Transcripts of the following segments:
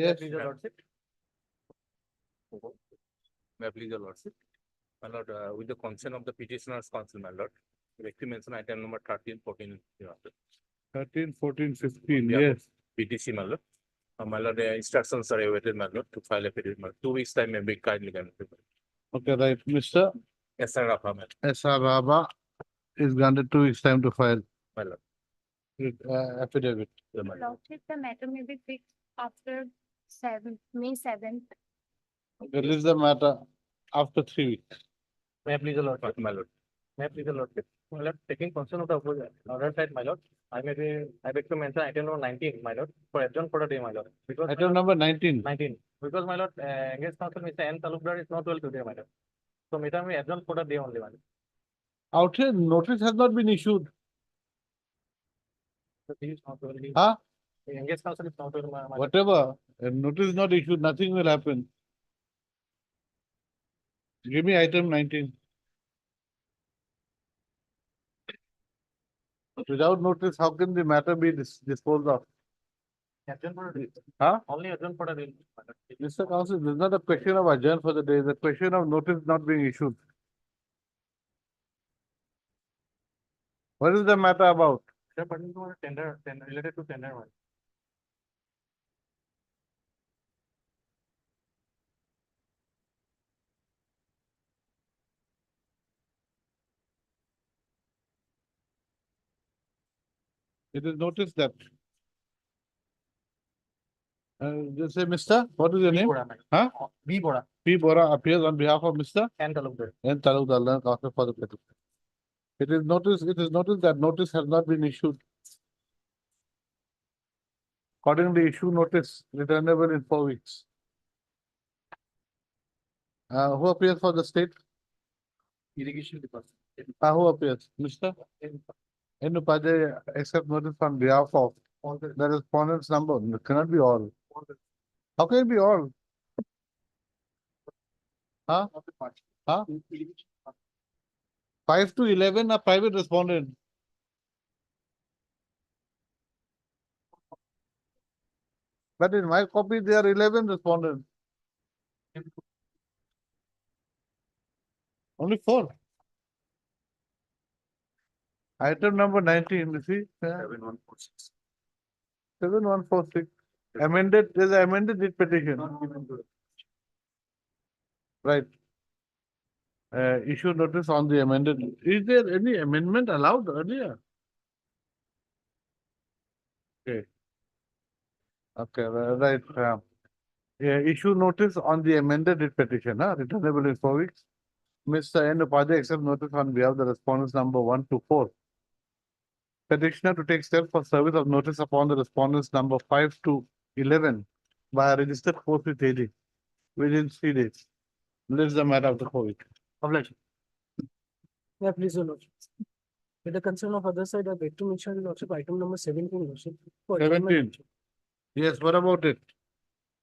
Yes. Please, your lordship. May I please, your lordship? My lord, with the consent of the petitioner's counsel, my lord, we like to mention item number 13, 14, 13, 14, 15. Yeah. Yes. PTC, my lord. My lord, the instructions are awaited, my lord, to file a petition. 2 weeks time may be kindly granted. Okay, right. Mr. SR Rafa, my S.R. Raba is granted 2 weeks time to file lord. with, affidavit. Yeah, my lord. Lordship, the matter may be fixed after May 7th. Okay, list the matter after 3 weeks. May I please, your lordship? My lord. May I please, your lordship? My lord, taking concern of the other side, my lord, I beg to mention item number 19, my lord, for adjourn for the day, my lord. Because my Item lord, number 19. 19, because my lord, engaged counsel Mr. N. Talukdar is not well today, my lord. So, meter may adjourn for the day only, my lord. Out here, notice has not been issued. So, he is not well. Huh? The engaged counsel is not well, my lord. Whatever. A notice is not issued, nothing will happen. Give me item 19. Without notice, how can the matter be disposed of? Adjourn for the day. Huh? Only adjourn for the day, my lord. Mr. Counsel, this is not a question of adjourn for the day, it's a question of notice not being issued. What is the matter about? Sir, pertaining to tender, related to tender, my lord. It is noticed that. Just say, Mr. What is your name? Bora, my lord. Huh? B. Bora P. Bora appears on behalf of Mr. and Talukdar. N. Talukdar, counsel for the petition. It is noticed that notice has not been issued. Accordingly, issue notice returnable in 4 weeks. Who appears for the state? Irrigation department. Who appears? Mr. N. Upadhyay accept notice on behalf of the respondent's number. It cannot be all. How can it be all? Huh? Huh? 5 to 11 are private respondent. But in my copy, there are 11 respondents. Only 4. Item number 19, you see? 7146. 7146. Amended, there's an amended writ petition. Right. Issue notice on the amended. Is there any amendment allowed earlier? Okay. Okay, right. Yeah, issue notice on the amended writ petition, returnable in 4 weeks. Mr. N. Upadhyay accept notice on behalf of the respondents number 1 to 4. Petitioner to take steps for service of notice upon the respondents number 5 to 11 by a registered post with AD within 3 days. Lives the matter of the 4 weeks. Obligation. Yeah, please, your lordship. With the concern of other side, I beg to mention, your lordship, item number 17, lordship. for adjournment. 17. Yes, what about it?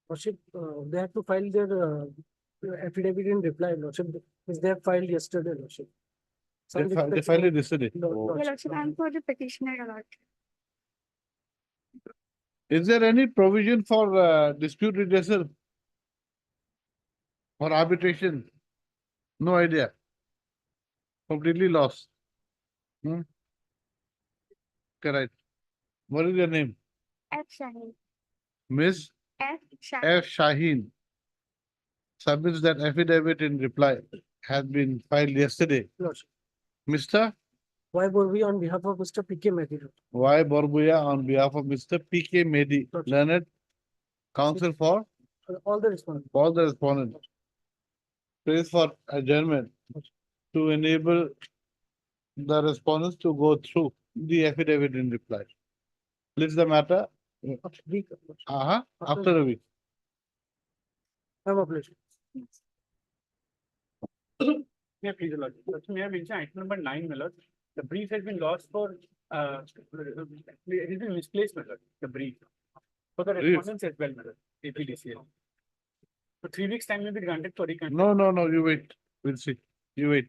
Lordship, they have to file their affidavit in reply, lordship, which they have filed yesterday, lordship. They filed it yesterday. Lord- Oh. Your Lordship, I'm for the petitioner, Your Lordship. Is there any provision for dispute redressal or arbitration? No idea. Completely lost. Correct. What is your name? F. Shaheen. Miss F. Shaheen. F. Shaheen submits that affidavit in reply has been filed yesterday. Lordship. Mr. Why were we on behalf of Mr. P.K. Mehdi? Y. Borbuya on behalf of Mr. P.K. Mehdi, Gotcha. learned counsel for All the respondents. all the respondents. Prays for adjournment to enable the respondents to go through the affidavit in reply. List the matter Week. after a week. Have a pleasure. Yeah, please, your lordship. Lordship, may I mention item number 9, my lord? The brief has been lost for, it has been misplaced, my lord, the brief. For the Brief? respondents as well, my lord, APDCL. For 3 weeks time will be granted for reconsideration. No, you wait. We'll see. You wait.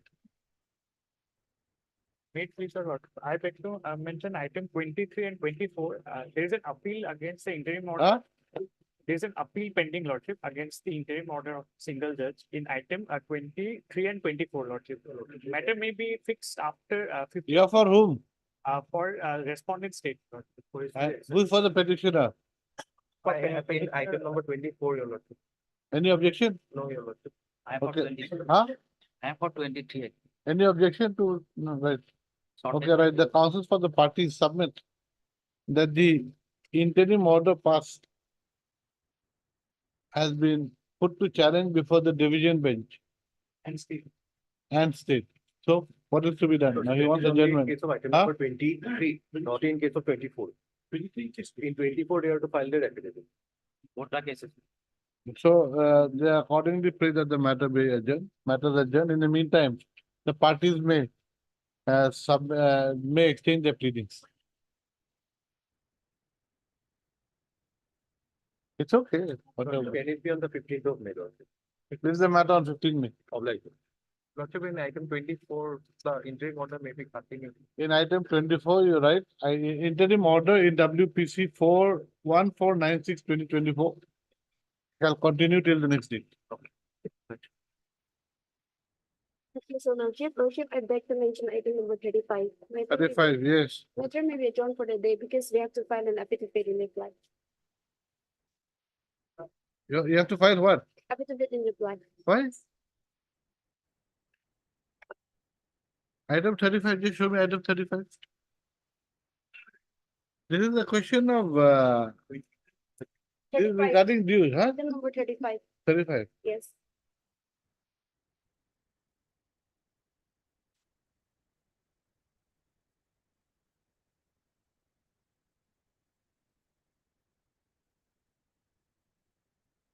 Wait, please, your lordship. I beg to mention item 23 and 24. There is an appeal against the interim order. Huh? There is an appeal pending, Lordship, against the interim order of single judge in item 23 and 24, Lordship. Matter may be fixed after 50 Yeah, for whom? for respondent state. Lordship. Who is for the petitioner? I have in item number 24, Your Lordship. Any objection? No, Your Lordship. I am for Okay. 23. Huh? I am for 23. Any objection to, no, right? Sorted. Okay, right, the counsels for the parties submit that the interim order passed has been put to challenge before the division bench And state. and state. So what is to be done? Now he wants Only in adjournment. case of item Huh? number 23, not in case of 24. In 24, they have to file their affidavit. Both the cases. So they accordingly pray that the matter be adjourned, matters adjourned. In the meantime, the parties may exchange their pleadings. It's okay, whatever. Can it be on the 15th of May, Lordship? This is the matter on 15 May. Obliged. Lordship, in item 24, the interim order may be continued. In item 24, you're right, interim order in WPC 41496/2024 shall continue till the next date. So Lordship, I beg to mention item number 35. Matter may be- 35, yes. Matter may be adjourned for the day because we have to file an affidavit in reply. You have to file what? Affidavit in reply. Why? Item 35, just show me item 35. This is a question of, this is 35. regarding dues, huh? Item number 35, 35. yes.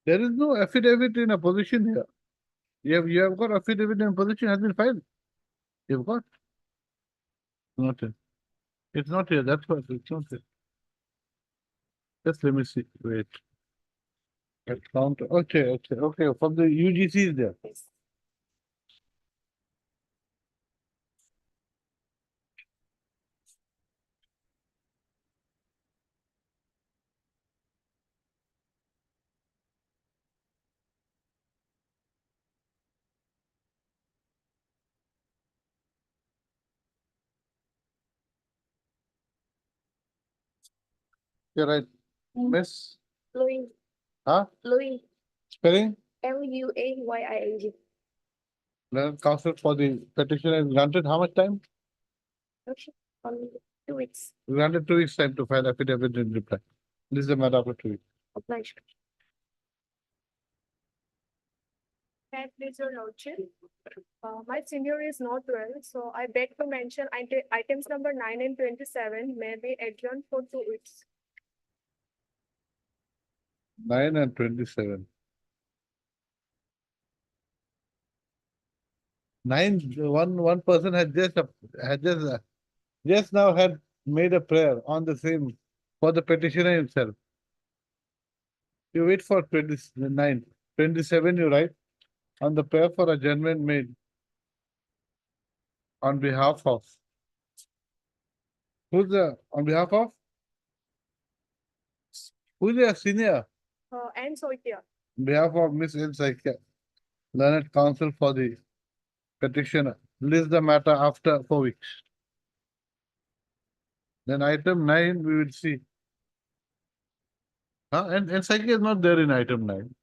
There is no affidavit in a position here. You have got affidavit in position has been filed. You've got. Not here. It's not here, that's what, it's not here. Just let me see, wait. Count, okay, from the UGC is there. Yes. You're right. Miss, Louis, huh? Louis, Spelling, Luaying. Learned counsel for the petition is granted how much time? Lordship, only 2 weeks. Granted 2 weeks time to file affidavit in reply. This is the matter after 2 weeks. Obliged. That is your Lordship. My senior is not well, so I beg to mention items number 9 and 27 may be adjourned for 2 weeks. 9 and 27. 9, one person had just now had made a prayer on the same for the petitioner himself. You wait for 29, 27, you write on the prayer for adjournment made on behalf of. On behalf of? Who's the senior? And so here, On behalf of Miss N. Saikia, learned counsel for the petitioner, list the matter after 4 weeks. Then item 9, we will see. And Saikia is not there in item 9.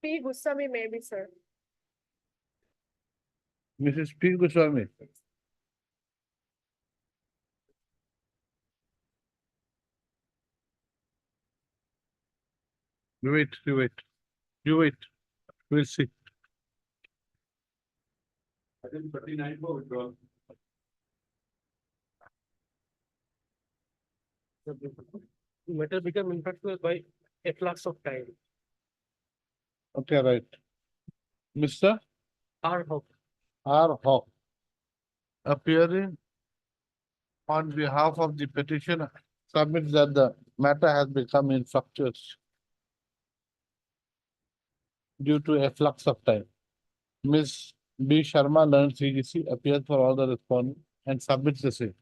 P. Goswami may be, sir. Mrs. P. Goswami. You wait. We'll see. Item 39 for withdrawal. Matter become infectious by efflux of time. Okay, right. Mr. R. Hope. R. Hawk. Appearing on behalf of the petitioner, submits that the matter has become infructuous due to a flux of time. Ms. B. Sharma, learned CGC, appears for all the respondents and submits the same.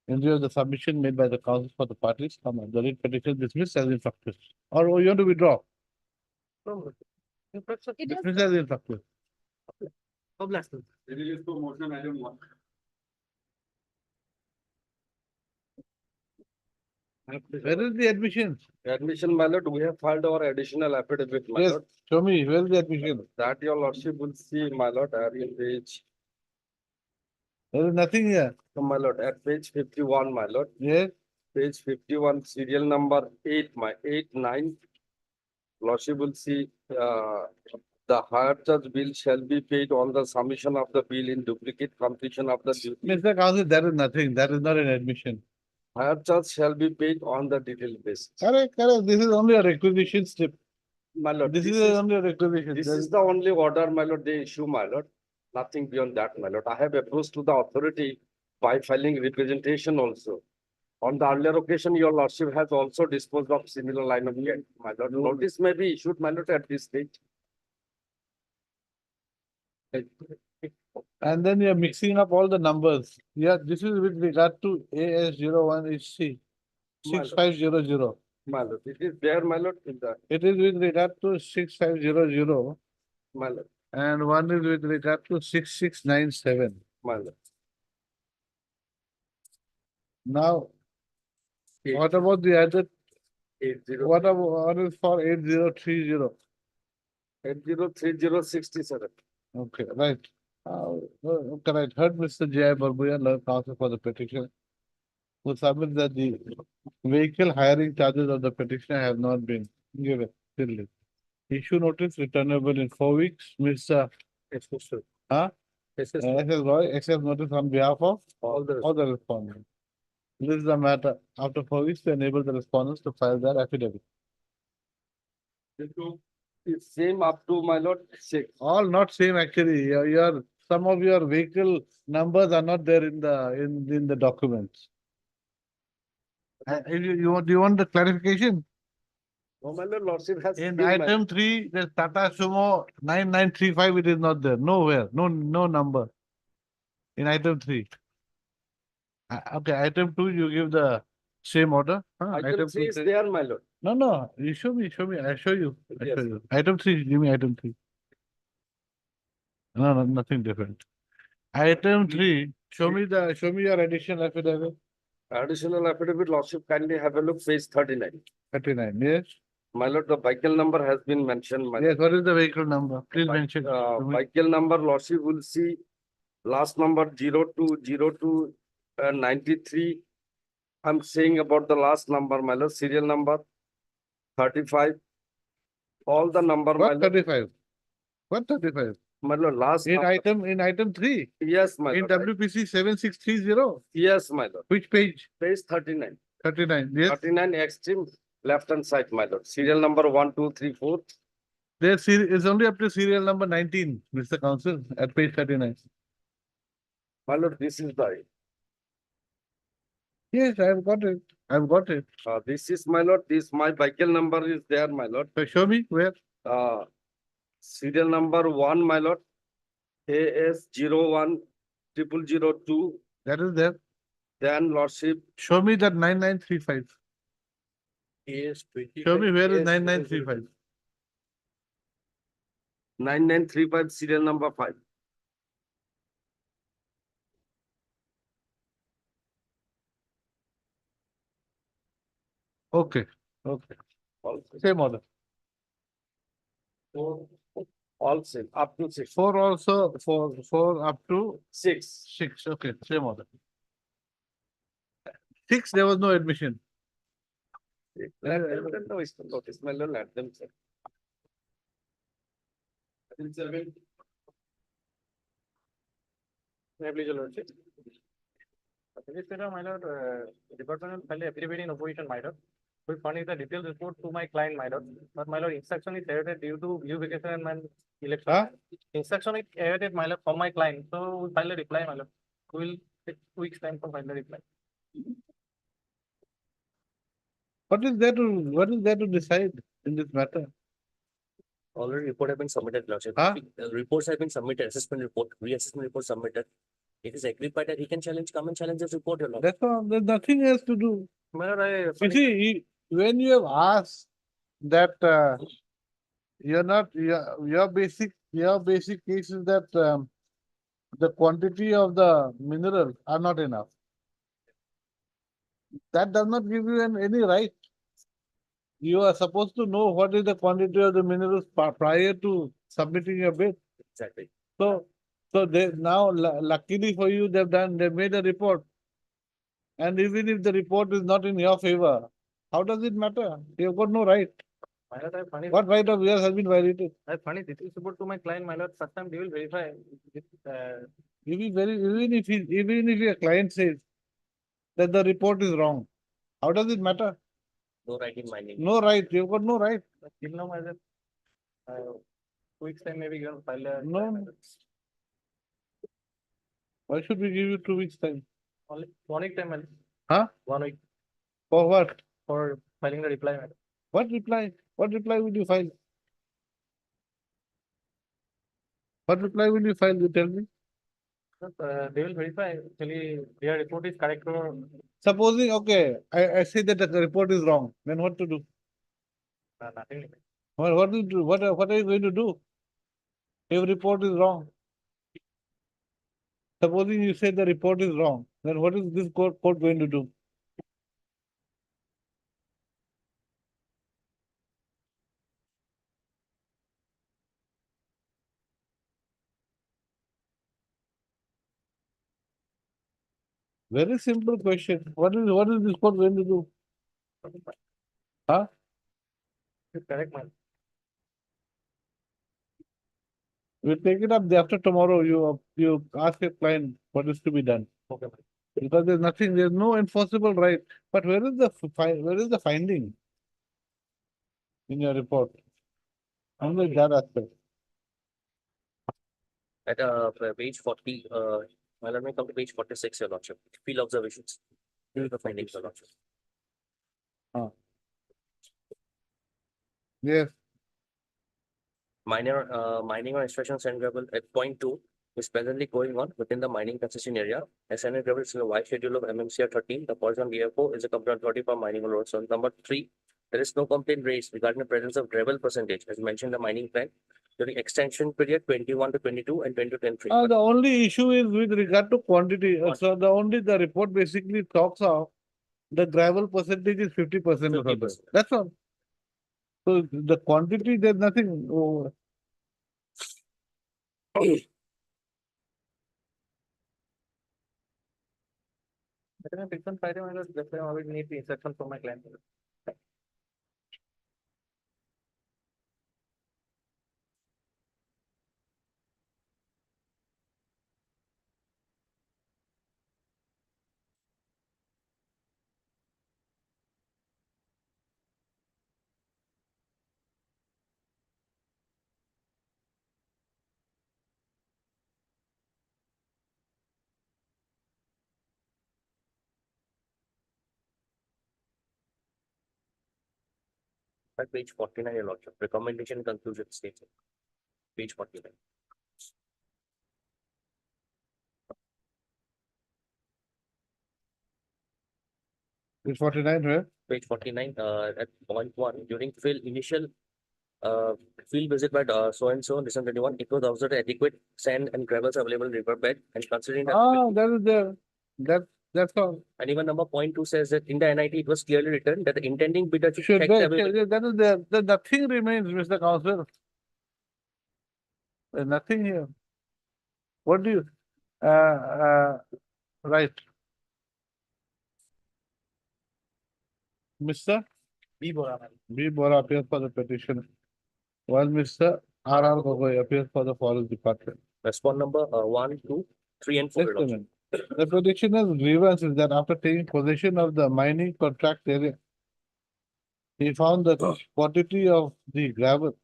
In view of the submission made by the counsel for the parties, the writ petition dismissed as infructuous. Or you want to withdraw? No, in fact, sir, It was Dismissed as infructuous. of last. Where is the admission? Admission, my lord, we have filed our additional affidavit, my Yes, lord. show me, where is the admission? That your lordship will see, my lord, at in page, There is nothing here. my lord, at page 51, my lord. Yes, Page 51, serial number 8, 9. Lordship will see, the higher charge bill shall be paid on the submission of the bill in duplicate completion of the duty. Mr. Counsel, there is nothing. That is not an admission. Higher charge shall be paid on the detailed basis. Correct, correct. This is only a requisition slip. My lord, This is this only a requisition. this There is is- the only order, my lord, they issue, my lord. Nothing beyond that, my lord. I have approached to the authority by filing representation also. On the earlier occasion, your lordship has also disposed of similar line of case, my lord. Notice may be issued, my lord, at this stage. And then you're mixing up all the numbers. Yeah, this is with regard to AS01HC My lord. 6500. My lord, it is there, my lord, in the, It is with regard to 6500 my lord, and one is with regard to 6697. my lord. Now, Eight- what about the other? 80 What is for 8030? 803067. Okay, right. Okay, right. Heard Mr. J.I. Barbuya, Law Counsel for the petition, who submit that the vehicle hiring charges of the petitioner have not been given. Clearly. Issue notice returnable in 4 weeks. Mr. Yes, sir. Huh? Yes, yes, S.S. Roy, accept notice on behalf of all the. all the respondents. This is the matter. After 4 weeks, to enable the respondents to file their affidavit. It's same up to, my lord, 6. All not same actually. Some of your vehicle numbers are not there in the documents. Do you want the clarification? No, my lord, lordship has. In given my- item 3, the Tata Sumo 9935, it is not there. Nowhere. No number. In item 3. Okay, item 2, you give the same order. Huh? Item 3 is says- there, my lord. No, you show me. I show you. Yes. Item 3, give me item 3. No, nothing different. Item 3, show me your additional affidavit. Additional affidavit, lordship, kindly have a look, page 39. 39, yes. My lord, the vehicle number has been mentioned, my Yes, what is the vehicle number? Please Bike- mention. to me. vehicle number, lordship will see last number 0202 93. I'm saying about the last number, my lord, serial number 35. All the number, my What lord, 35? What 35? my lord, last. In number- item 3, Yes, my in lord. WPC 7630, Yes, my lord. which page? Page 39. 39, yes. 39 extreme left hand side, my lord. Serial number 1234. There is only up to serial number 19, Mr. Counsel, at page 39. My lord, this is the, Yes, I've got it. this is my lord, this, my vehicle number is there, my lord. So show me where. Serial number 1, my lord. AS010002. That is there. Then lordship. Show me that 9935. Show me where is 9935. 9935, serial number 5. Okay. Same order. All same, up to 6. 4 also, 4 up to 6. 6. Okay, same order. 6, there was no admission. Let them know, it's the notice, my lord, let them check. May I please, your lordship? This is my lord, department will file affidavit in opposition, my lord. We furnish the detailed report to my client, my lord. But my lord, instruction is awaited due to leave vacation and election. Huh? Instruction is awaited, my lord, from my client. So we file a reply, my lord. We will take 2 weeks time to file the reply. What is there to decide in this matter? Already report have been submitted, Lordship. Huh? Reports have been submitted, assessment report, reassessment report submitted. It is agreed by that he can come and challenge this report, your lord. That's all. There's nothing else to do. My lord, I. You see, when you have asked that you're not your basic case is that the quantity of the minerals are not enough. That does not give you any right. You are supposed to know what is the quantity of the minerals prior to submitting your bid. Exactly. So they now luckily for you, they made a report. And even if the report is not in your favor, how does it matter? You've got no right. My lord, I furnished. What right of yours has been violated? I furnished this report to my client, my lord. First time they will verify. With, Even if your client says that the report is wrong, how does it matter? No right in mining. No right. You've got no right. till now, as a 2 weeks time, maybe you can file a. No. Why should we give you 2 weeks time? Only 1 week time, my lord. Huh? 1 week For what? for filing the reply, madam. What reply? What reply will you file? What reply will you file? You tell me. They will verify actually their report is correct or Supposing, okay, I say that the report is wrong, then what to do? nothing. What do you do? What are you going to do? If report is wrong. Supposing you say the report is wrong, then what is this court going to do? Very simple question. What is this court going to do? Huh? It's correct, man. We'll take it up after tomorrow. You ask your client what is to be done. Okay, man. Because there's no enforceable right. But where is the finding in your report? Only that aspect. At page 40, let me come to page 46, your lordship. Field observations. Here is the findings, your lordship. Yes. Mining or extraction sand gravel at point 2 is presently going on within the mining concession area. As sand and gravel is a wide schedule of MMCR 13. The poison DFO is a complaint authority for mining roads. So number 3, there is no complaint raised regarding the presence of gravel percentage as mentioned in the mining plan during extension period 21 to 22 and 20 to 23. The only issue is with regard to quantity. So the report basically talks of the gravel percentage is 50% or something. 50%. That's all. So the quantity, there's nothing. I think it's on Friday, my lord. That's why I will need the instruction from my client. At page 49, your lordship. Recommendation and conclusion statement. Page 49. It's 49, right? Page 49, at point 1, during initial field visit by so and so, December 21, it was observed adequate sand and gravels available in riverbed and considering that. That is there. That's all. And even number point 2 says that in the NIT, it was clearly written that the intending bidder should Should check be, the availability. that is there. Nothing remains, Mr. Counselor. There's nothing here. What do you, right. Mr. B. Bora, man. B. Bora appears for the petition, while Mr. R. Gogoi appears for the Forest Department. Respond number 1, 2, 3, and 4. Just a minute. The petitioner's grievance is that after taking possession of the mining contract area, he found the quantity of the gravel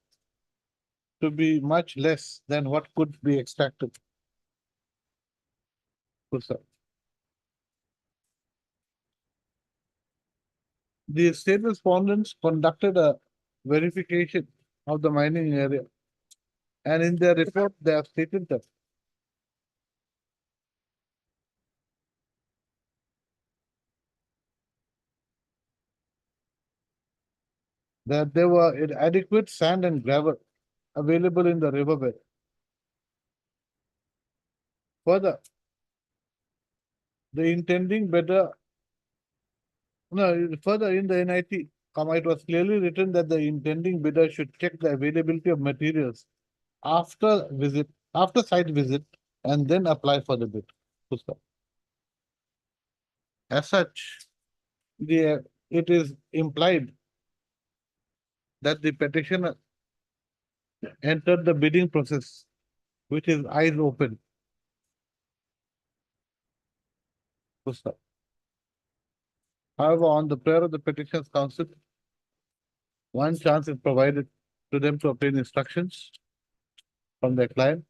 to be much less than what could be extracted. Good, sir. The state respondents conducted a verification of the mining area. And in their report, they have stated that that there were adequate sand and gravel available in the riverbed. Further, the intending bidder, no, further in the NIT, it was clearly written that the intending bidder should check the availability of materials after site visit, and then apply for the bid. Full stop. As such, it is implied that the petitioner entered the bidding process, which is eyes open. Full stop. However, on the prayer of the petitioner's counsel, one chance is provided to them to obtain instructions from their client.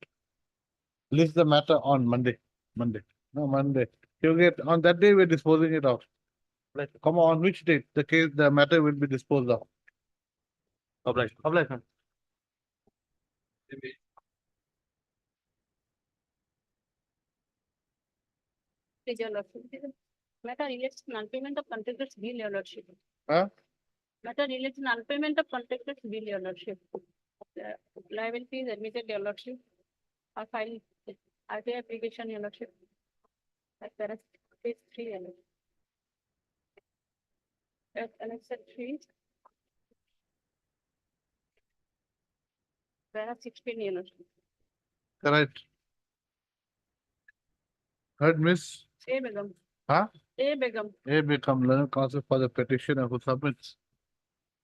List the matter on Monday. Monday. You get, on that day, we're disposing it off. Like, come on which date the matter will be disposed of? Obliged. Ma'am. Please, your lordship. Matter relates to non-payment of contractor's bill, your lordship. Huh? Matter relates to non-payment of contractor's bill, your lordship. The liability is admitted, your lordship. Or file RTA application, your lordship. As per as page 3, your lordship. At annexure 3. Para 16, your lordship. Correct. Heard, Miss? A Begum. Huh? A Begum. A become learned counsel for the petitioner who submits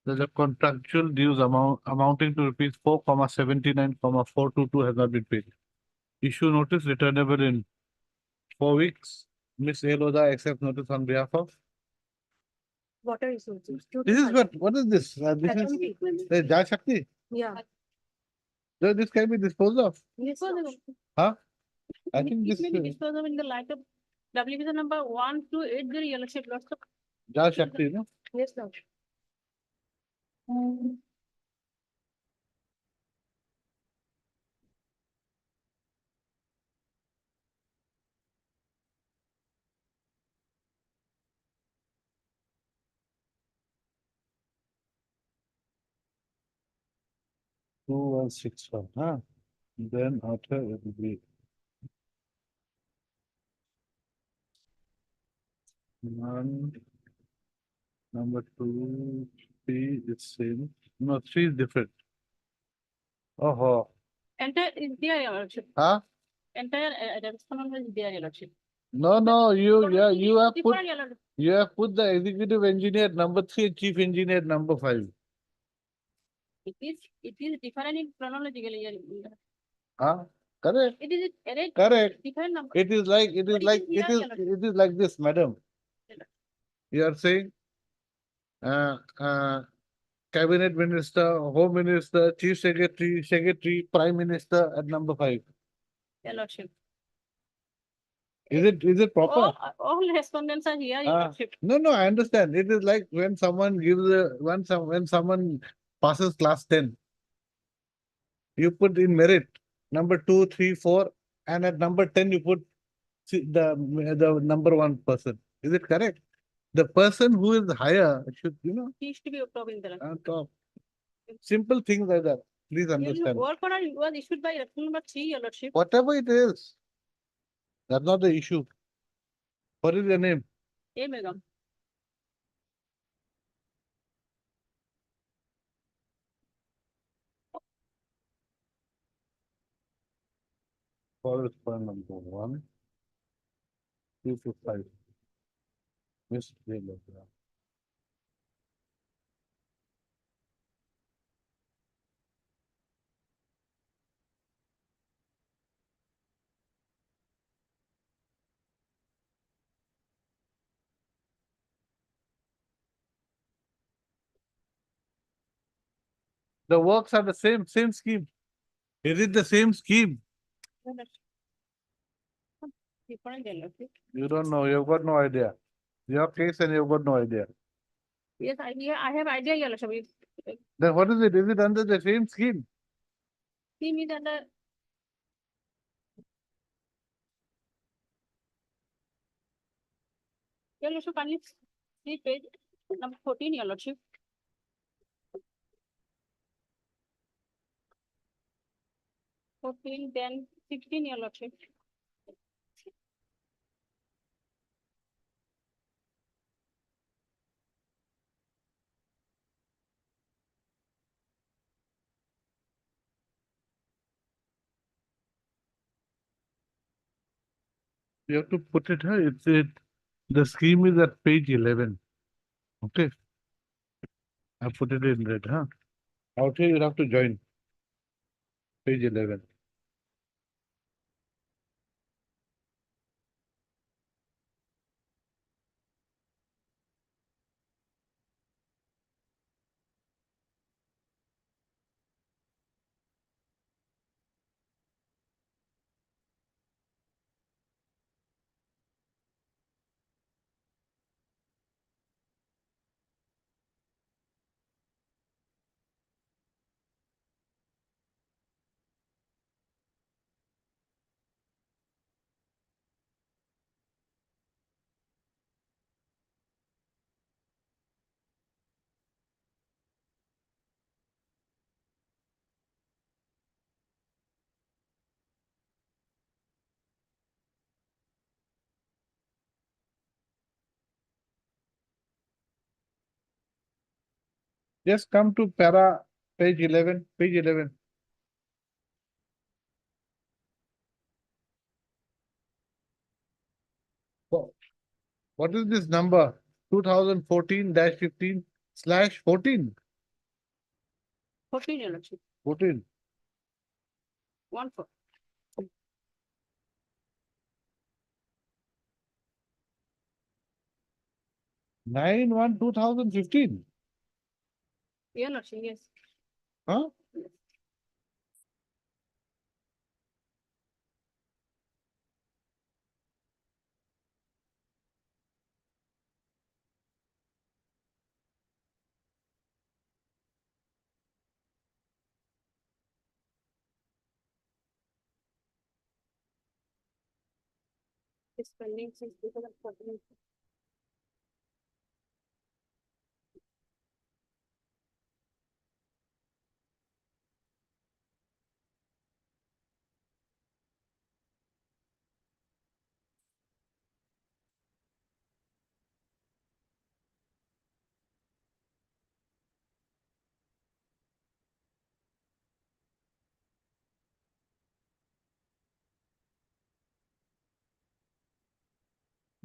that the contractual dues amounting to rupees 4,79,422 has not been paid. Issue notice returnable in 4 weeks. Miss Eloda accepts notice on behalf of. Water resources. This is what is this? This is Jal Shakti. Yeah. So this can be disposed of. Disposable. Huh? I think this It may be disposed of in the light of WBC number 1280, your lordship, lots of. Jal Shakti, no? Yes, lordship. Two 161, huh? Then after it will be. One. Number 2, 3 is same. No, 3 is different. Oh, Entire is there, your lordship. huh? Entire response is there, your lordship. No, you have put Different, your lordship. you have put the executive engineer number 3 and chief engineer number 5. It is different in chronologically. Huh? Correct. It is correct. Correct. Different number. It is like But it is like this, madam. You are saying cabinet minister, home minister, chief secretary, prime minister at number 5. Your lordship. Is it proper? All respondents are here, your Ah. lordship. No, I understand. It is like when someone when someone passes class 10, you put in merit number 2, 3, 4, and at number 10 you put the number 1 person. Is it correct? The person who is higher should, He is to be top in the. top. Simple things like that. Please understand. Work order was issued by reference number 3, your lordship. Whatever it is, that's not the issue. What is your name? A Begum. Forest point number 1, 2 to 5. Miss Taylor. The works are the same scheme. Is it the same scheme? Different, your lordship. You don't know, you've got no idea. Your case and you've got no idea. Yes, I have idea, your lordship. Then what is it? Is it under the same scheme? Scheme is under. Your lordship, only see page number 14, your lordship. 14, then 16, your lordship. You have to put it, huh? The scheme is at page 11. Okay. I put it in red, huh? Out here you have to join. Page 11. Just come to page 11, page 11. Oh, what is this number? 2014-15/14. 14, your lordship. 14. 1, 4. Nine one 2015. Your lordship, yes. Huh? It's pending since 2014.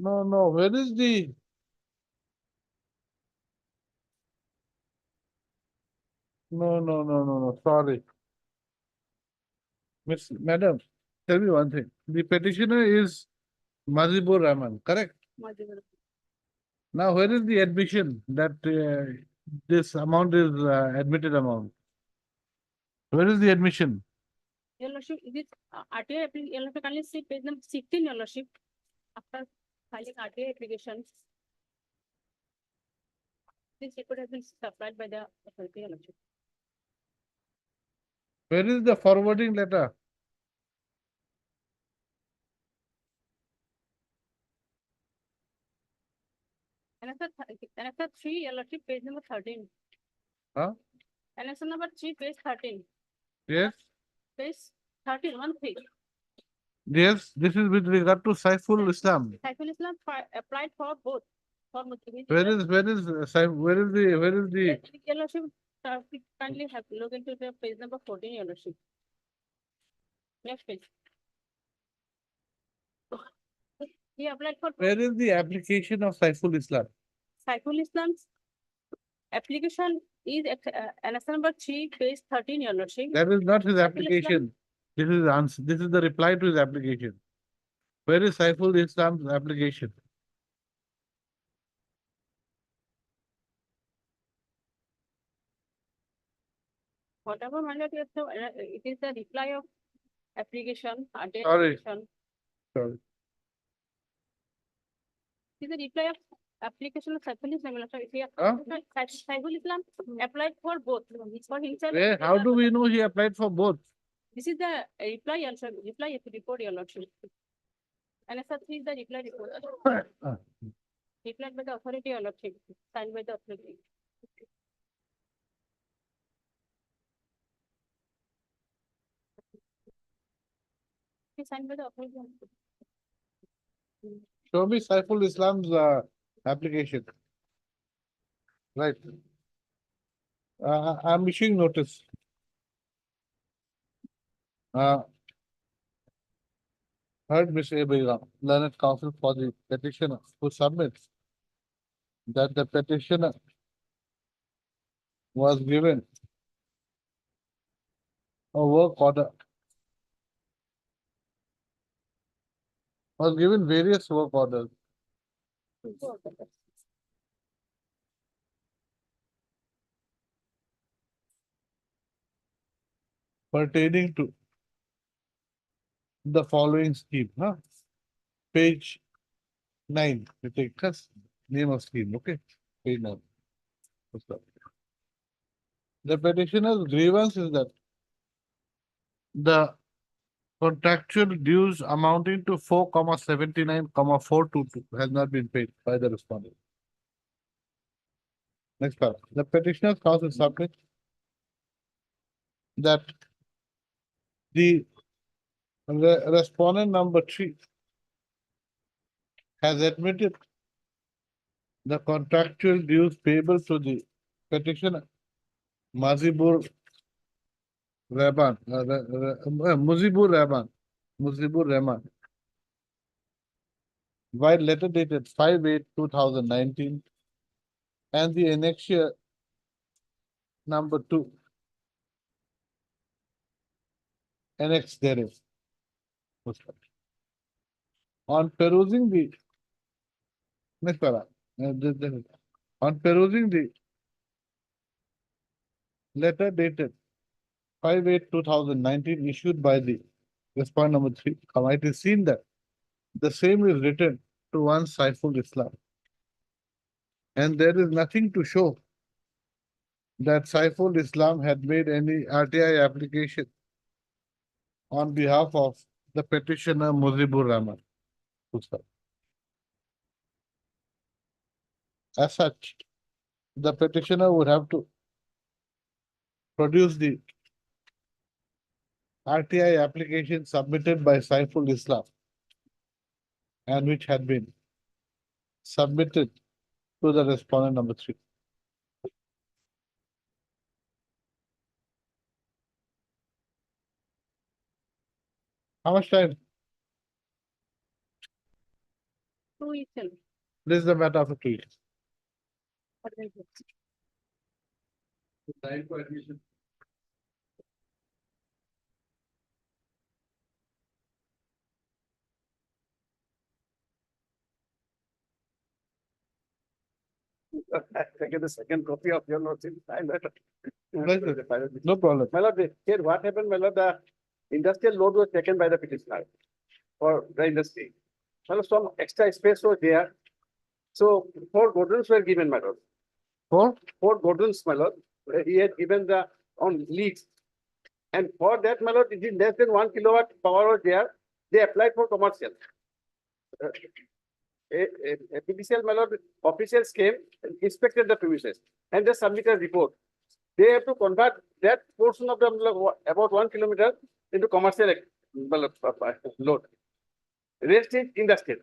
No, no. Where is the? No. Sorry. Madam, tell me one thing. The petitioner is Mazibur Rahman, correct? Majibur. Now, where is the admission that this amount is admitted amount? Where is the admission? Your lordship, this RTI application, your lordship, kindly see page number 16, your lordship. After filing RTI application, this report has been supplied by the authority, your lordship. Where is the forwarding letter? Annexure 3, your lordship, page number 13. Huh? Annexure number 3, page 13. Yes. Page 13, 1 3. Yes, this is with regard to Saiful Islam. Saiful Islam applied for both. For Muslim. Where is where is the Your lordship, kindly have look into the page number 14, your lordship. Next page. He applied for where is the application of Saiful Islam? Saiful Islam's application is annexure number 3, page 13, your lordship. That is not his Islam. application. This is answer. This is the reply to his application. Where is Saiful Islam's application? Whatever mandate you have, it is the reply of application, Sorry. application. Sorry. It is the reply of application of Saiful Islam. Huh? Saiful Islam applied for both. For himself. Where? How do we know he applied for both? This is the reply also, reply report, your lordship. Annexure 3 is the reply report. Replied by the authority, your lordship, signed by the authority. be signed by the authority. Show me Saiful Islam's application. Right. I'm issuing notice. Heard Ms. Abiram, learned counsel for the petitioner who submits that the petitioner was given a work order, was given various work orders pertaining to the following scheme, huh? Page 9, you take this name of scheme, okay? Page 9. What's that? The petitioner's grievance is that the contractual dues amounting to 4,79,422 has not been paid by the respondent. Next paragraph. The petitioner's counsel submits that the respondent number 3 has admitted the contractual dues payable to the petitioner Muzibur Rahman, while letter dated 5/8/2019 and the annexure number 2 annex therein. On perusing the next para, on perusing the letter dated 5/8/2019 issued by the respondent number 3, it is seen that the same is written to one Saiful Islam. And there is nothing to show that Saiful Islam had made any RTI application on behalf of the petitioner Muzibur Rahman. As such, the petitioner would have to produce the RTI application submitted by Saiful Islam and which had been submitted to the respondent number 3. How much time? 2 itself. This is the matter of 2 years. Time for admission. I get the second copy of your notes in time letter. Right, no problem. My lord, here what happened, my lord, the industrial load was taken by the petitioner for the industry. Well, some extra space was there. So 4 Gordons were given, my lord. 4 Gordons, my lord, he had given the on leads. And for that, my lord, it is less than 1 kilowatt power was there. They applied for commercial. A PDCL, my lord, officials came, inspected the premises, and they submitted a report. They have to convert that portion of the about 1 kilometer into commercial load. Rest is industrial.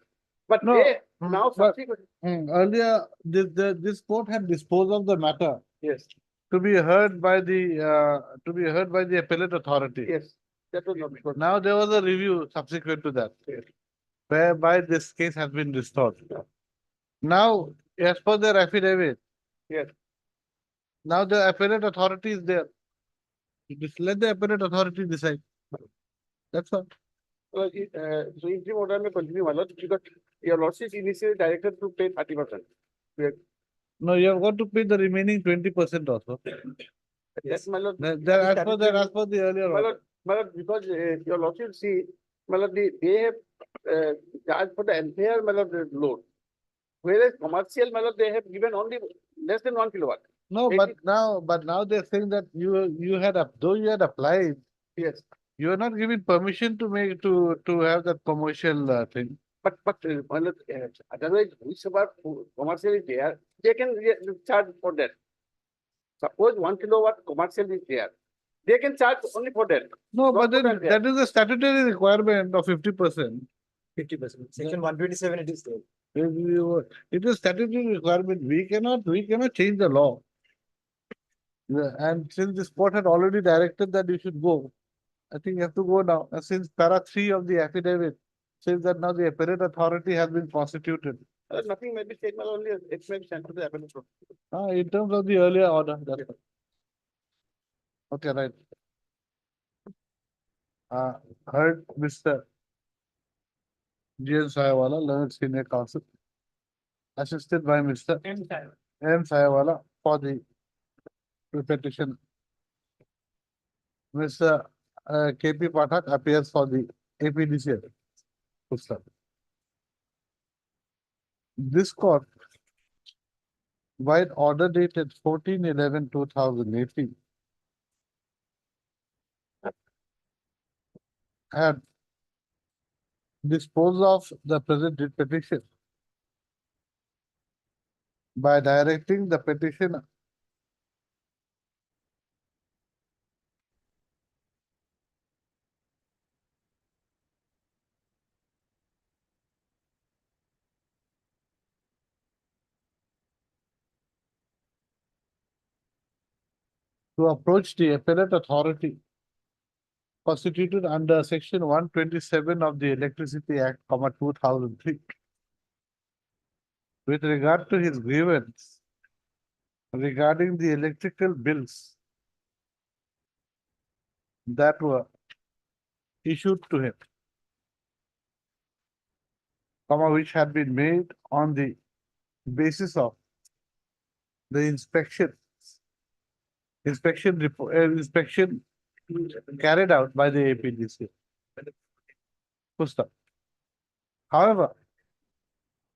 But No, they mm, now but- subsequently, Earlier, this court had disposed of the matter yes, to be heard by the appellate authority. yes, that was not before. Now there was a review subsequent to that, Yes. whereby this case has been restored. Now, as per their affidavit. Yes. Now the appellate authority is there. Just let the appellate authority decide. That's all. So interim order may continue, my lord, because your lordship initially directed to pay 30%. No, you have got to pay the remaining 20% also. Yes, my lord. As per the earlier order. My lord, because your lordship see, my lord, they have charged for the entire, my lord, the load. Whereas commercial, my lord, they have given only less than 1 kilowatt. No, Eighty- but now they're saying that though you had applied, Yes, you are not given permission to have that commercial thing. but my lord, otherwise, whichever commercial is there, they can charge for that. Suppose 1 kilowatt commercial is there, They can charge only for that. No, but Not then put there. that is a statutory requirement of 50%. 50%. Section 127 it is there. It is statutory requirement. We cannot change the law. Yeah, and since this court had already directed that you should go, I think you have to go now. And since para 3 of the affidavit says that now the appellate authority has been constituted. Nothing may be said, my lord, only it may be sent to the appellate court. In terms of the earlier order, that's right. Okay, right. Heard Mr. G.N. Sayawala, learned senior counsel, assisted by Mr. M. Sayawala for the petition. Mr. K.P. Pathak appears for the APDC. Pusta. This court, by order dated 14/11/2018, had disposed of the present writ petition by directing the petitioner to approach the appellate authority constituted under section 127 of the Electricity Act, 2003, with regard to his grievance regarding the electrical bills that were issued to him, which had been made on the basis of the inspection carried out by the APDC. Pusta. However,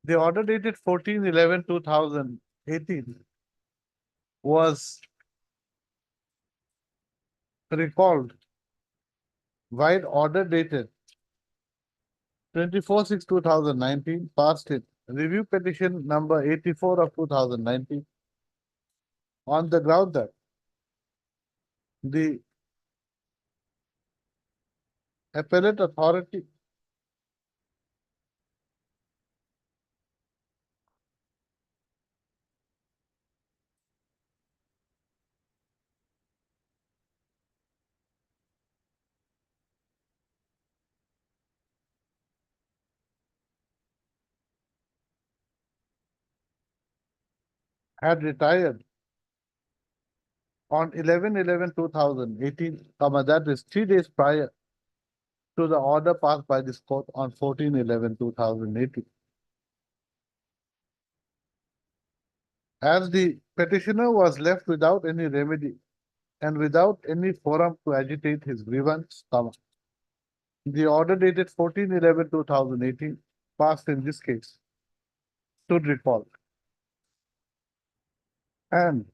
the order dated 14/11/2018 was recalled while order dated 24/6/2019 passed in review petition number 84 of 2019 on the ground that the appellate authority had retired on 11/11/2018, that is 3 days prior to the order passed by this court on 14/11/2018. As the petitioner was left without any remedy and without any forum to agitate his grievance, the order dated 14/11/2018 passed in this case stood recalled. And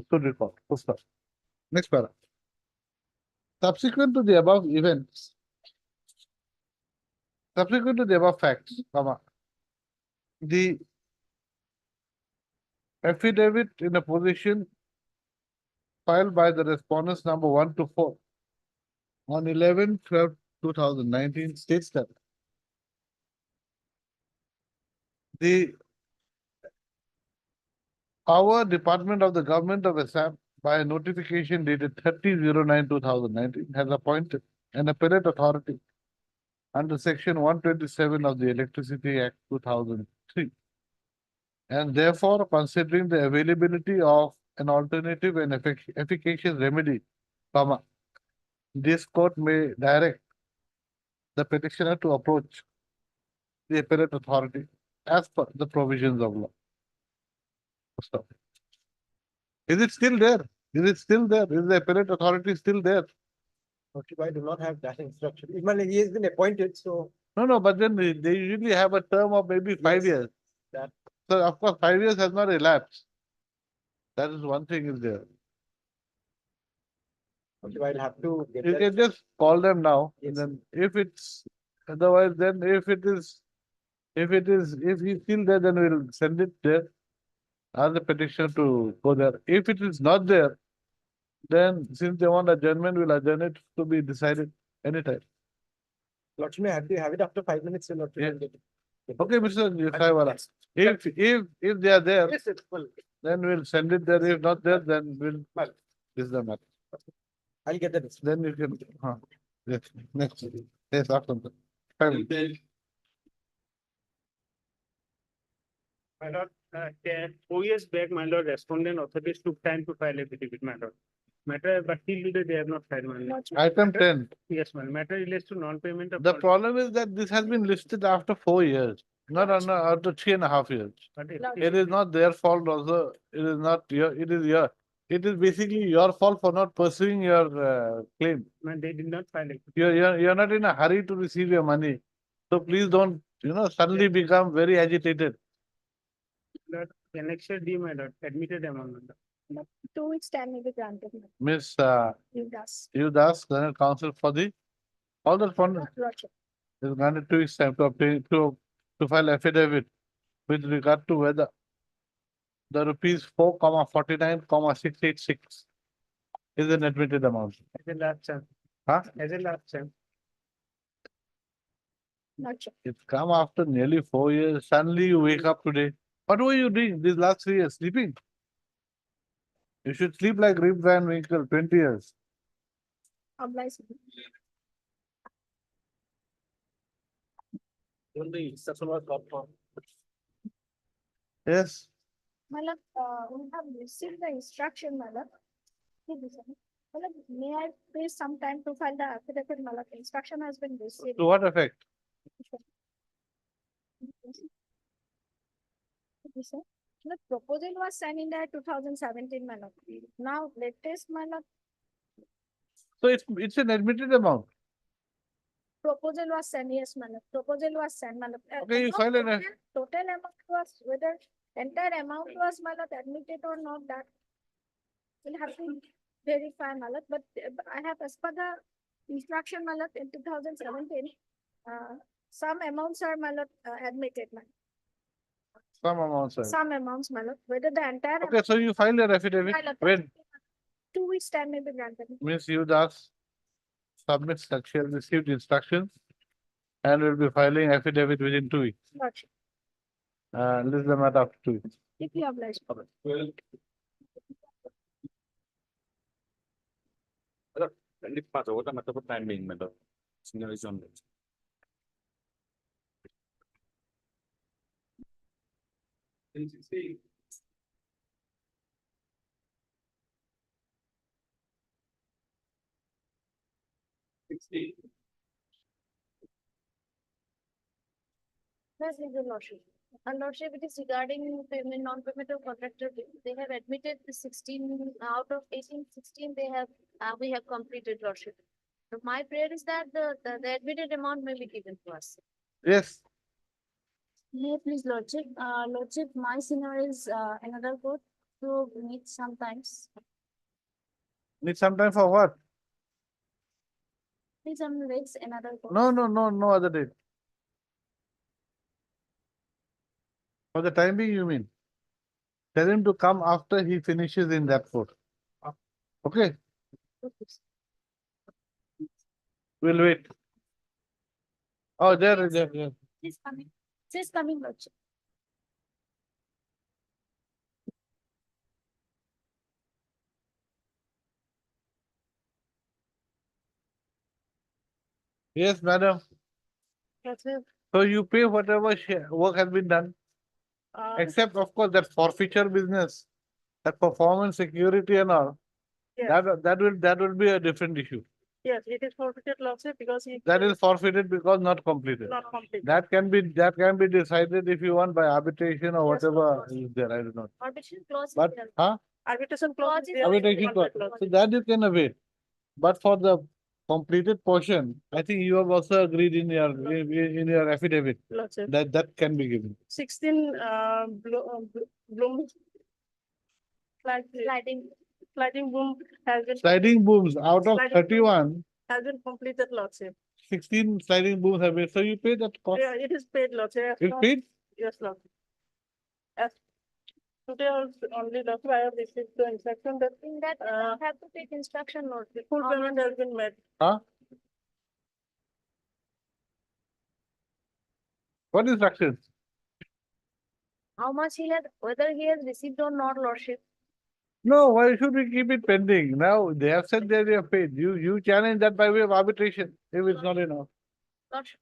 stood recalled. Pusta. Next para. Subsequent to the above events, subsequent to the above facts, the affidavit in a position filed by the respondents number 1 to 4 on 11/12/2019 states that our Department of the Government of Assam, by a notification dated 30/09/2019, has appointed an appellate authority under section 127 of the Electricity Act 2003. And therefore, considering the availability of an alternative and efficacious remedy, this court may direct the petitioner to approach the appellate authority as per the provisions of law. Stop. Is it still there? Is it still there? Is the appellate authority still there? Okay, I do not have that instruction. Even he has been appointed, so. No, but then they usually have a term of maybe 5 years. That- So of course, 5 years has not elapsed. That is one thing is there. Okay, I'll have to get You that. can just call them now, and Yes. then if it's, otherwise, then if he's still there, then we'll send it there. Ask the petitioner to go there. If it is not there, Then since they want adjournment, we'll adjourn it to be decided anytime. Lordship, may I have it after 5 minutes, Your Lordship? Yeah. I'll get it. Okay, Mr. Sahiwala. If they are there, then we'll send it there. If not there, then we'll, this is the matter. I'll get that. Then you can, yes, next, yes, after that. Fine. My lord, 4 years back, my lord, respondent authorities took time to file affidavit, my lord. Matter, but till today they have not filed, my lord. Item 10. Yes, my matter relates to non-payment of. The problem is that this has been listed after 4 years, not after 3.5 years. But It is not their fault also. It is not your, it is basically your fault for not pursuing your claim. Man, they did not file it. You're not in a hurry to receive your money. So please don't, suddenly become very agitated. Lord, annexure D, my lord, admitted amount, my lord. 2 weeks time may be granted. Miss You does. Yudas, General Counsel for the, all the fund Lordship. is granted 2 weeks time to obtain, to file affidavit with regard to whether the rupees 4,49,686 is an admitted amount. As a last chance. Huh? As a last chance. Lordship. It's come after nearly 4 years. Suddenly you wake up today. What were you doing these last 3 years? Sleeping? You should sleep like Rip Van Winkle, 20 years. Oblige. Only instruction was got from. Yes. My lord, we have received the instruction, my lord. My lord, may I please some time to file the affidavit, my lord? Instruction has been received. To what effect? Yes, sir. The proposal was sent in the 2017, my lord. Now latest, my lord, So it's an admitted amount. proposal was sent, yes, my lord. Proposal was sent, my lord. Okay, you No, file an total amount was, whether entire amount was, my lord, admitted or not, that will have to verify, my lord, but I have, as per the instruction, my lord, in 2017, some amounts are, my lord, admitted, my lord. Some amount, sir. Some amounts, my lord, whether the entire. Okay, so you file your affidavit. My lord, When 2 weeks time may be granted. Miss Yudas submits that she has received instructions and will be filing affidavit within 2 weeks. Lordship, This is the matter after 2 weeks. if you oblige. Kண்டிப்பா ஓட்ட மத்தப்ப timing madam single is one Yes, legal lordship. And lordship, it is regarding payment, non-payment of contractor bill. They have admitted the 16, out of 18, 16, they have, we have completed lordship. So my prayer is that the admitted amount may be given to us. Yes. May please lordship, lordship, my senior is, another court to meet sometimes. Need some time for what? Please, raise another court. No other date. For the time being, you mean? Tell him to come after he finishes in that court. Okay, we'll wait. Oh, there. She's coming. She's coming, lordship. Yes, madam. Yes, sir. So you pay whatever work has been done, except of course that forfeiture business, that performance security and all. Yes. That will be a different issue. Yes, it is forfeited lordship because he. That is forfeited because not completed. Not complete. That can be decided if you want by arbitration or Yes, whatever is there, I don't know. Arbitration clause. is But, there. huh? Arbitration clause. is Clause is there. Arbitration clause. Contract So that you can await. But for the completed portion, I think you have also agreed in your affidavit Lordship. that can be given. 16, Bloom. Sliding boom has been. Sliding booms out of Sliding boom. 31, Has been completed, lordship. 16 sliding booms have been, so you pay that cost. Yeah, it is paid, lordship. It's paid? Yes, lordship. Yes. Today only Lordship, I have received the instruction that In that, Uh, I have to take instruction note. full How payment much- has been made. Huh? What instructions? How much he had, whether he has received or not, Lordship. No, why should we keep it pending? Now they have said that they have paid. You challenge that by way of arbitration if it's not enough. Lordship,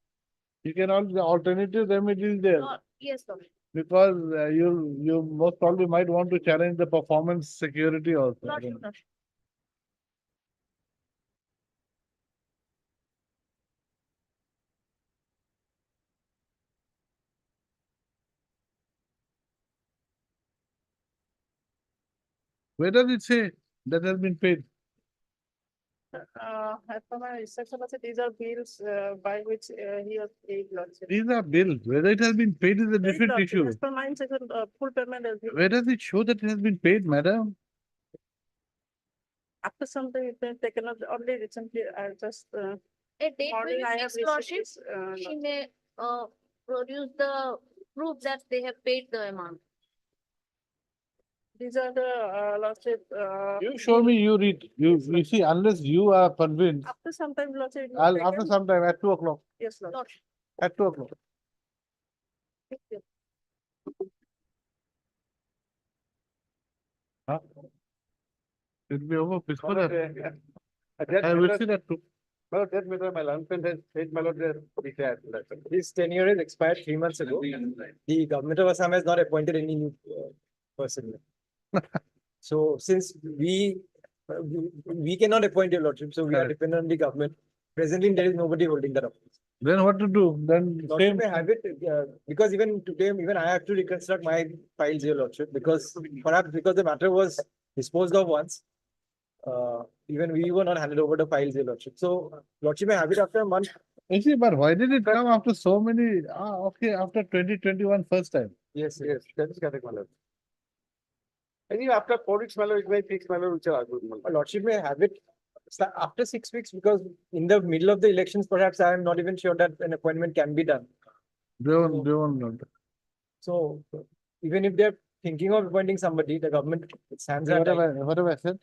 You can all the alternative remedies there yes, Lordship. because you most probably might want to challenge the performance security also. I don't Lordship, know. Lordship. Where does it say that has been paid? As per my instruction, also these are bills by which he has paid Lordship. These are bills. Whether it has been paid is a Very different Lordship, issue. As per my instruction, full payment has been, Where does it show that it has been paid, madam? after some time it been taken up, only recently, I just, A date will morning be I have fixed, received Lordship. this, She may, produce the proof that they have paid the amount. these are the, Lordship, You show me, you read. You see, unless you are convinced, after some time, Lordship. it was I'll, after taken. some time at 2 o'clock, Yes, Lordship. Lordship. at 2 o'clock. Thank you. Huh? It'll be over before Lord, that. that I will matter- see that too. Lord, that matter, my landfill has paid my lord their retired. His tenure is expired 3 months ago. The government of Assam has not appointed any new person. So since we cannot appoint your lordship, so we are Correct. dependent on the government. Presently, there is nobody holding that office. Then what to do? Then Lordship same. may have it, because even today, even I have to reconstruct my files, your lordship, because perhaps because the matter was disposed of once. Even we were not handed over the files, your lordship. So lordship may have it after a month. You see, but why did it come after so many? Okay, after 2021 first time. Yes, Yes, that is correct, my lord. Anyway, after 4 weeks, my lord, it may fix my lord, which are good, my lord. Lordship may have it after 6 weeks, because in the middle of the elections, perhaps I am not even sure that an appointment can be done. They won't. So even if they're thinking of appointing somebody, the government stands What at. have I said?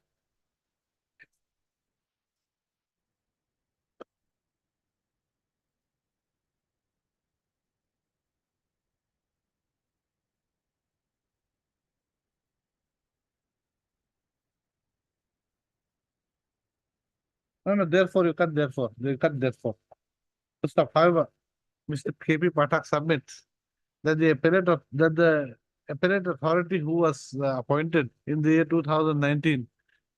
No, therefore you cut therefore. They cut therefore. Stop. However, Mr. KP Pathak submits that the appellate authority who was appointed in the year 2019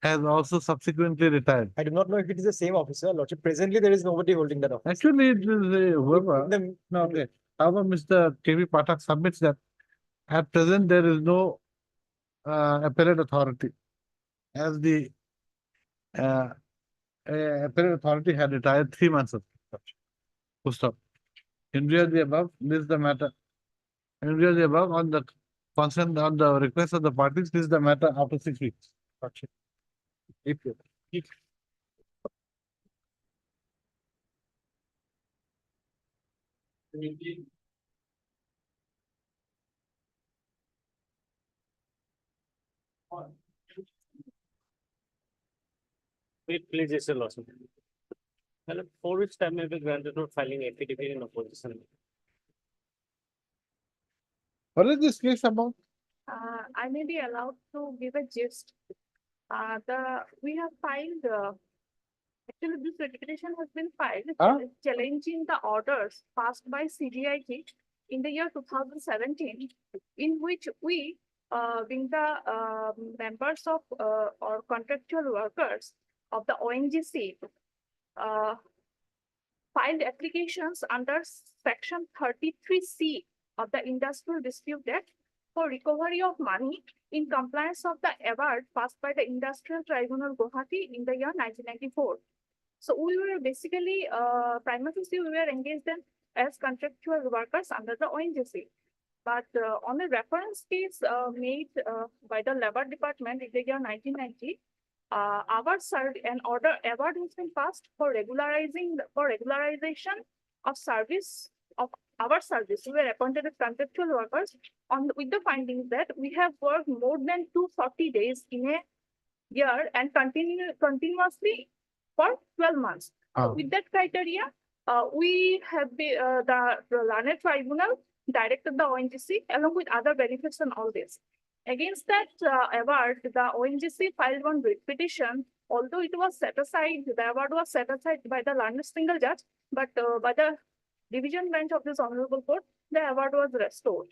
has also subsequently retired. I do not know if it is the same officer, Lordship. Presently, there is nobody holding that office. Actually, it is whoever. The- No, okay. However, Mr. KP Pathak submits that at present there is no appellate authority, as the appellate authority had retired 3 months ago. Full stop. In view of the above, this is the matter. In view of the above, on the consent, on the request of the parties, this is the matter after 6 weeks. Lordship. If you. Wait, please, yes, your lordship. My lord, 4 weeks time may be granted for filing affidavit in opposition. What is this case about? I may be allowed to give a gist. We have filed, actually this petition has been filed Huh? challenging the orders passed by CGIT in the year 2017, in which we, being the members of or contractual workers of the ONGC, filed applications under section 33C of the Industrial Dispute Act for recovery of money in compliance of the award passed by the Industrial Tribunal Guwahati in the year 1994. So we were basically, prima facie, we were engaged in as contractual workers under the ONGC. But on a reference case made by the Labor Department in the year 1990, an award has been passed for regularization of service of our service, we were appointed as contractual workers with the findings that we have worked more than 240 days in a year and continuously for 12 months. So Ah. with that criteria, we have the learned tribunal directed the ONGC along with other benefits and all this. Against that award, the ONGC filed one writ petition. Although it was set aside, the award was set aside by the learned single judge, but by the division bench of this honorable court, the award was restored.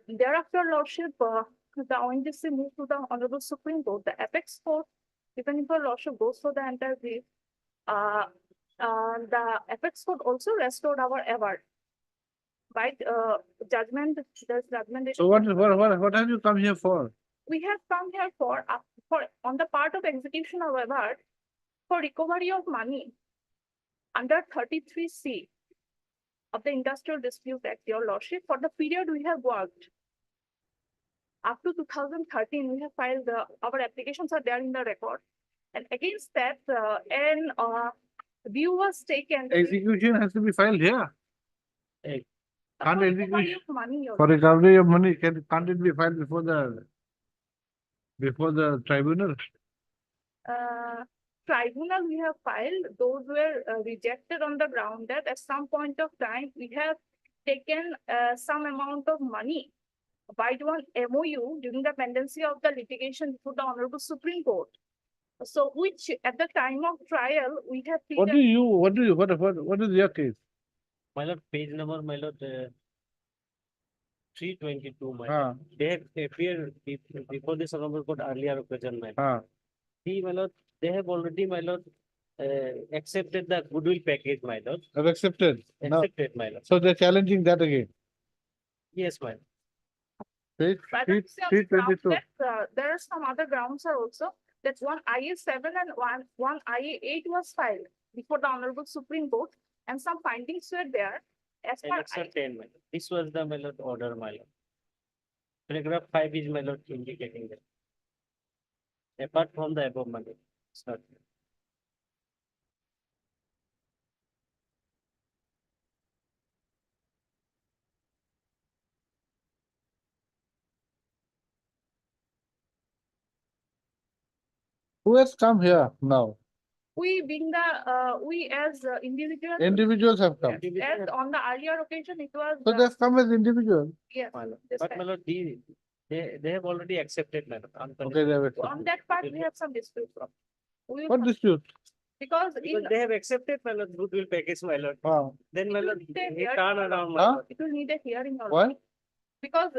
Thereafter, Lordship, the ONGC moved to the Honorable Supreme Court, the apex court. Even if the Lordship goes for the entire brief, the apex court also restored our award. By judgment, there's judgment. So what have you come here for? We have come here for on the part of execution of award for recovery of money under 33C of the Industrial Dispute Act, Your Lordship, for the period we have worked. Up to 2013, we have filed our applications are there in the record. And against that, view was taken. Execution has to be filed here. Can't for recovery execution of money, Your for recovery of money, can't it be filed before the tribunal? Tribunal we have filed, those were rejected on the ground that at some point of time, we have taken some amount of money by one MOU during the pendency of the litigation before the Honorable Supreme Court. So which at the time of trial, we have. What is your case? My lord, page number, my lord, 322, my lord. Ah, They have appeared before this honorable court earlier occasion, my lord. ah. See, my lord, they have already, my lord, accepted the goodwill package, my lord. Have accepted. Now, Accepted, my lord. so they're challenging that again. Yes, my lord. Page By the three ground 322. that, there are some other grounds are also that one IA-7 and one IA-8 was filed before the Honorable Supreme Court and some findings were there. As per Annexure 10, my lord. This was the, my lord, order, my lord. Paragraph 5 is, my lord, indicating that. Apart from the above, my lord, it's not. Who has come here now? we being we as individuals, Individuals have come. as on the earlier occasion, it was. So they've come as individuals. Yes, My lord. this But time. my lord, they have already accepted, my lord. Okay, they have On accepted. that part, we have some dispute from. We will What dispute? because Because in, they have accepted, my lord, goodwill package, my lord. Ah, Then, my It will lord, need a he hearing, turn my lord. around, my Huh? lord. it will need a hearing also. why? Because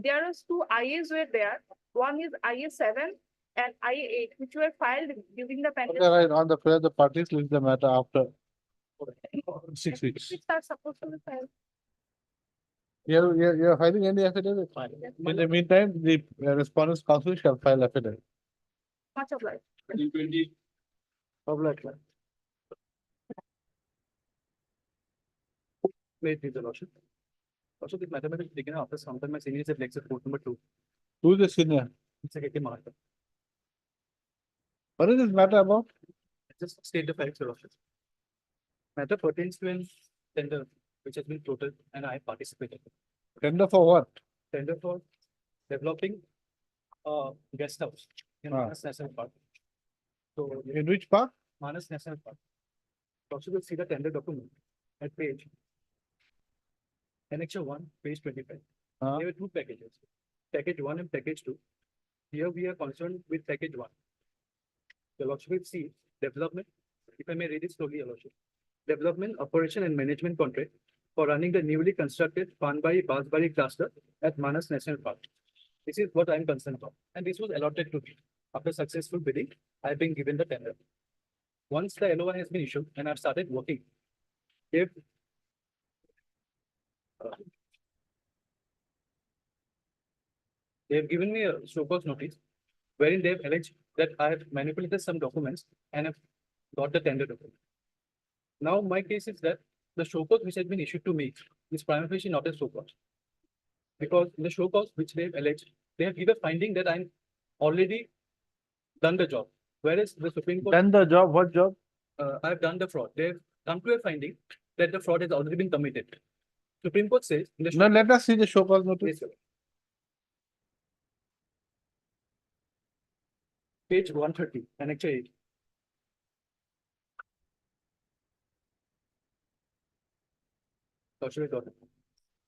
there is two IAs were there. One is IA-7 and IA-8, which were filed during the Okay, pandemic. right, on the prayer, the parties list the matter after 6 weeks. Which are supposed to be filed. You're filing any affidavit? My lord. In the meantime, the respondents council shall file affidavit. Much obliged. Public, my lord. Wait, please, Your Lordship. Also, this matter is taken after some time, my senior is at lecture court number 2. Who is the senior? It's a getting marked. What is this matter about? Just state the facts, Your Lordship. Matter pertains to an tender which has been floated and I participated. Tender for what? Tender for developing a guest house in Ah. Manas National Park. So, In which park? Manas National Park. Also, will see the tender document at page. Annexure 1, page 25. Ah. There were two packages, package 1 and package 2. Here we are concerned with package 1. Your Lordship will see development, if I may read it slowly, Your Lordship. Development, operation and management contract for running the newly constructed Panbai Basbari cluster at Manas National Park. This is what I am concerned about. And this was allotted to me. After successful bidding, I have been given the tender. Once the LOI has been issued and I've started working, if they have given me a show cause notice wherein they have alleged that I have manipulated some documents and have got the tender document. Now, my case is that the show cause which has been issued to me is prima facie not a show cause. Because in the show cause which they have alleged, they have given finding that I'm already done the job. Whereas the Supreme Court, Done the job, what job? I have done the fraud. They have come to a finding that the fraud has already been committed. Supreme Court says in the Now let us see the show cause notice. Yes, sir. Page 130, Annex 8. Lordship is ordered.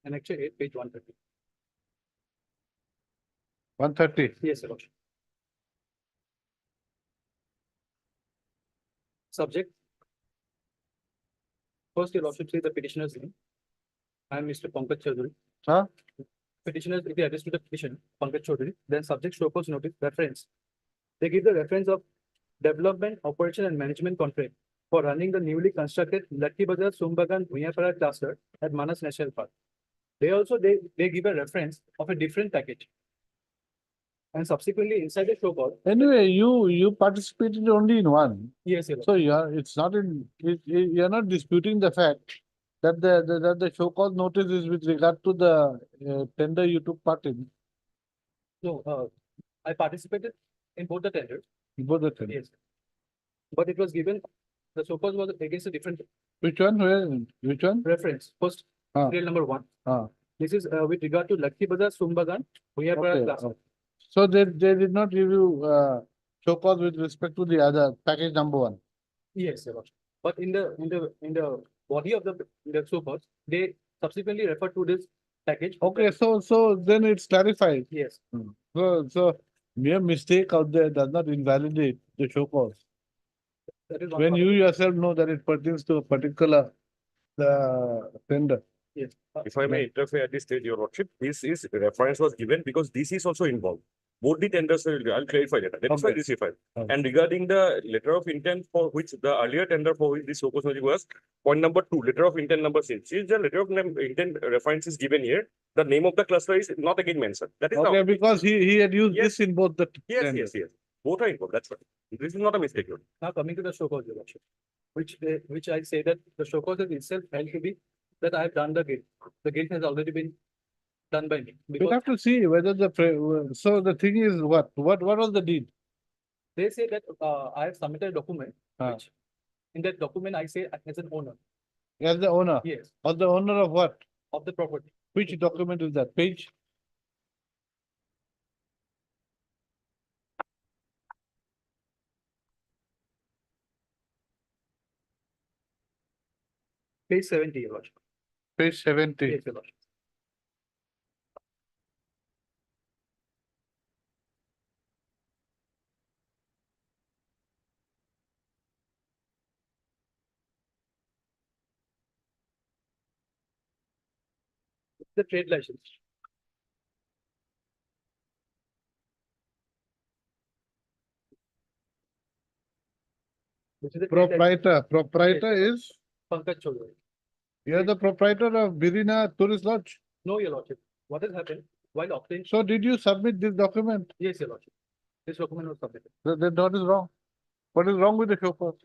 Annex 8, page 130. 130. Yes, Your Lordship. Subject. First, Your Lordship says the petitioner's name. I am Mr. Pankaj Chaudhary. Huh? Petitioners, if they address to the petition, Pankaj Chaudhary, then subject show cause notice reference. They give the reference of development, operation and management contract for running the newly constructed Lucky Bazar Sumbagan Bhuiyapara cluster at Manas National Park. They give a reference of a different package. And subsequently inside the show cause, Anyway, you participated only in one. yes, Your Lordship. So it's not you're not disputing the fact that the show cause notice is with regard to the tender you took part in. No, I participated in both the tenders, Both the tender. yes. But it was given, the show cause was against a different Which one? Which one? reference. First, serial number 1. This is with regard to Lucky Bazar Sumbagan Bhuiyapara Okay, cluster. okay. So they did not give you show cause with respect to the other package number 1. Yes, Your Lordship. But in the body of the show cause, they subsequently refer to this package. Okay, so then it's clarified. Yes, So mere mistake out there does not invalidate the show cause. that is one When part. you yourself know that it pertains to a particular tender. Yes. If I may interfere at this stage, Your Lordship, this is reference was given because this is also involved. Both the tenders, I'll clarify that. That is why Okay. this is filed. Okay. And regarding the letter of intent for which the earlier tender for which this focus was, point number 2, letter of intent number 6. Since the letter of intent reference is given here, the name of the cluster is not again mentioned. That is Okay, now. because he had used Yes. this in both the Yes, tenders. yes, yes. Both are involved. That's right. This is not a mistake. Your Lordship. Now coming to the show cause, Your Lordship, which I say that the show cause is itself held to be that I have done the guilt. The guilt has already been done by me. We Because have to see whether so the thing is what was the deed? they say that I have submitted a document, Ah. which in that document I say as an owner, As the owner, yes, or the owner of what? of the property. Which document is that? Page? Page 70, Your Lordship. Page 70. Yes, Your Lordship. The trade license. Which is the trade license. Proprietor is, Pankaj Chaudhary. you're the proprietor of Birina Tourist Lodge. No, Your Lordship. What has happened while obtaining? So did you submit this document? Yes, Your Lordship. This document was submitted. Then what is wrong? What is wrong with the show cause?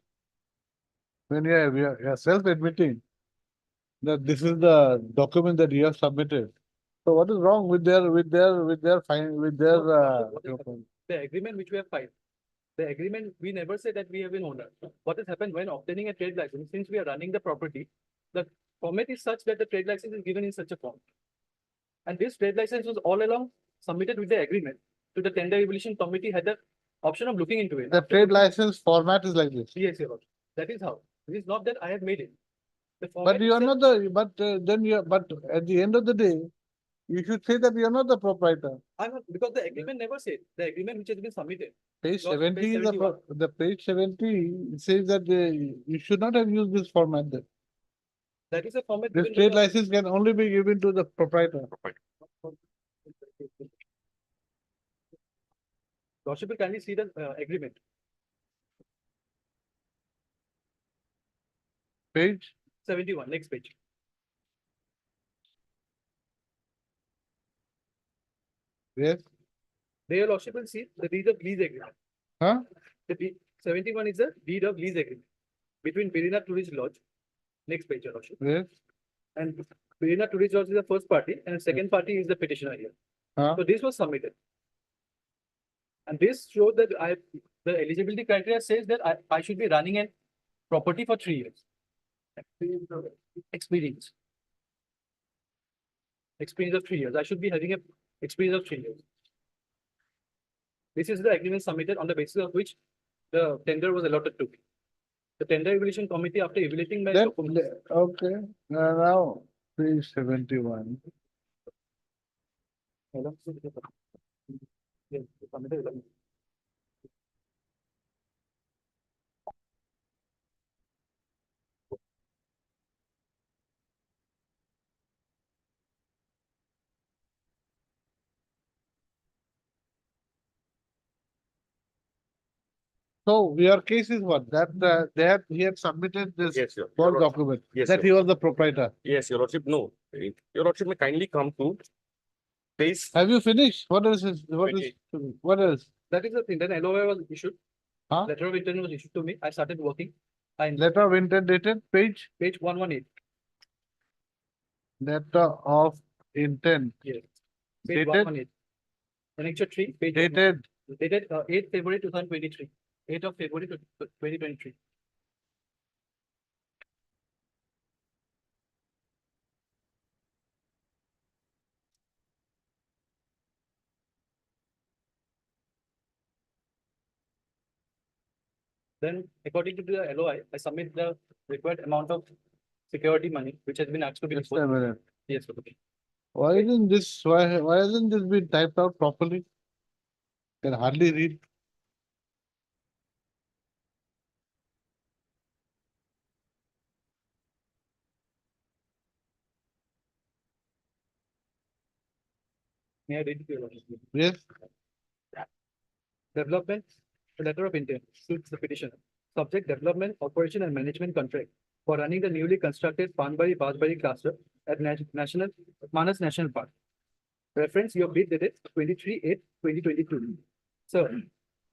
When you're self-admitting that this is the document that you have submitted. So what is wrong with their show cause? The agreement which we have filed, the agreement, we never say that we have been owner. What has happened when obtaining a trade license, since we are running the property, the format is such that the trade license is given in such a form. And this trade license was all along submitted with the agreement to the tender evaluation committee had the option of looking into it. The trade license format is like this. Yes, Your Lordship. That is how. It is not that I have made it. The But format you are itself- not but at the end of the day, you should say that you are not the proprietor. I'm not, because the agreement never said, the agreement which has been submitted. Page Your 70 is page 71. the page 70 says that you should not have used this format there. That is a format. This given to trade the- license can only be given to the proprietor. Lordship will kindly see the agreement. Page 71, next page. yes, There your Lordship will see the deed of lease agreement. huh? The 71 is the deed of lease agreement between Birina Tourist Lodge. Next page, your Lordship. Yes, And Birina Tourist Lodge is the first party and the second party is the petitioner here. huh? So this was submitted. And this showed that the eligibility criteria says that I should be running a property for 3 years. Experience. Experience of 3 years. I should be having a experience of 3 years. This is the agreement submitted on the basis of which the tender was allotted to me. The tender evaluation committee, after evaluating my Then, documents, okay, now, page 71. Yes, submitted. So your case is what? That he had submitted this Yes, your Word lordship. document, Yes, that he was the proprietor. Yes, your lordship, no. Your lordship may kindly come to page. Have you finished? What is it? What else? That is the thing. Then LOI was issued. Huh? Letter of intent was issued to me. I started working. Letter of intent dated, page, Page 118. letter of intent Yes. Page Dated? 118. Annexure 3, page 118. dated, Dated 8th February 2023. 8th of February 2023. Then according to the LOI, I submit the required amount of security money, which has been asked to be just a disposed. minute. Yes, okay. Why hasn't this been typed out properly? Can hardly read. May I read it to you? Yes, Development, the letter of intent suits the petitioner. Subject development, operation and management contract for running the newly constructed Panbari Basbari cluster at National Manas National Park. Reference your bid dated 23/8/2022. Sir,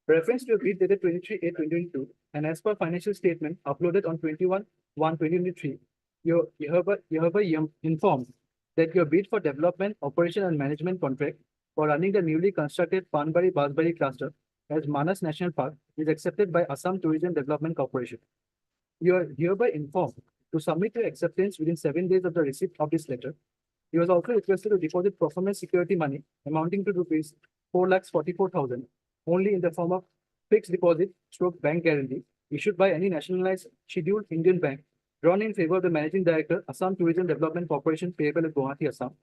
reference to your bid dated 23/8/2022 and as per financial statement uploaded on 21/1/2023, you hereby informed that your bid for development, operation and management contract for running the newly constructed Panbari Basbari cluster as Manas National Park is accepted by Assam Tourism Development Corporation. You are hereby informed to submit your acceptance within 7 days of the receipt of this letter. He was also requested to deposit performance security money amounting to rupees 4,44,000 only in the form of fixed deposit stroke bank guarantee issued by any nationalized scheduled Indian bank drawn in favor of the managing director, Assam Tourism Development Corporation payable at Guwahati, Assam,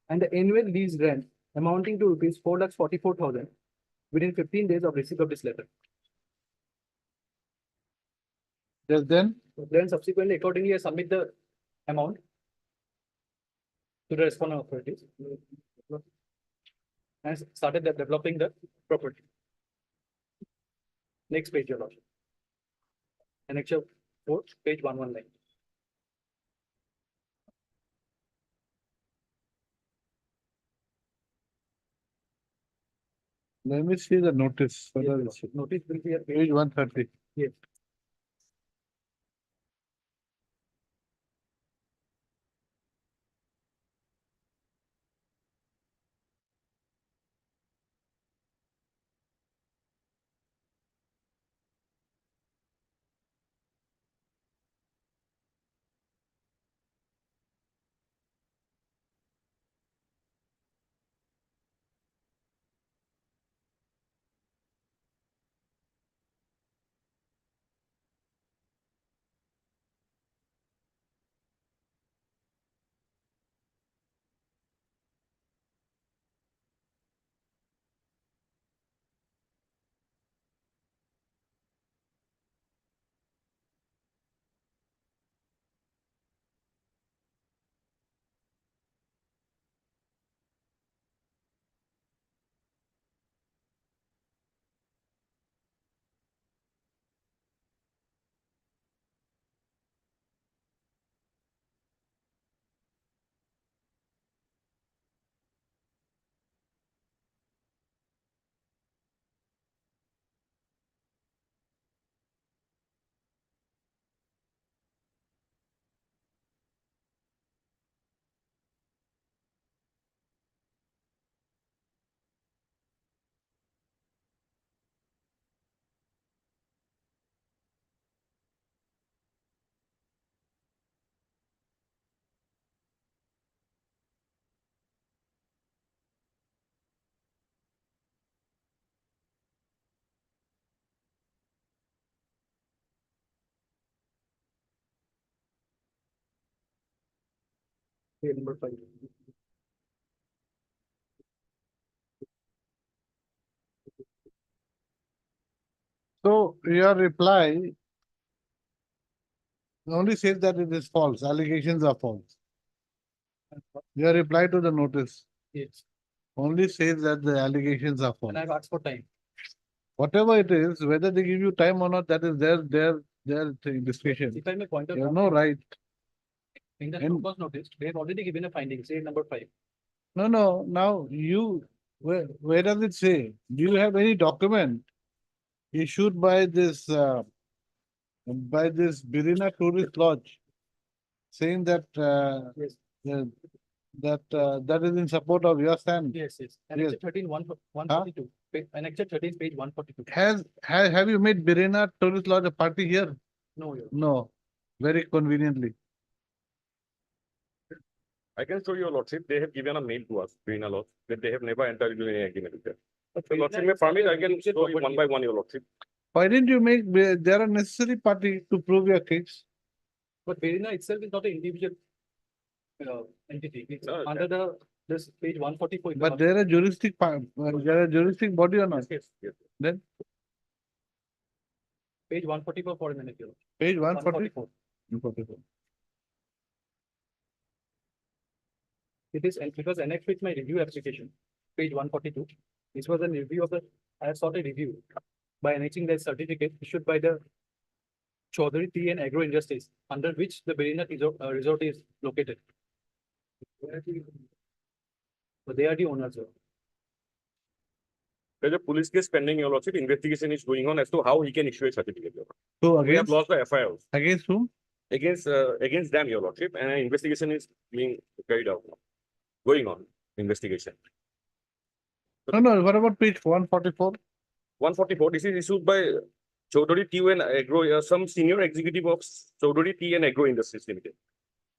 and the annual lease rent amounting to rupees 4,44,000 within 15 days of receipt of this letter. just then, Then subsequently, accordingly, I submit the amount to the respondent authorities and started developing the property. Next page, your lordship. Annexure 4, page 119. let me see the notice. Yes, your Whether it's lordship. Notice will be at page. page 130. Yes. Here, number 5. So your reply only says that it is false, allegations are false. Your reply to the notice Yes, only says that the allegations are false. and I've asked for time. Whatever it is, whether they give you time or not, that is their discretion. If I may point out, You have no right. in the and- purpose notice, they have already given a finding, say number 5. No, now where does it say? Do you have any document issued by this Birina Tourist Lodge saying that Yes. that is in support of your stand? Yes. Yes. Annexure 13, 142. Annexure 13, page 142. Have you made Birina Tourist Lodge a party here? No, Your No, very conveniently. I can show your lordship, they have given a mail to us, Green Law, that they have never entered into any agreement with them. Your lordship may permit, I can show you one by one, your lordship. Why didn't you make there a necessary party to prove your case? But Verina itself is not an individual entity. It's No, under this page 144. in the But there are juristic body or not? Yes. Then Page 144 for a minute, Your Lordship. page 140. 144. It was annexed with my review application, page 142. This was a review of I have sought a review by annexing the certificate issued by the Chaudhary Tea and Agro Industries, under which the Berina resort is located. So they are the owners. Sir. There's a police case pending, your lordship, investigation is going on as to how he can issue a certificate. Your Lordship. So We have lost the FIR against whom? against them, your lordship, and an investigation is being carried out now. Going on, investigation. No, what about page 144? 144, this is issued by Chaudhary Tea and Agro, some senior executive of Chaudhary Tea and Agro Industries Limited.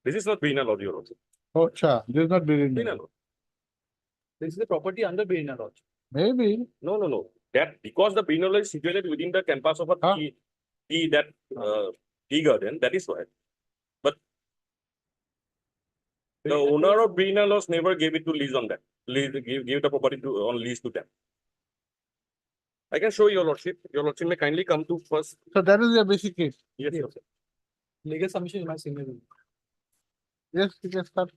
This is not Birina Lodge, your lordship. Oh, cha, this is not Birina Birina. Lodge. This is the property under Berina Lodge. Maybe. No. That because the Birina Lodge is situated within the campus of a Huh? tea garden, that is why. But the owner of Birina Lodge never gave it to lease on that. Give the property on lease to them. I can show your lordship. Your lordship may kindly come to first. So that is your basic case. Yes, Yes. sir. Legal submission is my signature. Yes, you can start.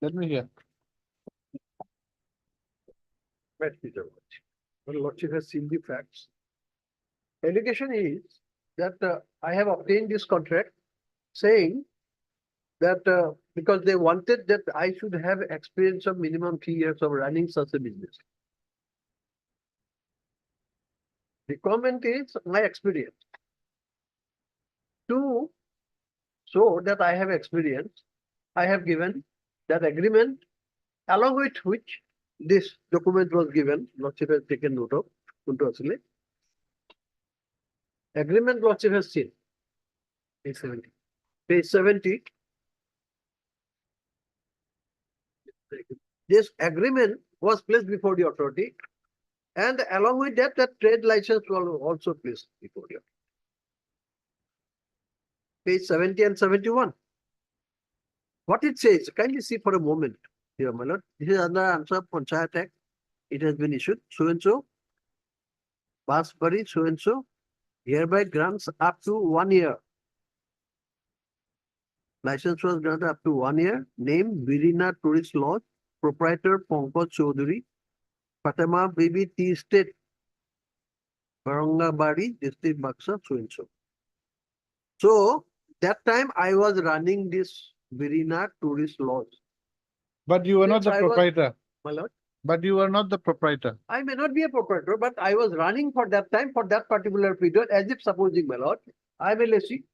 Let me hear. Lordship has seen the facts. Allegation is that I have obtained this contract saying that because they wanted that I should have experience of minimum 3 years of running such a business. The comment is my experience. To show that I have experience, I have given that agreement along with which this document was given, Lordship has taken note of, agreement Lordship has seen. Page 70. Page 70. This agreement was placed before the authority, and along with that, the trade license was also placed before the authority. Page 70 and 71. What it says, kindly see for a moment here, my lord. This is under answer of Panchayat Act. It has been issued, so and so. Basbari, so and so. Hereby grants up to 1 year. License was granted up to 1 year. Name Birina Tourist Lodge. Proprietor Pankaj Chaudhary. Fatima Bibi Tea Estate. Barangabadi, District Baksa, so and so. So that time I was running this Birina Tourist Lodge. But you were not Yes, the I was- proprietor. My lord, But you were not the proprietor. I may not be a proprietor, but I was running for that time, for that particular period, as if supposing, my lord, I am a lessee.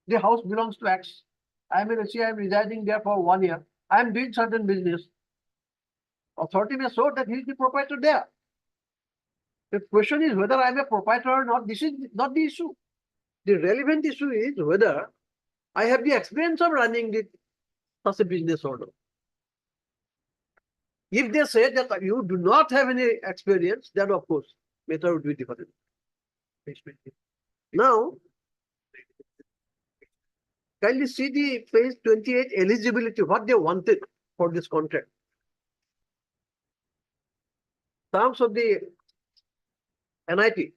The house belongs to X. I am a lessee, I am residing there for 1 year. I am doing certain business. Authority may show that he is the proprietor there. The question is whether I am a proprietor or not. This is not the issue. The relevant issue is whether I have the experience of running such a business order. If they say that you do not have any experience, then of course, matter would be different. Now, kindly see the page 28 eligibility, what they wanted for this contract. Terms of the NIT.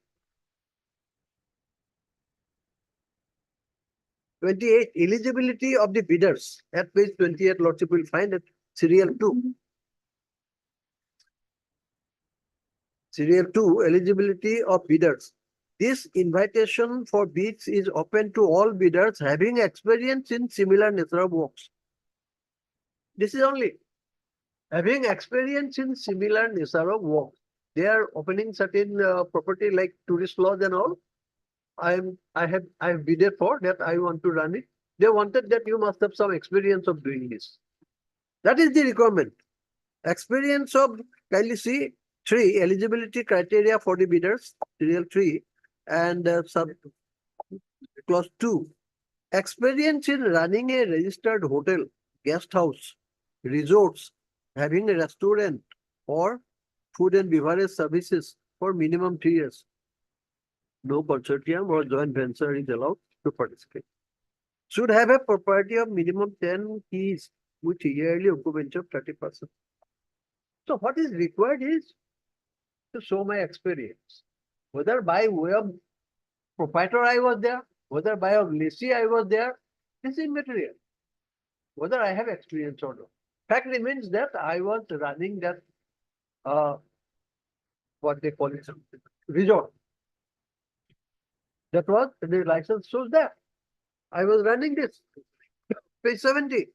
28 eligibility of the bidders. At page 28, Lordship will find it serial 2. Serial 2, eligibility of bidders. This invitation for bids is open to all bidders having experience in similar nature of works. This is only having experience in similar nature of work. They are opening certain property like tourist lodge and all. I have bidded for that. I want to run it. They wanted that you must have some experience of doing this. That is the requirement. Experience of, kindly see 3 eligibility criteria for the bidders, serial 3 and sub clause 2. Experience in running a registered hotel, guest house, resorts, having a restaurant or food and beverage services for minimum 3 years. No consortium or joint venture is allowed to participate. Should have a property of minimum 10 keys with yearly occupancy of 30%. So what is required is to show my experience. Whether by way of proprietor I was there, whether by of lessee I was there, this is immaterial. Whether I have experience or not. Fact remains that I was running that what they call it, resort. That was the license shows that. I was running this. Page 70.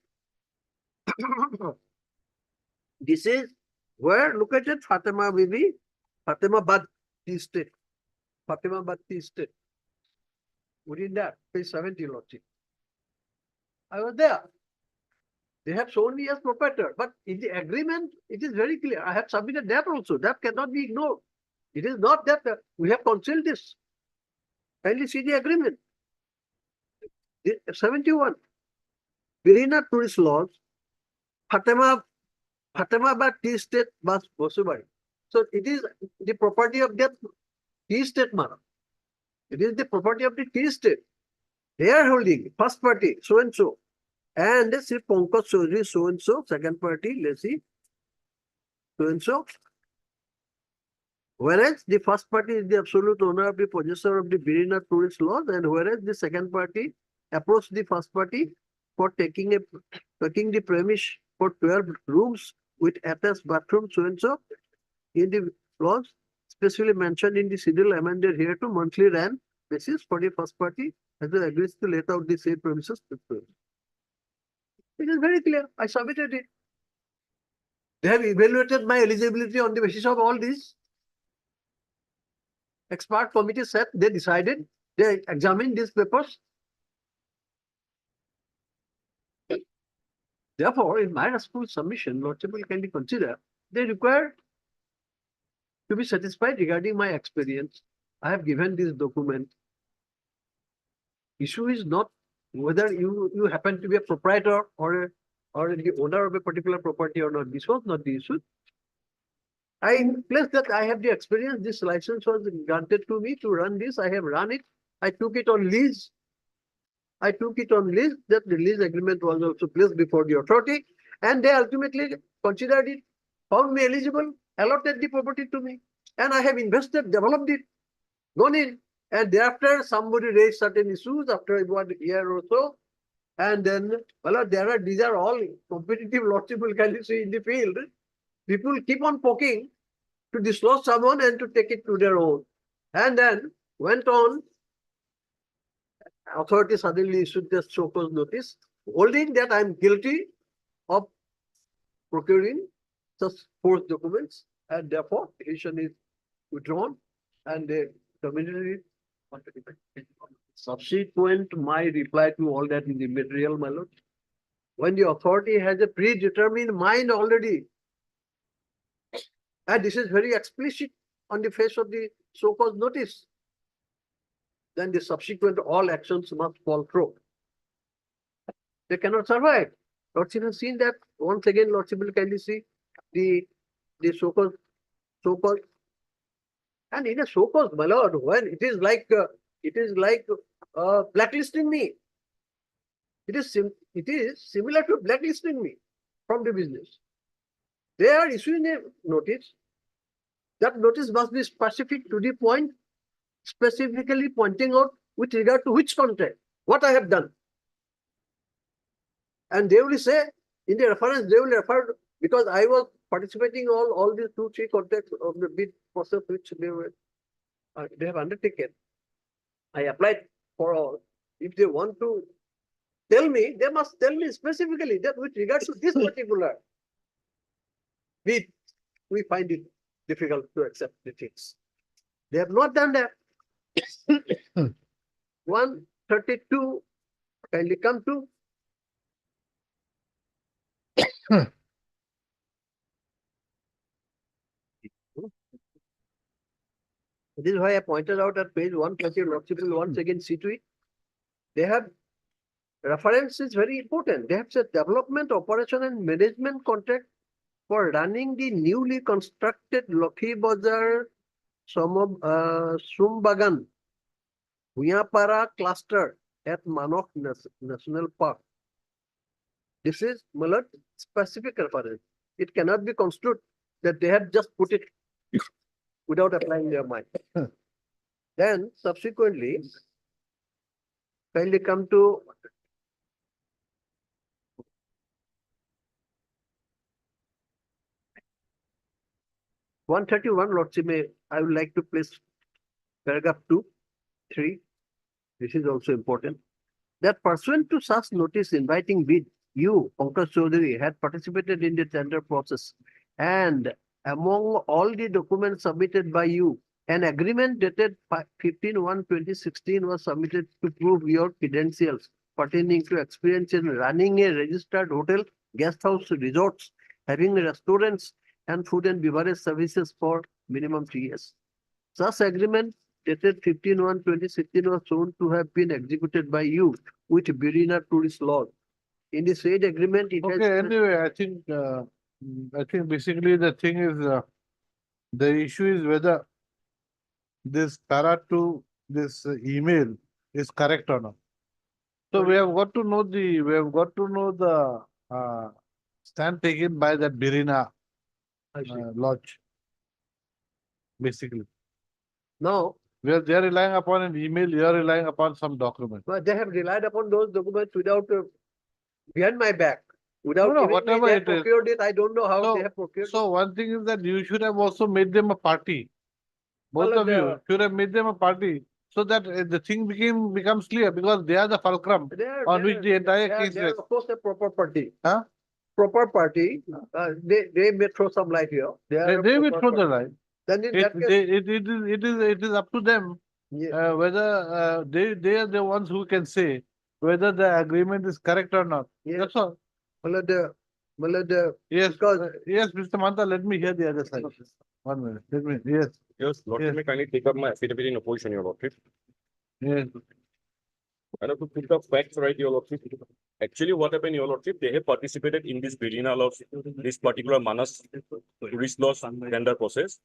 This is where located Fatima Bibi, Fatimabad Tea Estate. Fatimabad Tea Estate. Within that, page 70, Lordship. I was there. They have shown me as proprietor, but in the agreement, it is very clear. I have submitted that also. That cannot be ignored. It is not that we have concealed this. Kindly see the agreement. 71. Birina Tourist Lodge, Fatimabad Tea Estate, Bosubari. So it is the property of that tea estate, madam. It is the property of the tea estate. They are holding first party, so and so. And this is Pankaj Chaudhary, so and so, second party, lessee, so and so. Whereas the first party is the absolute owner of the possessor of the Birina Tourist Lodge, and whereas the second party approached the first party for taking the premise for 12 rooms with attached bathroom, so and so, in the lodge, specifically mentioned in the schedule amended here to monthly rent basis for the first party as well agrees to let out the same premises. It is very clear. I submitted it. They have evaluated my eligibility on the basis of all these. Expert committee said they decided, they examined these papers. Therefore, in my response submission, Lordship will kindly consider they require to be satisfied regarding my experience. I have given this document. Issue is not whether you happen to be a proprietor or the owner of a particular property or not. This was not the issue. I placed that I have the experience. This license was granted to me to run this. I have run it. I took it on lease. That the lease agreement was also placed before the authority, and they ultimately considered it, found me eligible, allotted the property to me, and I have invested, developed it, gone in, and thereafter somebody raised certain issues after 1 year or so, and then, well, these are all competitive Lordship will kindly see in the field. People keep on poking to dislodge someone and to take it to their own, and then went on. Authority suddenly issued this show cause notice, holding that I am guilty of procuring such forged documents, and therefore petition is withdrawn, and they terminated it. Subsequent, my reply to all that is immaterial, my lord. When the authority has a predetermined mind already, and this is very explicit on the face of the so-called notice, then the subsequent all actions must fall through. They cannot survive. Lordship has seen that. Once again, Lordship will kindly see the so-called, and in a so-called, my lord, when it is like blacklisting me. It is similar to blacklisting me from the business. They are issuing a notice. That notice must be specific to the point, specifically pointing out with regard to which contract, what I have done. And they will say, in the reference, they will refer, because I was participating all these 2-3 contracts of the bid process which they have undertaken. I applied for all. If they want to tell me, they must tell me specifically that with regard to this particular bid, we find it difficult to accept the things. They have not done that. 132, kindly come to. This is why I pointed out at page 130, Lordship will once again see to it. They have reference is very important. They have said development, operation and management contract for running the newly constructed Lokhi Bazar Sumbagan Huyapara cluster at Manok National Park. This is Malad specific reference. It cannot be construed that they have just put it without applying their mind. Then subsequently, kindly come to (131), Lordship, I would like to place paragraph 2, 3. This is also important. That pursuant to such notice inviting bid, you, Pankaj Chaudhary, had participated in the tender process, and among all the documents submitted by you, an agreement dated 15/1/2016 was submitted to prove your credentials pertaining to experience in running a registered hotel, guest house, resorts, having restaurants and food and beverage services for minimum 3 years. Such agreement dated 15/1/2016 was shown to have been executed by you with Birina Tourist Lodge. In the said agreement, it has. Okay, anyway, I think basically the thing is, the issue is whether this para to this email is correct or not. So we have got to know the stand taken by that Birina Lodge. Basically, Now, they are relying upon an email, you are relying upon some document. but they have relied upon those documents without, behind my back. Without No, no, giving me, whatever they have it is. procured it. I don't know how So- they have procured. So one thing is that you should have also made them a party. Both Well, of you should have made them a party so that the thing becomes clear, because they are the fulcrum They are- on they which are- the entire they are- case they are rests. of course a proper party. Huh? Proper party. They may throw some light here. They are a They will proper throw the party. light. Then in It, that case, it is up to them yeah, whether they are the ones who can say whether the agreement is correct or not. yeah. That's all. Yes, because yes, Mr. Manta, let me hear the other side. 1 minute. Let me, yes, Yes, Lordship, Yes. may kindly take up my affidavit in opposition, Your Lordship. yes. And to put the facts right, Your Lordship. Actually, what happened, Your Lordship, they have participated in this Birina Lodge, this particular Manas Tourist Lodge tender process.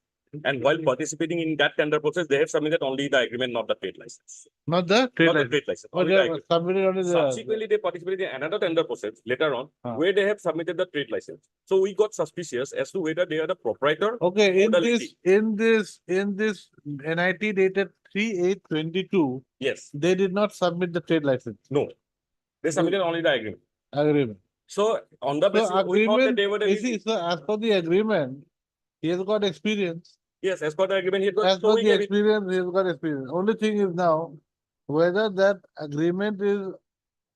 And while participating in that tender process, they have submitted only the agreement, not the trade license. Not the trade Not the license. trade license, Oh, only they the have agreement. submitted only the. Subsequently, they participated in another tender process later on, Ah. where they have submitted the trade license. So we got suspicious as to whether they are the proprietor. Okay, Modality. in this NIT dated 3/8/22, Yes, they did not submit the trade license no. They submitted only the agreement. agreement. So on the So basis, we thought that agreement, they were the. you see, so as per the agreement, he has got experience. Yes, as per the agreement, he was As per showing the everything. experience, he has got experience. Only thing is now, whether that agreement is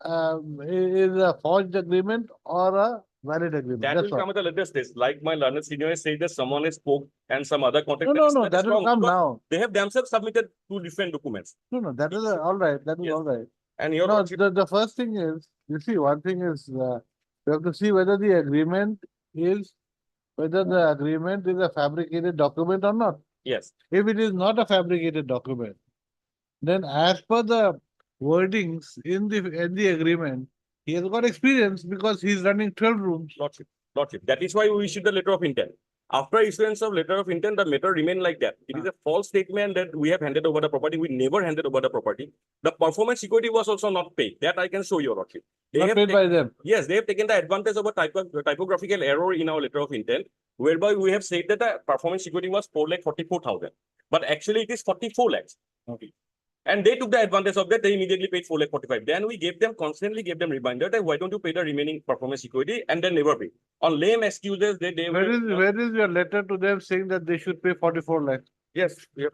a forged agreement or a valid agreement. That That's will come all. at a later stage. Like my learned senior has said that someone has spoke and some other contact. No, is that will wrong come because now. They have themselves submitted two different documents. No, that is all right. That is Yes. all right. And your No, lordship, the first thing is, you see, one thing is, you have to see whether the agreement is a fabricated document or not. yes, If it is not a fabricated document, then as per the wordings in the agreement, he has got experience because he's running 12 rooms. lordship. That is why we issued the letter of intent. After issuance of letter of intent, the matter remained like that. It is a false statement that we have handed over the property. We never handed over the property. The performance security was also not paid. That I can show you, Lordship. They Not have paid by them. Yes, they have taken the advantage of a typographical error in our letter of intent, whereby we have said that the performance security was 4,44,000, but actually it is 44 lakhs. Okay. And they took the advantage of that. They immediately paid 4,45,000. Then we constantly gave them reminder that why don't you pay the remaining performance security, and then never pay. On lame excuses, they Where is your letter to them saying that they should pay 44 lakhs? Yes, we have.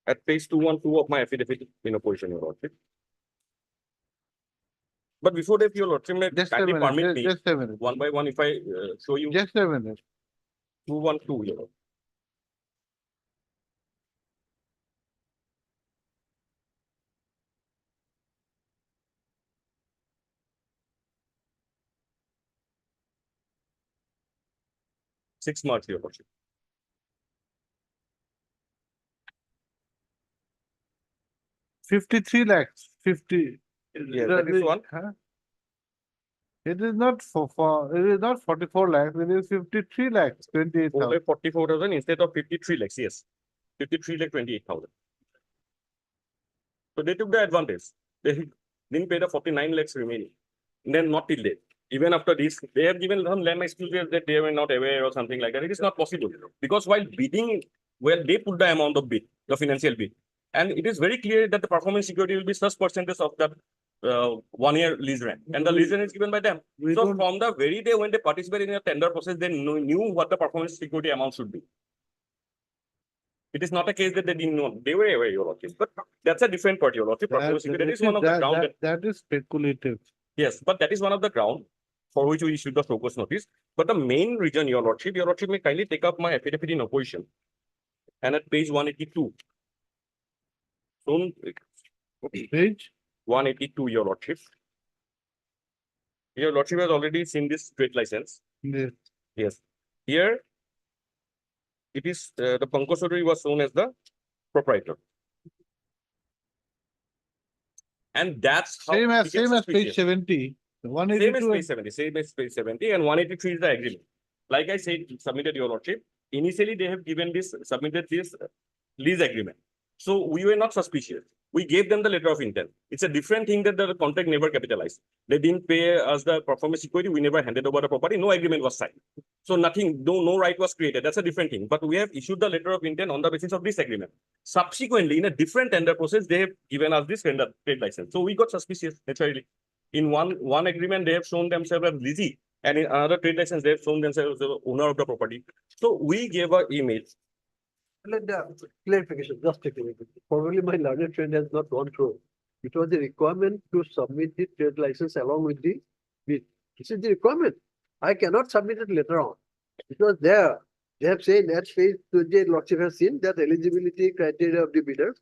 At page 212 of my affidavit in opposition, Your Lordship. But before that, Your Lordship, may Just a kindly permit minute, me just a minute, one by one if I show you just a minute. 212, Your Lordship. Six months, Your Lordship. $53 lakhs, 50. Yes, that is one. Huh? It is not it is not 44 lakhs, it is 53 lakhs, 28,000. 44,000 instead of 53 lakhs, yes. 53 lakh 28,000. So they took the advantage. They didn't pay the 49 lakhs remaining. And then not till date. Even after this, they have given some lame excuses that they were not aware or something like that. It is not possible. Because while bidding, well, they put the amount of bid, the financial bid. And it is very clear that the performance security will be such percentage of the 1 year lease rent. And the lease rent is given by them. We So don't- from the very day when they participated in a tender process, they knew what the performance security amount should be. It is not a case that they didn't know. They were aware, Your Lordship. But that's a different part, Your Lordship. Performance security, that is one of the ground. That is speculative. Yes, but that is one of the ground for which we issued the show cause notice. But the main reason, Your Lordship may kindly take up my affidavit in opposition. And at page 182. Soon, Page? 182, Your Lordship. Your Lordship has already seen this trade license. Yes. Yes. Here, it is the Pankaj Chaudhary was shown as the proprietor. And that's how Same it as gets page suspicious. 70. Same as 182. page 70, same as page 70, and 183 is the agreement. Like I said, submitted, Your Lordship. Initially, they have submitted this lease agreement. So we were not suspicious. We gave them the letter of intent. It's a different thing that the contract never capitalized. They didn't pay us the performance security. We never handed over the property. No agreement was signed. So nothing, no right was created. That's a different thing. But we have issued the letter of intent on the basis of this agreement. Subsequently, in a different tender process, they have given us this trade license. So we got suspicious naturally. In one agreement, they have shown themselves as leasee, and in another trade license, they have shown themselves as the owner of the property. So we gave an email. Let the clarification, just a minute. Probably my learned friend has not gone through. It was the requirement to submit the trade license along with the bid. This is the requirement. I cannot submit it later on. It was there. They have said at page 28, Lordship has seen that eligibility criteria of the bidder.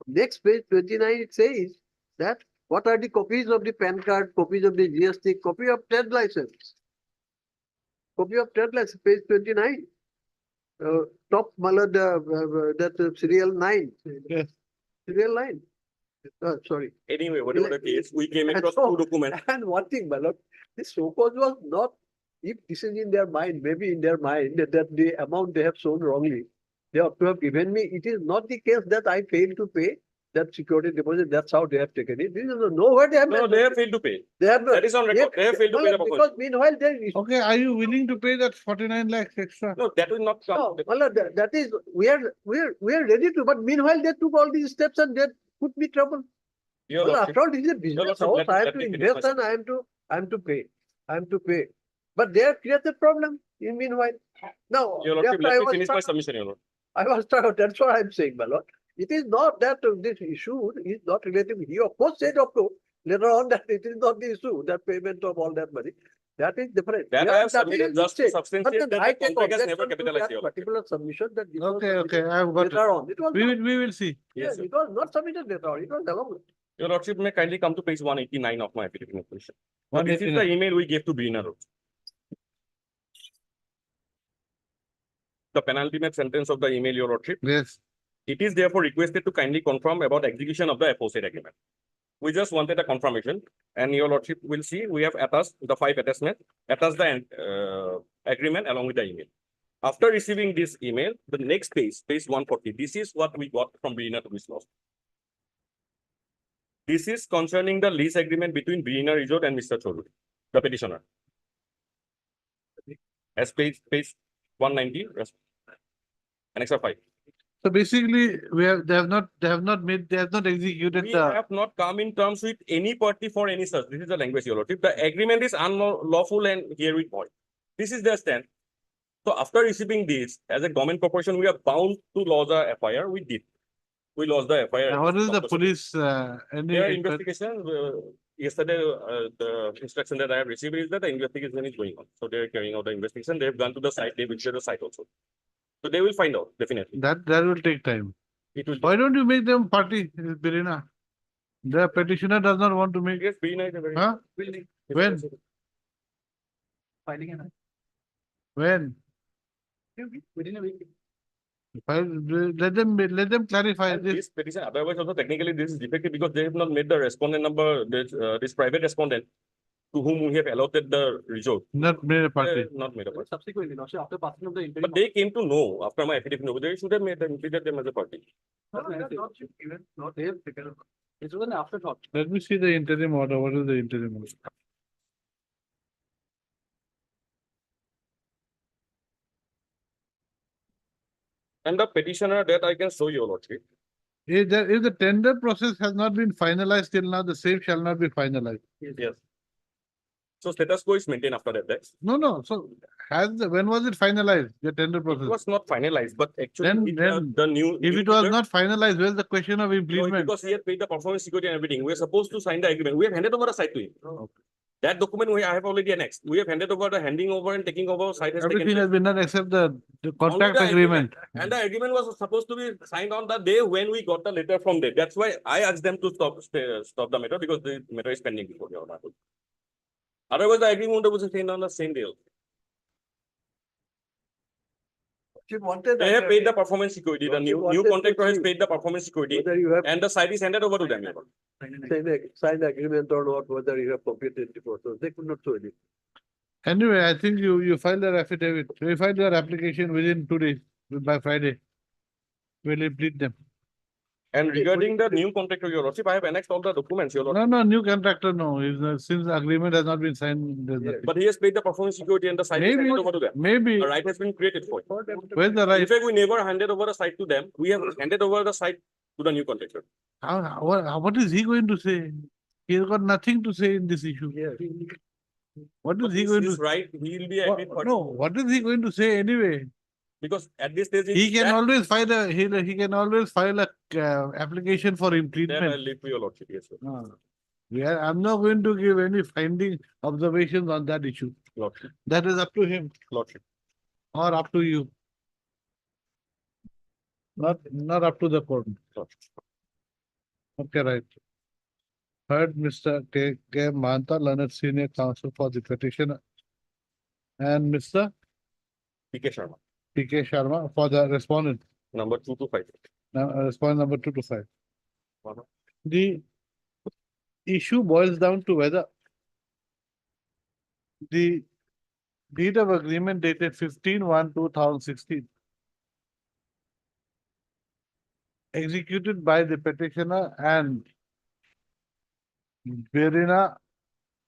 Next page 29, it says that what are the copies of the PAN card, copies of the GST, copy of trade license. Copy of trade license, page 29. Top malad, that serial 9. Yes. Serial 9. Sorry. Anyway, whatever the case, we came And across so- two documents. And one thing, my lord, this show cause was not, if this is in their mind, maybe in their mind that the amount they have shown wrongly, they ought to have given me. It is not the case that I failed to pay that security deposit. That's how they have taken it. This is nowhere they have. No, they have failed to pay. They have not. That is on record. They have failed to No, pay the because performance. meanwhile there is. Okay, are you willing to pay that 49 lakhs extra? No, that will not come. No, my lord, that is, we are ready to, but meanwhile they took all these steps and they put me trouble. Your Well, Lordship, after all, this is a business Lordship, house. let- I have let to me finish invest my and I am to pay. I am to pay. But they have created problem in meanwhile. Now, Your Lordship, thereafter I let me was finish my struck- submission, Your Lord. I was struck. That's what I'm saying, my lord. It is not that this issue is not related. He of course said of course later on that it is not the issue, that payment of all that money. That is different. That Yeah, I have that is submitted a just to mistake. But substantiate then that I the take contract has never objection to capitalized, that Your Lordship. particular submission that this was Okay, okay, submitted I've got it. later on. It was not, We will see. yes, it was not submitted later on. It was along with. Your Lordship may kindly come to page 189 of my affidavit in opposition. So this is the 189. email we gave to Brina Road. The penultimate sentence of the email, Your Lordship. Yes. It is therefore requested to kindly confirm about execution of the aforesaid agreement. We just wanted a confirmation, and your lordship will see, we have attached the 5 attachments, attached the agreement along with the email. After receiving this email, the next page, page 140, this is what we got from Birina Tourist Lodge. This is concerning the lease agreement between Birina Resort and Mr. Choudhury, the petitioner. As page 190, Annex 5. So basically, they have not executed We the, have not come in terms with any party for any such. This is the language, your lordship. The agreement is unlawful and herewith void. This is their stand. So after receiving this, as a government corporation, we are bound to lodge a FIR. We did. We lodged the FIR. what is the Stop police, Their any, investigation, yesterday, the instruction that I have received is that the investigation is going on. So they are carrying out the investigation. They've gone to the site. They visited the site also. So they will find out, definitely. that will take time. It will. Why don't you make them party, Birina? The petitioner does not want to make, Yes, be nice. Very huh? When? Filing an When? within a week. Let them clarify And this. this petition, otherwise also technically this is defective because they have not made the respondent number, this private respondent to whom we have allotted the resort. Not made a party. Not made a party. Subsequently, lordship, after passing of the interim. But they came to know after my affidavit, no, they should have made them, treated them as a party. Not they have taken. It was an afterthought. Let me see the interim order. What is the interim order? And the petitioner that I can show you, lordship. If the tender process has not been finalized till now, the same shall not be finalized. Yes. So status quo is maintained after that. That's, No. So when was it finalized, the tender it process? was not finalized, but actually Then- the new. If new it was bidder- not finalized, where's the question of No, implement? because he had paid the performance security and everything. We are supposed to sign the agreement. We have handed over the site to him. That document I have already annexed. We have handed over the handing over and taking over site has taken Everything place. has been done except the contract the agreement. And the agreement was supposed to be signed on the day when we got the letter from them. That's why I asked them to stop the matter because the matter is pending before your honor. Otherwise, the agreement was signed on the same day. Chief wanted. They have paid the performance security. The new wanted to contractor has see paid the performance security Whether you have and the site is handed over to them. Your honor. signed the agreement or not, whether you have completed the process, they could not show it. Anyway, I think you filed your affidavit. You filed your application within 2 days, by Friday. Will you plead them? And regarding the new contractor, your lordship, I have annexed all the documents, your lordship. No, new contractor, no. Since the agreement has not been signed, there's nothing. But he has paid the performance security and the site is Maybe, handed over to them. maybe, The right has been created for it. where's the In right? fact, we never handed over the site to them. We have handed over the site to the new contractor. What is he going to say? He's got nothing to say in this issue. What is But he this going to? is right, he will be agreed for. No, what is he going to say anyway? Because at this stage. He can always file he can always file a application for Then I'll improvement. leave to your lordship, yes, sir. I'm not going to give any finding observations on that issue. Lordship, That is up to him lordship. or up to you. Not up to the court. Lordship. Okay, right. Heard Mr. K. Mahanta, learned senior counsel for the petitioner. And Mr. PK Sharma, P.K. Sharma for the respondent, number 225. respondent number 2 to 5. The issue boils down to whether the deed of agreement dated 15/1/2016 executed by the petitioner and Birina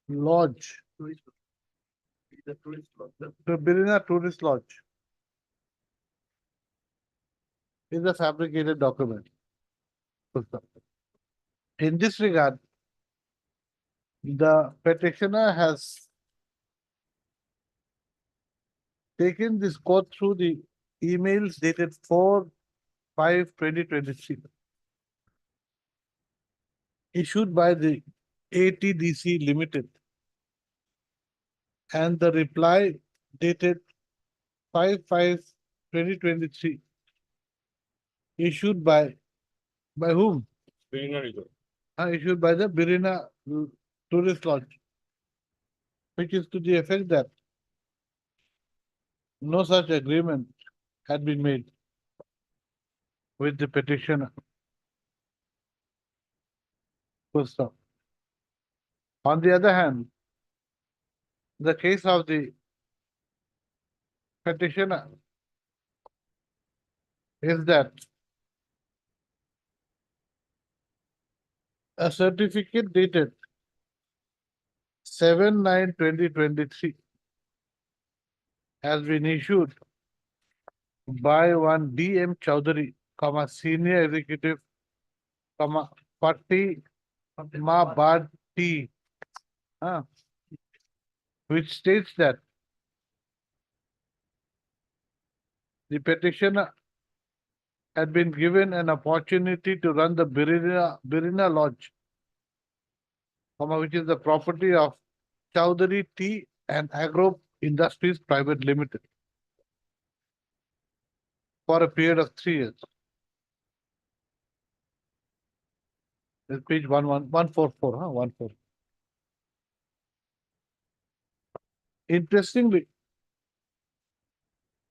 Lodge, the Birina Tourist Lodge is a fabricated document. In this regard, the petitioner has taken this court through the emails dated 4/5/2023 issued by the ATDC Limited and the reply dated 5/5/2023 issued by whom? Birina Resort. Issued by the Birina Tourist Lodge, which is to the effect that no such agreement had been made with the petitioner. Full stop. On the other hand, the case of the petitioner is that a certificate dated 7/9/2023 has been issued by one D.M. Chowdhury, senior executive, Patti Mabati, which states that the petitioner had been given an opportunity to run the Birina Lodge, which is the property of Chowdhury Tea and Agro Industries Private Limited, for a period of 3 years. It's page 144, 144. Interestingly,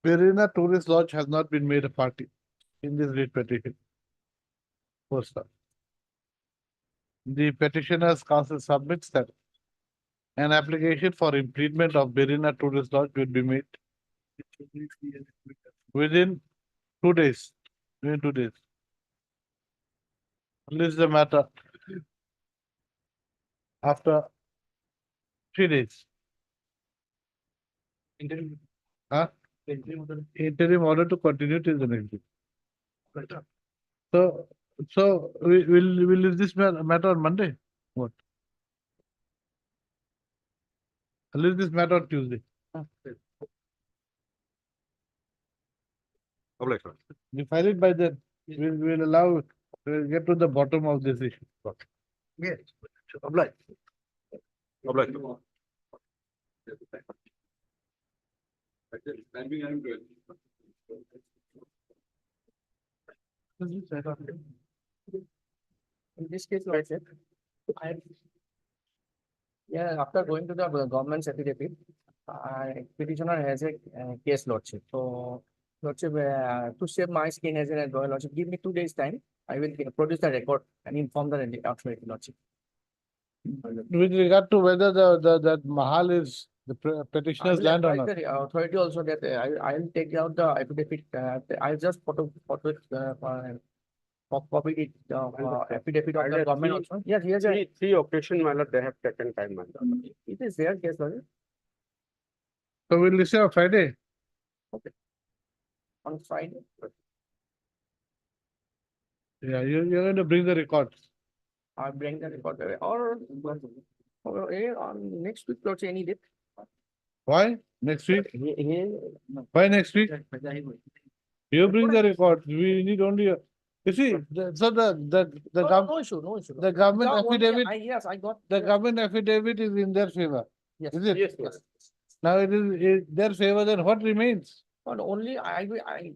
Birina Tourist Lodge has not been made a party in this writ petition. First up, the petitioner's counsel submits that an application for improvement of Birina Tourist Lodge will be made within 2 days. Within 2 days. List the matter after 3 days. Interim order to continue till the next day. So we will leave this matter on Monday? What? I'll leave this matter on Tuesday. We file it by then. We'll allow, we'll get to the bottom of this issue. Yes, oblige. In this case, Lordship, after going to the government's affidavit, petitioner has a case, Lordship. So, Lordship, to save my skin as a Lordship, give me 2 days time. I will produce the record and inform the authority, Lordship. With regard to whether that Mahal is the petitioner's I will land or advise not. the authority also that I'll take out the affidavit, I'll just copy it, affidavit of the government also. Yes, yes, yes. Three occasion, my lord, they have taken time, my lord. It is their case, Lordship. So we'll listen on Friday. On Friday. Yeah, you're going to bring the records. I'll bring the record or on next week, Lordship, any date. Why? Next week? Why next week? You bring the records. We need only. You see, so the No issue, no issue. the government affidavit, Yes, I got. the government affidavit is in their favor. Yes. Is it? Yes, Yes. Now it is their favor, then what remains? But only I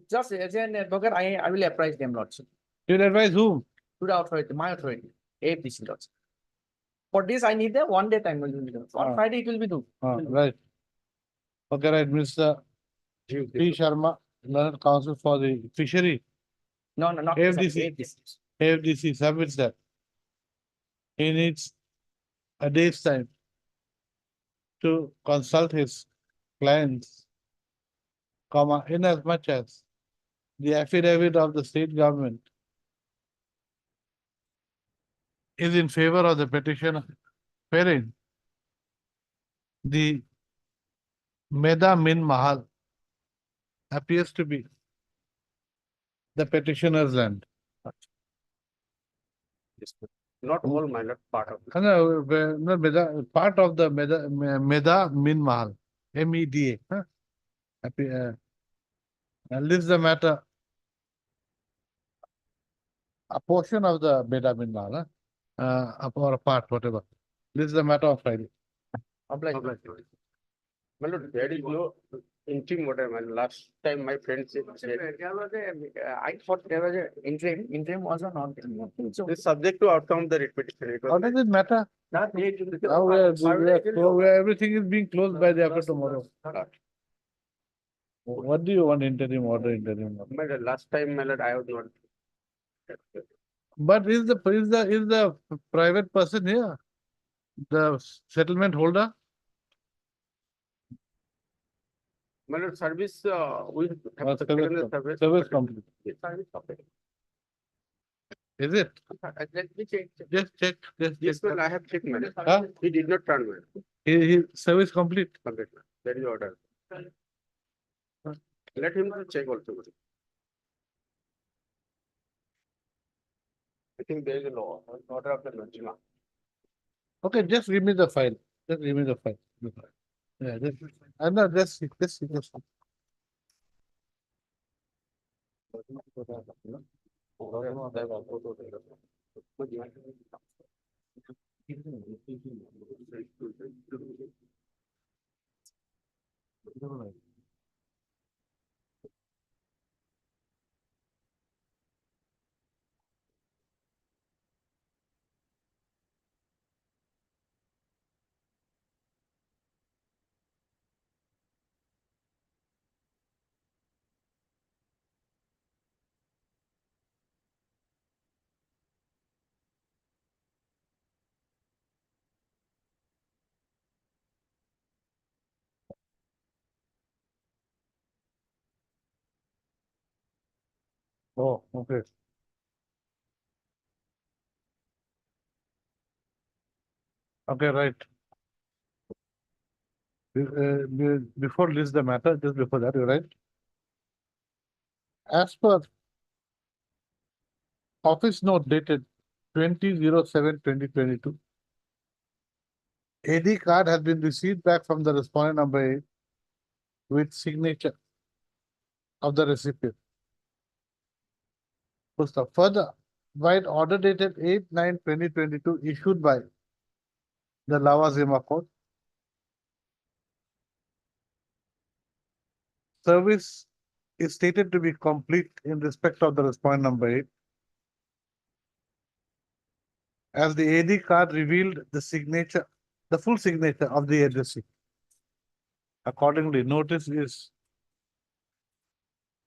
just as an advocate, I will apprise them, Lordship, You'll advise whom? to the authority, my authority, AFDC, Lordship. For this, I need the 1 day time. On Friday, it will be due. Right. Okay, right, Mr. P. Sharma, Learned Counsel for the Fishery, No, not AFDC. AFDC submits that. He needs a day's time to consult his clients, in as much as the affidavit of the state government is in favor of the petitioner, wherein the Meda Min Mahal appears to be the petitioner's land. Not all, my lord, part of it. No, part of the Meda Min Mahal, MEDA. Leaves the matter. A portion of the Meda Min Mahal, or a part, whatever. This is the matter of Friday. Oblige. My lord, there is no interim order, my lord. Last time my friend said, There was I thought there was a interim was a non. this subject to outcome of the writ petition. It How was does it matter? Now everything is being closed by the after tomorrow. What do you want interim order? my lord, last time, my lord, I was not. But is the private person here? The settlement holder, My lord, service, we have or taken the service, service. service company, Yes, service company. is it? Let me check. Just check, just Yes, check. well, I have checked, madam. Huh? He did not turn well. He service complete. Complete. That is order. Let him to check also. I think there is a law, order of the Manjula. Okay, just give me the file. Just give me the file. Yeah, just, I'm not just, just. Oh, okay. Okay, right. Before list the matter, just before that, you're right. As per office note dated 20/07/2022, AD card has been received back from the respondent number 8 with signature of the recipient. First of further, while order dated 8/9/2022 issued by the Lavazima Court, service is stated to be complete in respect of the respondent number 8. As the AD card revealed the signature, the full signature of the addressee. Accordingly, notice is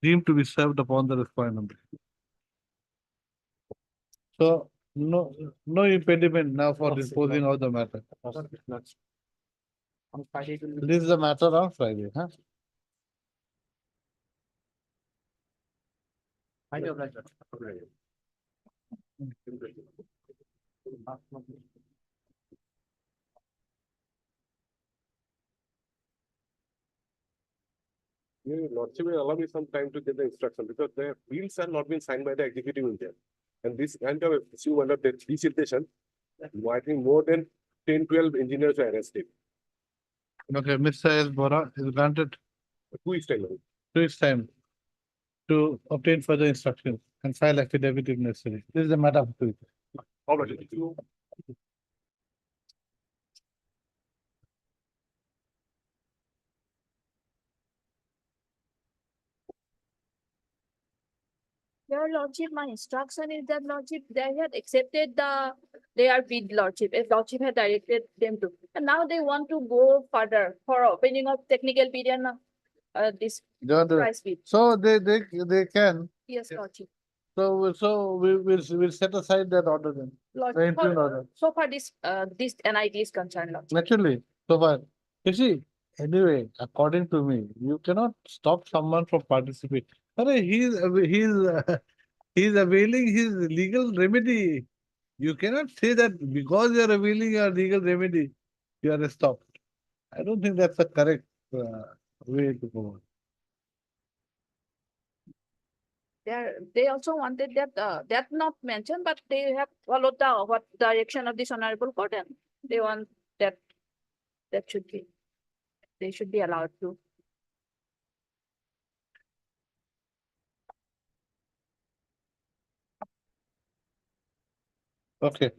deemed to be served upon the respondent number. So, no impediment now for disposing of the matter. On Friday, it will be- This is the matter on Friday, huh? I know, right, sir. Your lordship will allow me some time to get the instruction because the bills have not been signed by the executive engineer. And this kind of issue under the facilitation, I think more than 10, 12 engineers were arrested. Okay, Mr. S. Bora is granted 2 weeks time. 2 weeks time to obtain further instructions and file affidavit if necessary. This is the matter of 2 weeks. All right. Your lordship, my instruction is that lordship, they had accepted their bid lordship, as lordship had directed them to. And now they want to go further for opening of technical bid and this Don't do it. price bid. So they can, Yes, lordship. so we'll set aside that order then. The Lordship, interim order. so far this NIT is concerned, lordship. Naturally, so far. You see, anyway, according to me, you cannot stop someone from participating. He's availing his legal remedy. You cannot say that because you are availing your legal remedy, you are stopped. I don't think that's the correct way to go. They also wanted that not mentioned, but they have followed what direction of this honorable court, and they want that should be, they should be allowed to. Okay.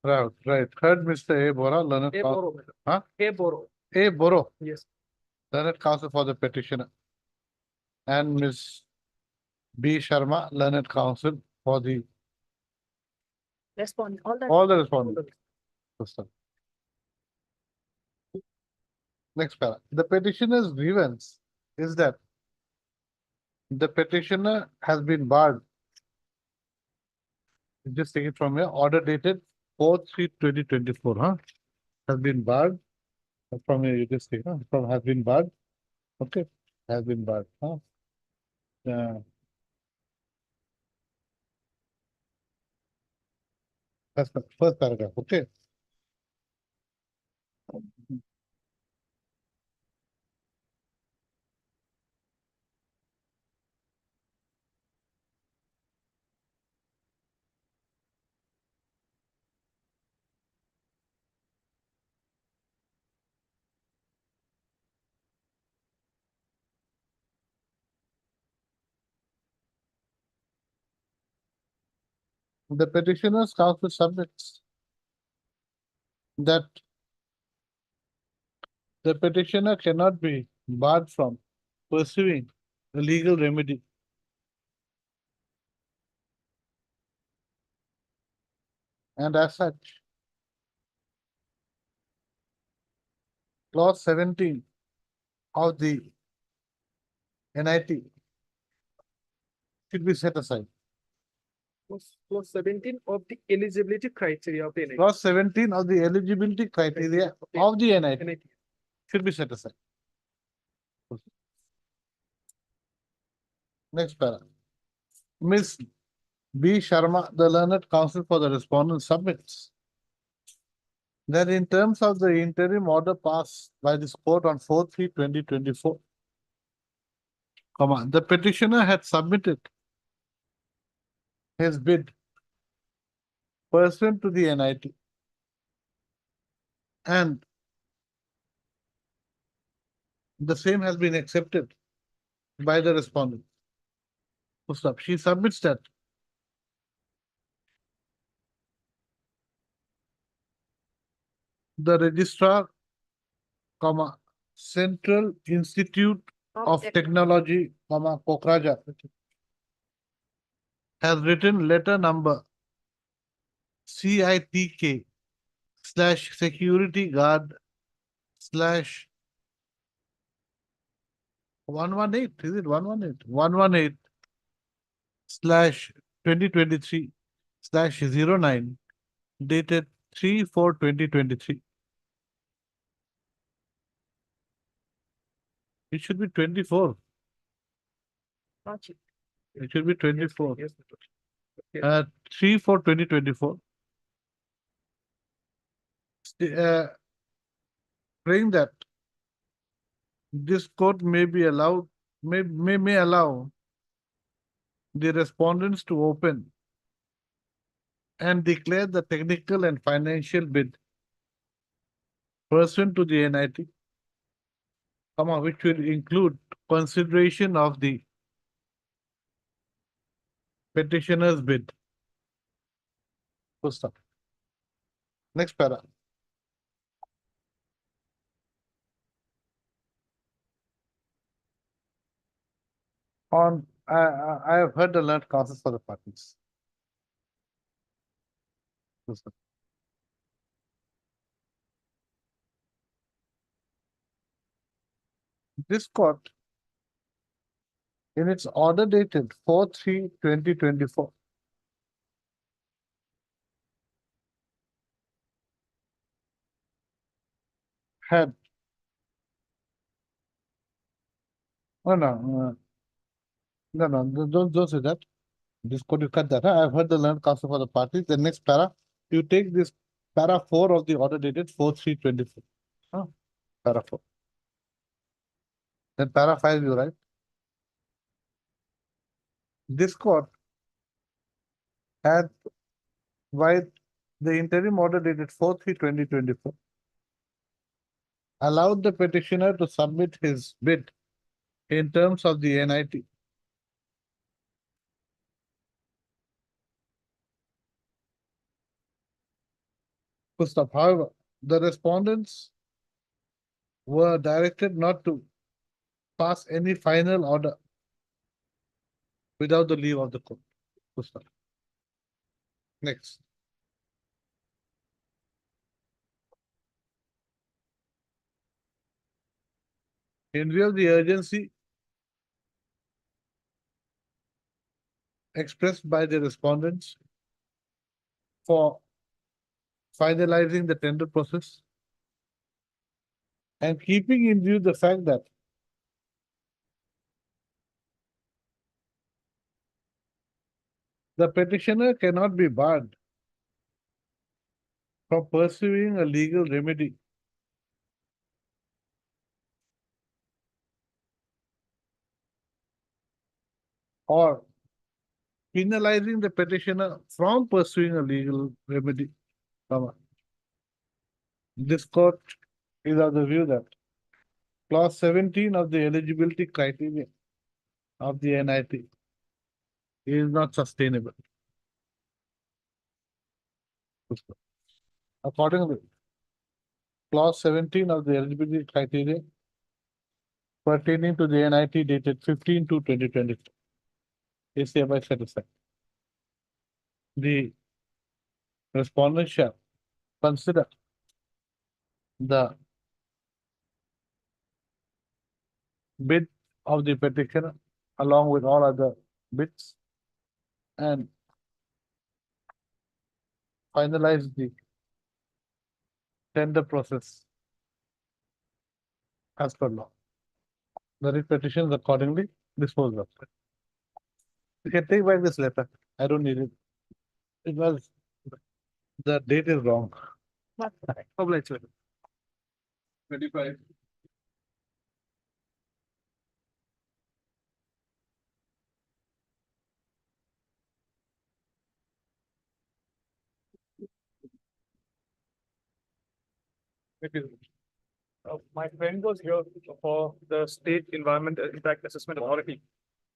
Right. Third, Mr. A. Bora, learned A counsel. Boro. Huh? A Boro. A. Boro, Yes. learned counsel for the petitioner. And Ms. B. Sharma, learned counsel for the Respond, all the. all the respondents. System. Next para. The petitioner's grievance is that the petitioner has been barred. Just take it from here, order dated 4/3/2024, huh? Has been barred from your district, huh? From has been barred. Okay, has been barred, huh? Yeah. That's the first paragraph, okay? The petitioner's counsel submits that the petitioner cannot be barred from pursuing a legal remedy and as such, clause 17 of the NIT should be set aside. Clause 17 of the eligibility criteria of the NIT. Clause 17 of the eligibility criteria of the NIT should be set aside. Next para. Ms. B. Sharma, the learned counsel for the respondent, submits that in terms of the interim order passed by this court on 4/3/2024, the petitioner had submitted his bid pursuant to the NIT and the same has been accepted by the respondent. Full stop. She submits that the registrar, Central Institute of Technology, Kokrajhar, has written letter number CITK / security guard / 118, is it 118? 118 / 2023 / 09 dated 3/4/2023. It should be 24. It should be 24. Yes, yes. 3/4/2024. Praying that this court may be allowed, may allow the respondents to open and declare the technical and financial bid pursuant to the NIT, which will include consideration of the petitioner's bid. Full stop. Next para. I have heard the learned causes for the parties. Full stop. This court, in its order dated 4/3/2024, had no, don't say that. This court, you cut that. Huh? I've heard the learned counsel for the parties. The next para, you take this para 4 of the order dated 4/3/24. Para 4. Then para 5, you write. This court had, by the interim order dated 4/3/2024, allowed the petitioner to submit his bid in terms of the NIT. Full stop. However, the respondents were directed not to pass any final order without the leave of the court. Full stop. Next. In view of the urgency expressed by the respondents for finalizing the tender process and keeping in view the fact that the petitioner cannot be barred from pursuing a legal remedy or penalizing the petitioner from pursuing a legal remedy. comma. This court is of the view that clause 17 of the eligibility criteria of the NIT is not sustainable. Accordingly, clause 17 of the eligibility criteria pertaining to the NIT dated 15/2/2023 is hereby set aside. The respondent shall consider the bid of the petitioner along with all other bids and finalize the tender process as per law. The writ petition is accordingly disposed of. You can take back this letter. I don't need it. It was, the date is wrong. Obliged. 25. My friend was here for the State Environment Impact Assessment Authority.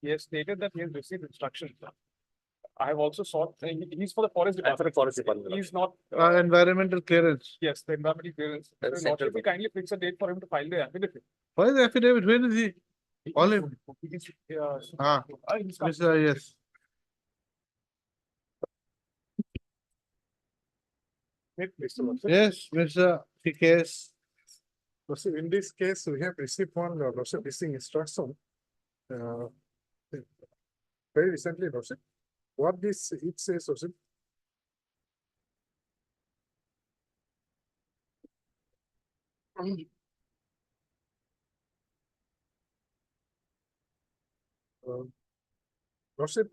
He has stated that he has received instructions. I have also sought, he's for the forest And for the department. forest department. He's not, Environmental clearance. yes, the environmental clearance. And Lordship, central will kindly fix a date for him to file the affidavit. Why is the affidavit? Where is he? Call him. Ah, He's come. Mr. Yes. Mr. Lordship. Yes, Mr. TKS. Lordship, in this case, we have received one Lordship missing instruction. uh, Very recently, Lordship. What this it says, Lordship. Lordship,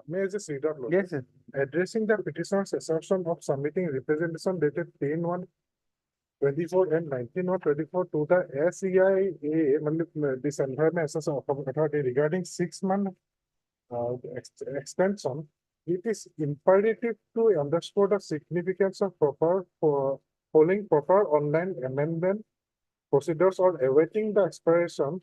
may I just read out? Lordship? Yes, sir. Addressing the petitioner's assertion of submitting representation dated 10/1/24 and 19/1/24 to the SEIA, this Environment Assessment Authority regarding 6-month extension, it is imperative to underscore the significance of following proper online amendment procedures or awaiting the expiration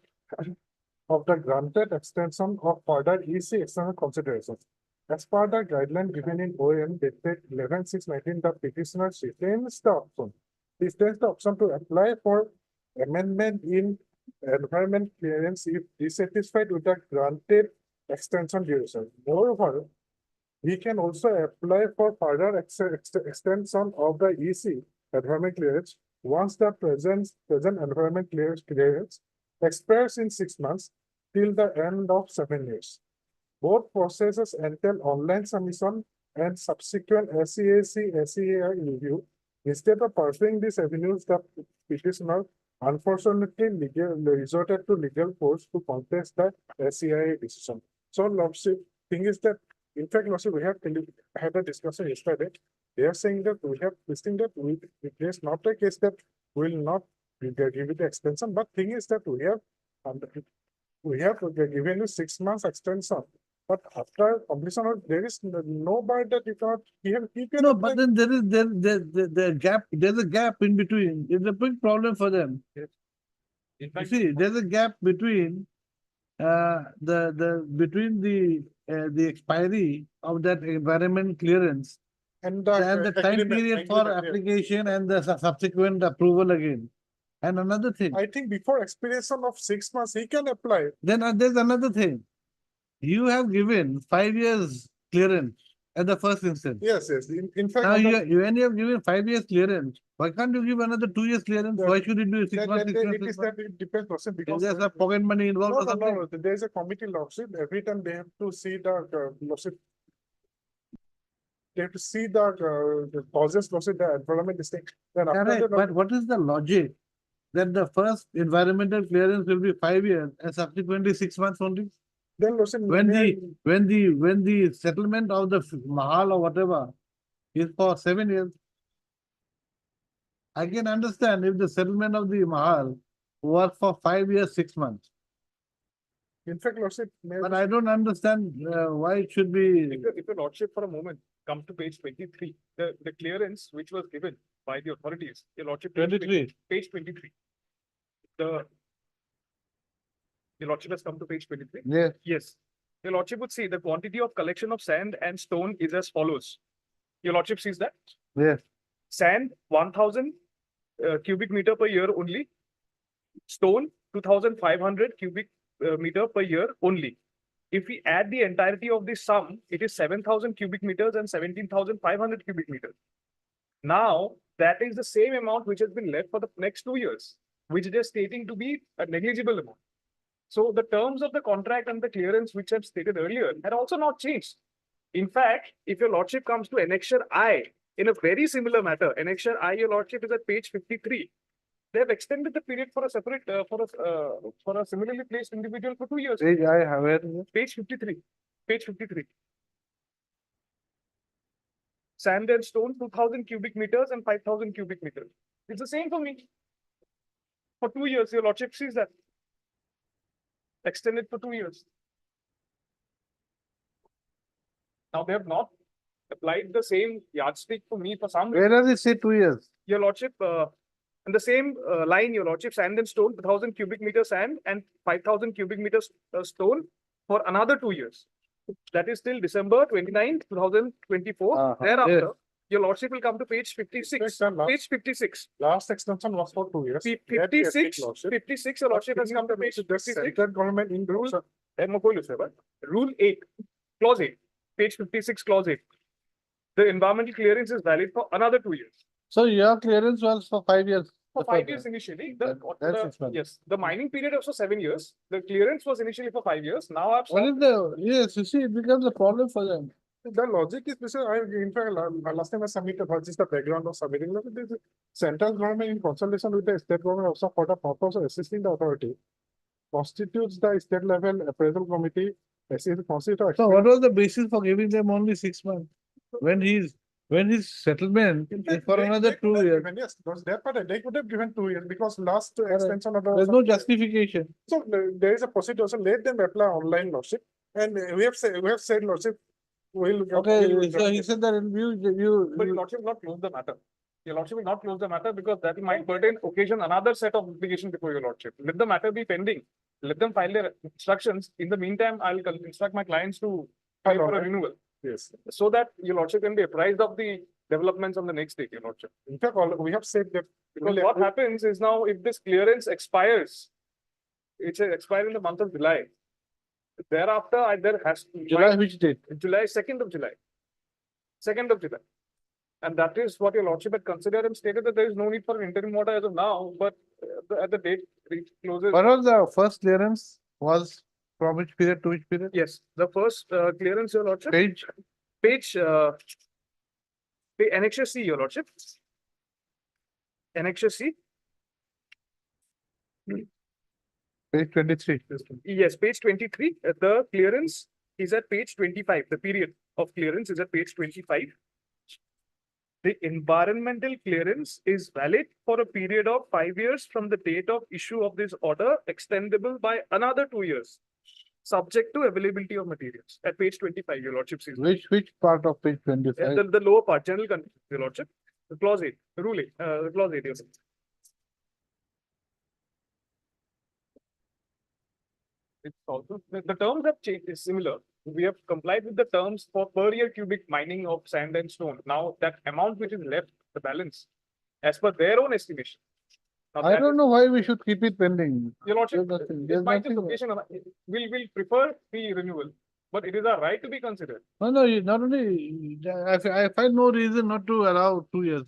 of the granted extension of further EC external considerations. As per the guideline given in OM dated 11/6/19, the petitioner retains the option to apply for amendment in environment clearance if dissatisfied with the granted extension duration. Moreover, he can also apply for further extension of the EC environment clearance once the present environment clearance expires in 6 months till the end of 7 years. Both processes entail online submission and subsequent SEAI review. Instead of pursuing these avenues, the petitioner unfortunately resorted to legal force to contest the SEAI decision. So, Lordship, thing is that, in fact, Lordship, we have had a discussion yesterday. They are saying that we have listing that it is not a case that we will not give it the extension, but thing is that we have given you 6 months extension. But after completion of, there is no bar that you cannot, he can. No, but then the gap, there's a gap in between. It's a big problem for them. In You fact, see, there's a gap between between the expiry of that environment clearance And and the time agreement, period for agreement, yeah. application and the subsequent approval again. And another thing, I think before expiration of 6 months, he can apply. then there's another thing. You have given 5 years clearance at the first instance. Yes, yes. In fact, Now, under- when you have given 5 years clearance, why can't you give another 2 years clearance? Yeah. Why should it be 6 that- months? that- 6 that- months, it 6 is months? that it depends, Lordship, Is because. there some pocket money involved No, or no, something? no, there is a committee, Lordship. Every time they have to see the Lordship. they have to see the causes, losses, the environment, this thing. Then after Correct, that, but what is the logic? That the first environmental clearance will be 5 years and subsequently 6 months only? then losses. When the settlement of the Mahal or whatever is for 7 years. I can understand if the settlement of the Mahal was for 5 years, 6 months. In fact, losses. But I don't understand why it should be. If your lordship for a moment come to page 23, the clearance which was given by the authorities, your lordship. page 23. Page 23. Your lordship has come to page 23. Yes. Yes. Your lordship would see the quantity of collection of sand and stone is as follows. Your lordship sees that? Yes. Sand, 1000 cubic meter per year only. Stone, 2500 cubic meter per year only. If we add the entirety of this sum, it is 7000 cubic meters and 17,500 cubic meters. Now, that is the same amount which has been left for the next 2 years, which they are stating to be a negligible amount. So the terms of the contract and the clearance which I've stated earlier had also not changed. In fact, if your lordship comes to annexure I in a very similar matter, annexure I, your lordship is at page 53. They have extended the period for a separate, for a similarly placed individual for 2 years. Page I have it. Page 53. Page 53. Sand and stone, 2000 cubic meters and 5000 cubic meters. It's the same for me. For 2 years, your lordship sees that. Extended for 2 years. Now they have not applied the same yardstick for me for some reason. Where does it say 2 years? Your lordship, in the same line, your lordship, sand and stone, 1000 cubic meter sand and 5000 cubic meters stone for another 2 years. That is till December 29, 2024. Thereafter, yes. your lordship will come to page 56. Page 56. Last extension was for 2 years. 56, 56, your lordship has come to page The 56. central government in Rule- rules. Rule 8, clause 8, page 56, clause 8. The environmental clearance is valid for another 2 years. So your clearance was for 5 years. For 5 years initially, That's 6 months. yes, the mining period also 7 years. The clearance was initially for 5 years. Now I've What is the, yes, you see, it becomes a problem for them. The logic is, this is, in fact, last time I submitted, what is the background of submitting, this is central government in consultation with the state government also for the purpose of assisting the authority. Constitutes the state level appraisal committee, constitute. So what was the basis for giving them only 6 months? When his settlement is for another 2 years, Yes, because that part, they could have given 2 years, because last extension of the. there's no justification. So there is a procedure, so let them apply online lordship, and we have said lordship. Will. Okay, so he said that But your you, lordship will not close the matter. Your lordship will not close the matter because that might occasion another set of litigation before your lordship. Let the matter be pending. Let them file their instructions. In the meantime, I'll instruct my clients to file for a renewal. Yes, So that your lordship can be apprised of the developments on the next day, your lordship. in fact, we have said that. Because what happens is now if this clearance expires, it will expire in the month of July. Thereafter, there has to. July which date? July, 2nd of July. 2nd of July. And that is what your lordship had considered and stated that there is no need for an interim order as of now, but at the date it closes. What was the first clearance was from which period to which period? Yes, the first clearance, your lordship. Page, Page, annexure C, your lordship. Annexure C. page 23. Yes, page 23. The clearance is at page 25. The period of clearance is at page 25. The environmental clearance is valid for a period of 5 years from the date of issue of this order, extendable by another 2 years, subject to availability of materials. At page 25, your lordship sees. Which part of page 25? The lower part, general conditions, your lordship. The clause 8, the rule 8, the clause 8. Yes. It's also, the terms have changed, is similar. We have complied with the terms for per year cubic mining of sand and stone. Now that amount which is left, the balance, as per their own estimation. Now I that don't know why we should keep it pending. Your lordship, There's nothing- it there's might be nothing- occasion, we'll prefer the renewal, but it is our right to be considered. No, not only, I find no reason not to allow 2 years.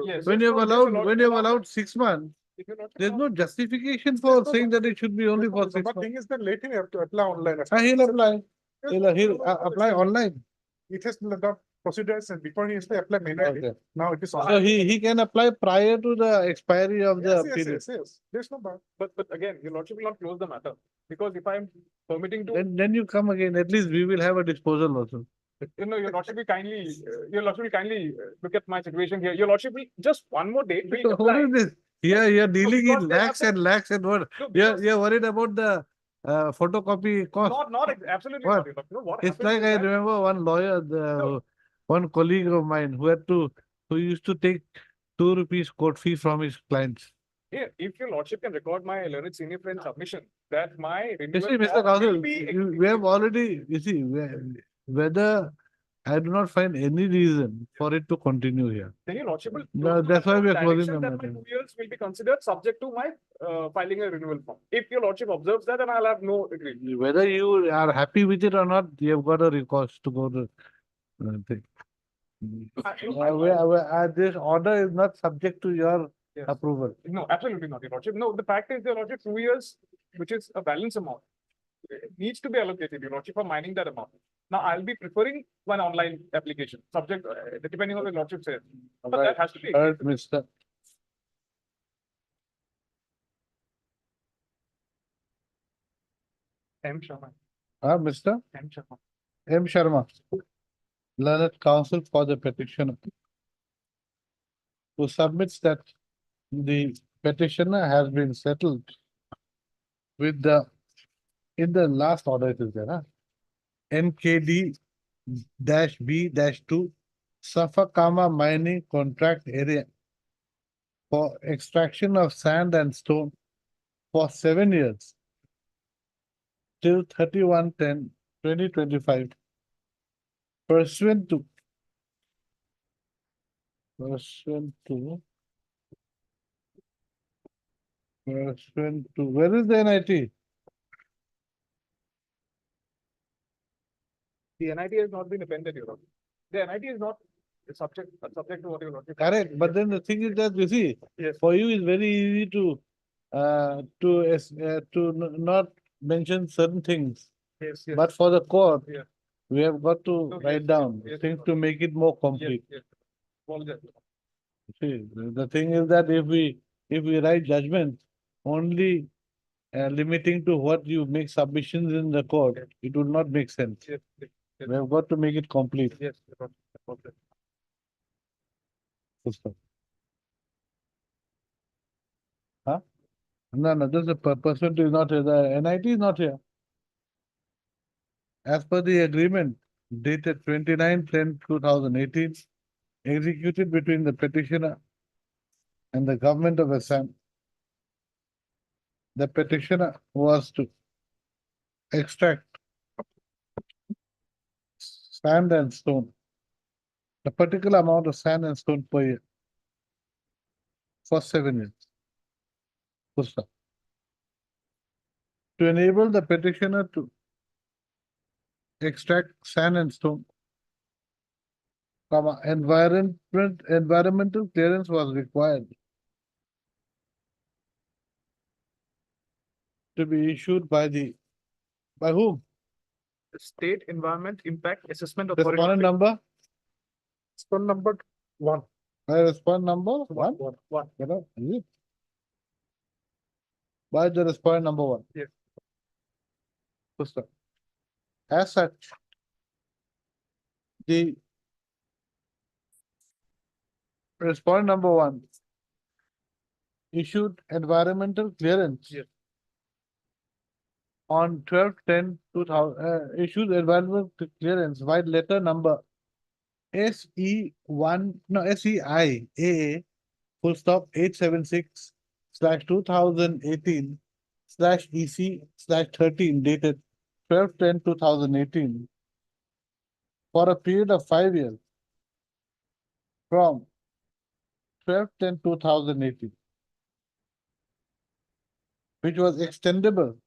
Yes. When you have allowed 6 months, If you're not- there's no justification for saying that it should be only for 6 But months. thing is that let him have to apply online. He'll apply, he'll apply online. It has not procedures and before he used to apply manually. Okay. Now it is. So he can apply prior to the expiry of the period. Yes. There's no bar. But again, your lordship will not close the matter, because if I'm permitting to, Then you come again, at least we will have a disposal also. your lordship will kindly, look at my situation here. Your lordship will, just one more date will So what apply. is this? You're dealing because in they have lakhs said- and lakhs and what? No, You're, because- you're worried about the photocopy cost. Absolutely What? not, your lordship. No, what It's happens like is I that- remember one lawyer, one colleague of mine who used to take 2 rupees court fee from his clients. Here, if your lordship can record my learned senior friend submission, that my You renewal see, Mr. form Counsel, will be we have already, you see, whether I do not find any reason for it to continue here. Then your lordship will. No, close the that's why matter we on are closing direction the that my matter. 2 years will be considered subject to my filing a renewal form. If your lordship observes that, then I'll have no agreement. Whether you are happy with it or not, you have got a recourse to go to thing. This order is not subject to your Yes. approval. No, absolutely not, your lordship. No, the fact is, your lordship, 2 years, which is a balance amount, needs to be allocated, your lordship, for mining that amount. Now, I'll be preferring one online application, subject, depending on what the lordship says. But that has to be. Heard, Mr. M. Sharma. Mr. M. Sharma. M. Sharma, learned counsel for the petitioner, who submits that the petitioner has been settled with in the last order it is there, NKD -B-2 Safakama mining contract area for extraction of sand and stone for 7 years till 31/10/2025 pursuant to where is the NIT? The NIT has not been appended, your lordship. The NIT is not subject to what your lordship. Correct, but then the thing is that you see, Yes. for you it's very easy to not mention certain things. Yes, yes. But for the court, Yeah. we have got to No, write yes, down yes, things yes. to make it more Yes, complete. yes. Apologize. See, the thing is that if we write judgments only limiting to what you make submissions in the court, it would not make sense. Yes, yes, yes. We have got to make it complete. Yes, your lordship. Apologize. Huh? No, this is the person is not here. The NIT is not here. As per the agreement dated 29/10/2018, executed between the petitioner and the government of Assam, the petitioner was to extract sand and stone, a particular amount of sand and stone per year for 7 years. Full stop. To enable the petitioner to extract sand and stone, environmental clearance was required to be issued by whom? The State Environment Impact Assessment Respondent Authority. number? Respondent number 1. Respondent number one? One. You know, is it? By the respondent number 1. Yes. Full stop. As such, the respondent number 1 issued environmental clearance. Yes. On 12/10/2000, issued environmental clearance by letter number SEIAA full stop 876/2018/EC/13 dated 12/10/2018 for a period of 5 years from 12/10/2018, which was extendable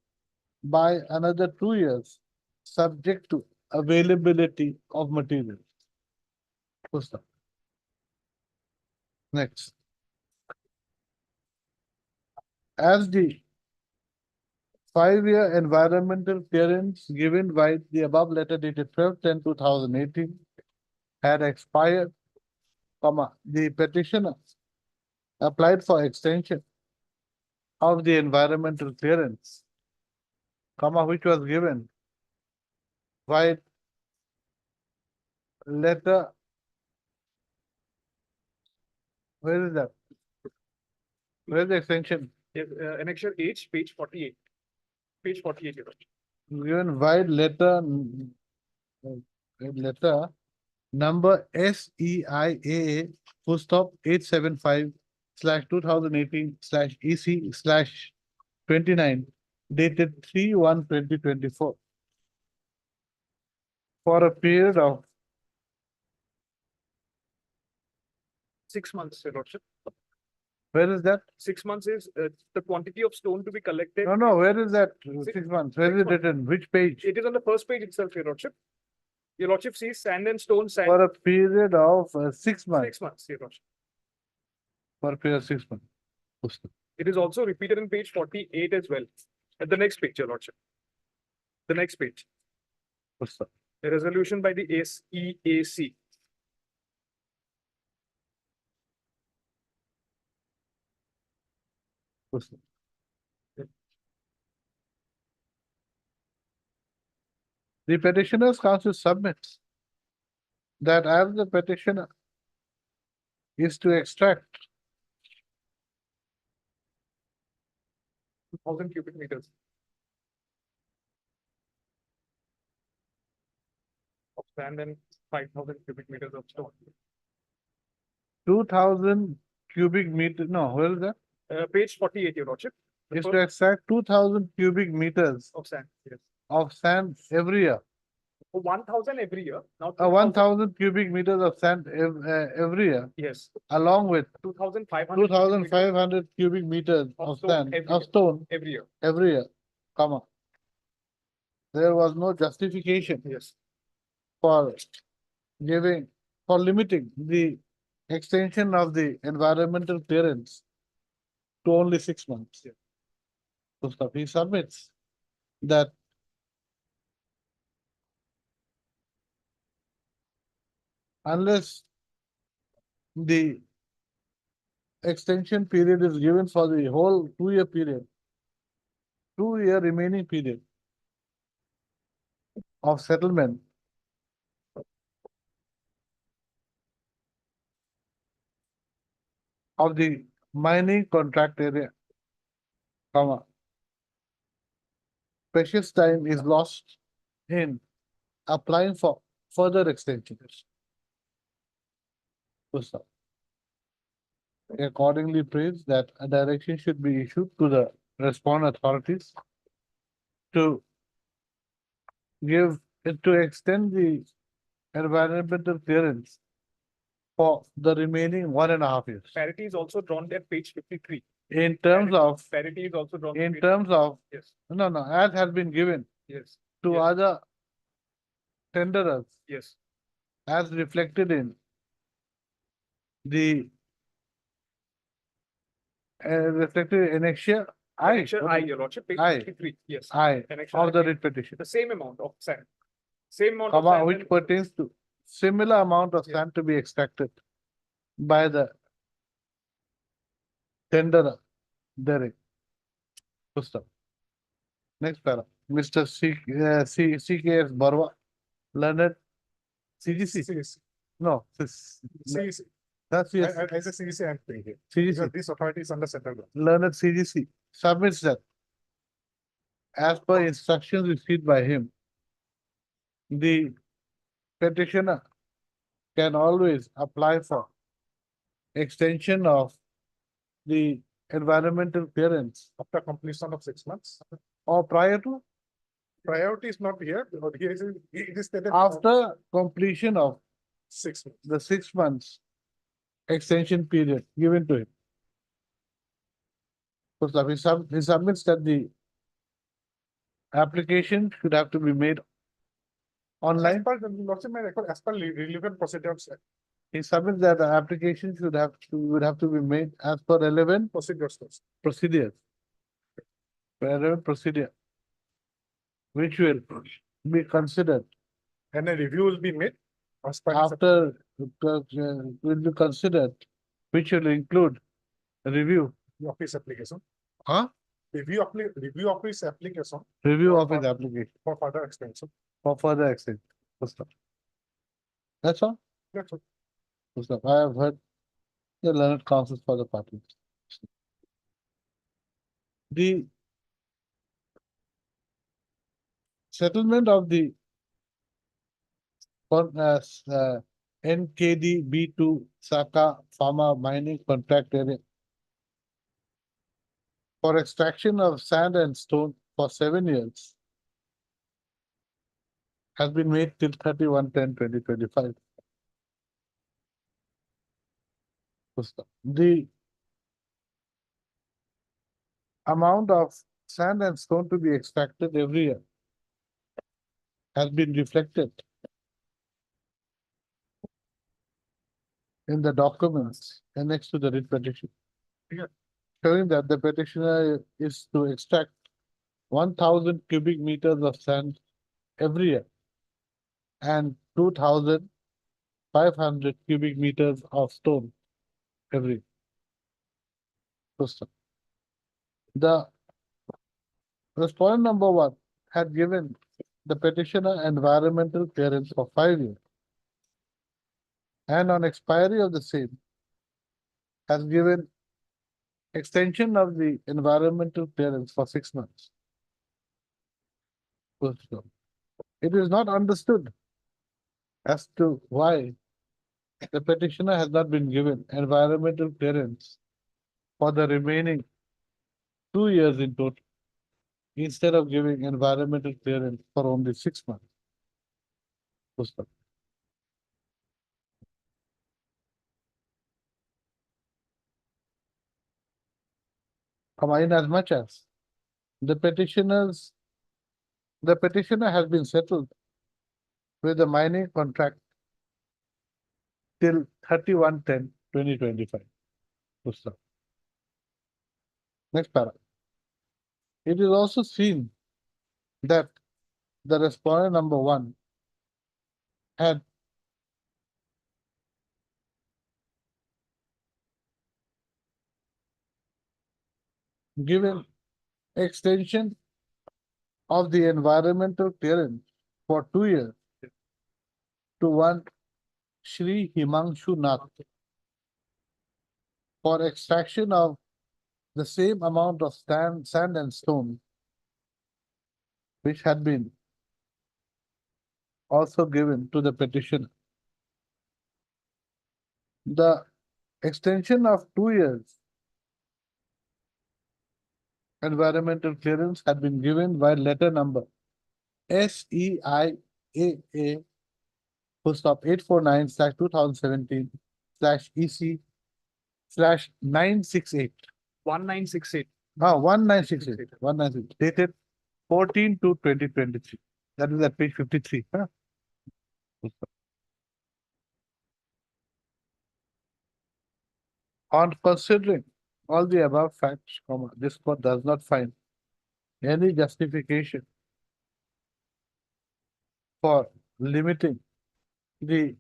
by another 2 years, subject to availability of material. Full stop. Next. As the 5-year environmental clearance given by the above letter dated 12/10/2018 had expired, comma, the petitioner applied for extension of the environmental clearance, comma, which was given by letter. Where is that? Where is the extension? Yes, annexure H, page 48. Page 48, Your Lordship. Given by letter, letter number SEIAA full stop 875/2018/EC/29 dated 3/1/2024 for a period of 6 months, Your Lordship. where is that? 6 months is the quantity of stone to be collected. No, where is that? 6 6 months. Where is 6 it months. written? Which page? It is on the first page itself, Your Lordship. Your Lordship sees sand and stone, sand. For a period of 6 months. 6 months, Your Lordship. For a period of 6 months. It is also repeated in page 48 as well. At the next page, Your Lordship. The next page. A resolution by the SEAC. The petitioner's counsel submits that as the petitioner is to extract 2,000 cubic meters of sand and 5,000 cubic meters of stone. 2,000 cubic meter, no, where is that? Page 48, Your Lordship. The Is first to extract 2,000 cubic meters of sand, yes. of sand every year. 1,000 every year. Now 1,000 cubic meters of sand every year, Yes, along with 2,500. 2,500 cubic meters of stone sand, every of year. stone Every year, every year, comma. There was no justification yes. for giving, for limiting the extension of the environmental clearance to only 6 months. Yeah. So he submits that unless the extension period is given for the whole 2-year period, 2-year remaining period of settlement of the mining contract area, comma, precious time is lost in applying for further extensions. So, accordingly prays that a direction should be issued to the respondent authorities to extend the environmental clearance for the remaining 1.5 years. Parity is also drawn at page 53. In terms of, Parity is also drawn. in terms of, Yes, no, as has been given yes, to Yes. other tenderers yes. as reflected in the reflected in annexure I, Annexure I, Your Lordship, page I. 53. Yes. I Annexure of the I, writ petition, the same amount of sand. Same amount of comma, sand. which and- pertains to similar amount of Yeah. sand to be extracted by the tenderer therein. Pusta. Next para, Mr. CKS Barwa, learned CGC, CEC. no, CEC. that's yes, As a CEC, I'm saying here. CGC, Because this authority is under central government. learned CGC submits that as per instructions received by him, the petitioner can always apply for extension of the environmental clearance After completion of 6 months. or prior to, Priority is not here, but here it is stated. after completion of 6 months. the 6 months extension period given to him. So he submits that the application should have to be made As online. per the Lordship may record, as per relevant procedures, He submits that the application would have to be made as per relevant procedures. procedures. Relevant procedure. Which will be considered And a review will be made. As per the after, will be considered, which will include a review, of his application, huh? review of his application Review For- of his for- application for further extension. for further extension. That's all. That's all. Gustav, I have heard the learned counsels for the parties. The settlement of the NKD B2 Saka Pharma mining contract area for extraction of sand and stone for 7 years has been made till 31/10/2025. Gustav, the amount of sand and stone to be extracted every year has been reflected in the documents annexed to the writ petition. Yeah. Showing that the petitioner is to extract 1,000 cubic meters of sand every year and 2,500 cubic meters of stone every year. The respondent number 1 had given the petitioner environmental clearance for 5 years, and on expiry of the same has given extension of the environmental clearance for 6 months. It is not understood as to why the petitioner has not been given environmental clearance for the remaining 2 years in total, instead of giving environmental clearance for only 6 months. In as much as the petitioner has been settled with the mining contract till 31/10/2025. Next paragraph. It is also seen that the respondent number 1 had given extension of the environmental clearance for 2 years to one Shri Himanshu Nath for extraction of the same amount of sand and stone, which had been also given to the petitioner. The extension of 2 years environmental clearance had been given by letter number SEIAA /849/2017/EC/968. 1968. 1968, dated 14/2/2023. That is at page 53. Huh? On considering all the above facts, this court does not find any justification for limiting the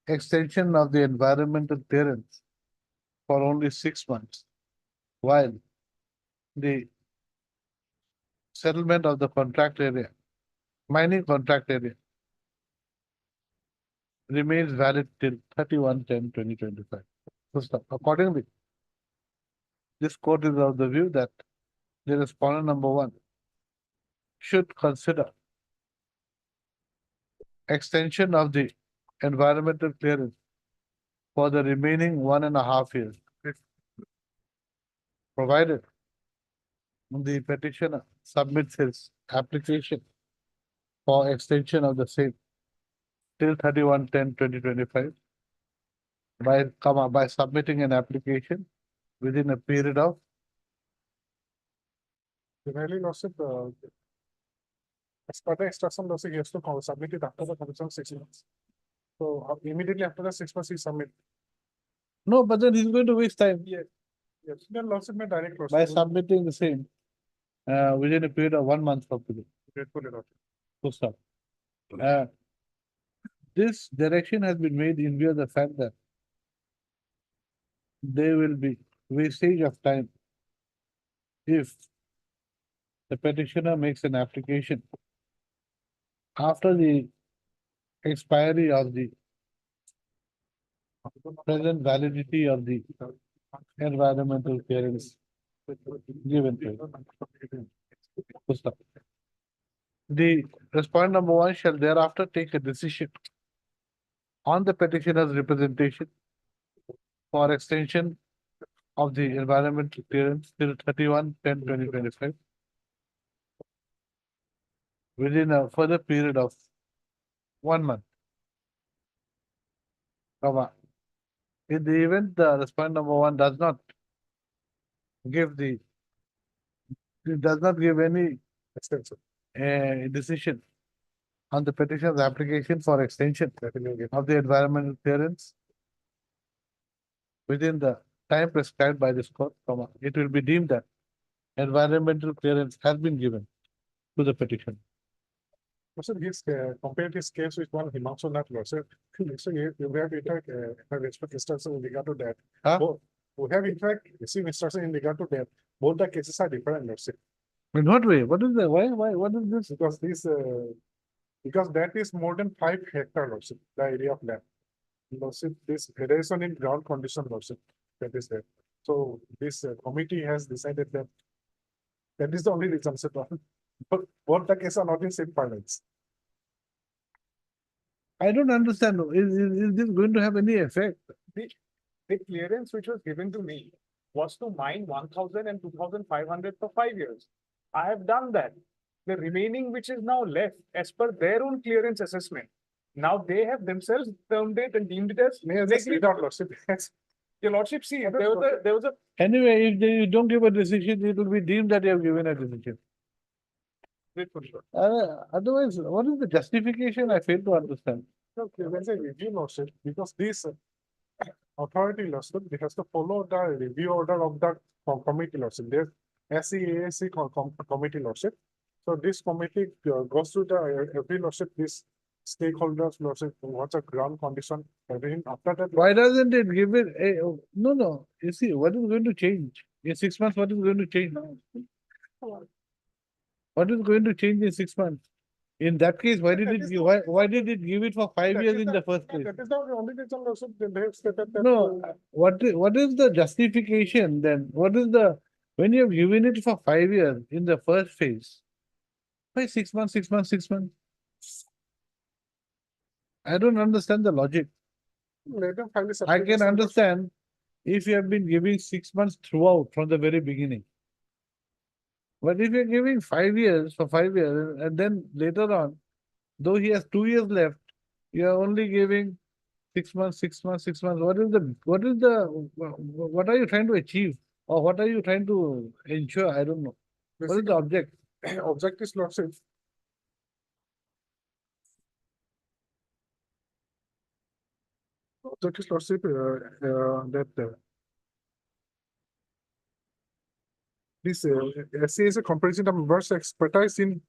extension of the environmental clearance for only 6 months, while the settlement of the contract area, mining contract area, remains valid till 31/10/2025. Accordingly, this court is of the view that the respondent number 1 should consider extension of the environmental clearance for the remaining 1.5 years, provided the petitioner submits his application for extension of the same till 31/10/2025 by submitting an application within a period of Generally, lordship, as per the instruction, lordship, he has to submit it after the completion of 6 months. So immediately after the 6 months, he submit. no, but then he's going to waste time Yes, then lordship may direct by lordship. submitting the same within a period of 1 month from today. Gratefully, lordship. Full stop. Uh, this direction has been made in view of the fact that there will be wastage of time if the petitioner makes an application after the expiry of the present validity of the environmental clearance given to it. Full stop. The respondent number one shall thereafter take a decision on the petitioner's representation for extension of the environmental clearance till 31/10/2025 within a further period of 1 month. Comma. In the event the respondent number one does not give any Extension. decision on the petitioner's application for extension of the environmental clearance within the time prescribed by this court, comma, it will be deemed that environmental clearance has been given to the petition. So he's compared his case with one Himanshu Nath lawsuit. So you have in fact instruction in regard to that. Huh? Both- We have in fact received instruction in regard to that. Both the cases are different lawsuit. In what way? What is the, why, what is this? Because that is more than 5 hectare lawsuit, the area of land. Lawsuit, this variation in ground condition lawsuit, that is there. So this committee has decided that that is the only reason, so but both the cases are not in same parlance. I don't understand. Is this going to have any effect? The clearance which was given to me was to mine 1,000 and 2,500 for 5 years. I have done that. The remaining which is now left as per their own clearance assessment. Now they have themselves termed it and deemed it as. May I just read out lawsuit? Your lordship, see, there was a Anyway, if you don't give a decision, it will be deemed that you have given a decision. Otherwise, what is the justification? I fail to understand. Okay, when I review lawsuit, because this authority lawsuit, it has to follow the review order of the committee lawsuit. There's SEAC committee lawsuit. So this committee goes through the every lawsuit, this stakeholders lawsuit, what's a ground condition, everything after that. Why doesn't it give it no, you see, what is going to change? In 6 months, what is going to change? What is going to change in 6 months? In that case, why did it give it for 5 years in the first place? That is the only reason lawsuit, they have stated that. No, what is the justification then? When you have given it for 5 years in the first phase? Why 6 months, 6 months, 6 months? I don't understand the logic. Let them file a I separate can lawsuit. understand if you have been giving 6 months throughout from the very beginning. But if you're giving 5 years for 5 years and then later on, though he has 2 years left, you are only giving 6 months, 6 months, 6 months. What are you trying to achieve? Or what are you trying to ensure? I don't know. What is the object? Object is lawsuit. Object is lawsuit, this SC is a comparison of members expertise in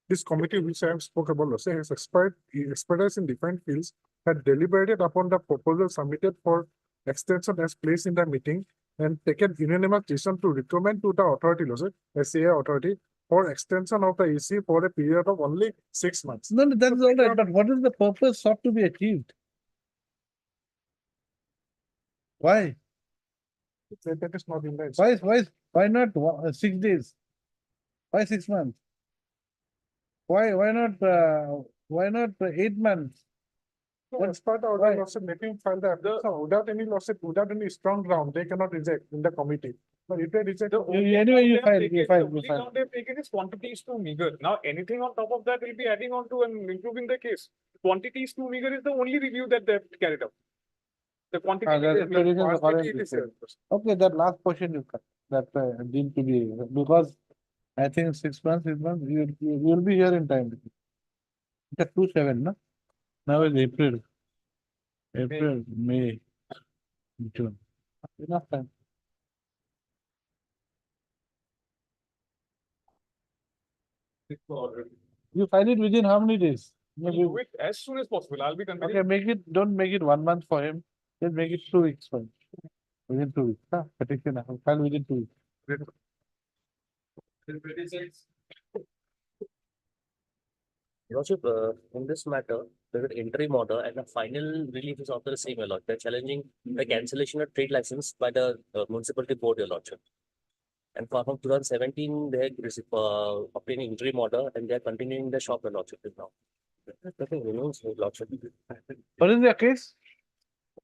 this committee which I have spoke about, lawsuit has expertise in different fields, had deliberated upon the proposal submitted for extension as placed in the meeting and taken unanimous decision to recommend to the authority, lawsuit, SCA authority, for extension of the EC for a period of only 6 months. No, that's all right. But what is the purpose sought to be achieved? Why? That is not in the. Why not 6 days? Why 6 months? Why not 8 months? As part of the lawsuit, let him file the application without any lawsuit, without any strong ground, they cannot reject in the committee. But if they reject. Anyway, you file. The only ground they've taken is quantity is too meager. Now, anything on top of that will be adding on to and improving the case. Quantity is too meager is the only review that they've carried out. The quantity. Okay, that last portion you cut, that deemed to be, because I think 6 months, you will be here in time. It's at 2/7, no? Now is April, May, June. Enough time. You file it within how many days? Maybe, it as soon as possible. I'll be convening. okay, don't make it 1 month for him. Just make it 2 weeks for him. Within 2 weeks, petition, I will file within 2 weeks. Lordship, in this matter, there is an interim order and the final relief is also the same, Your Lordship. They're challenging the cancellation of trade license by the municipality board, Your Lordship. And from 2017, they obtaining interim order and they're continuing the shop, Your Lordship, till now. Nothing remains, Your Lordship. What is your case?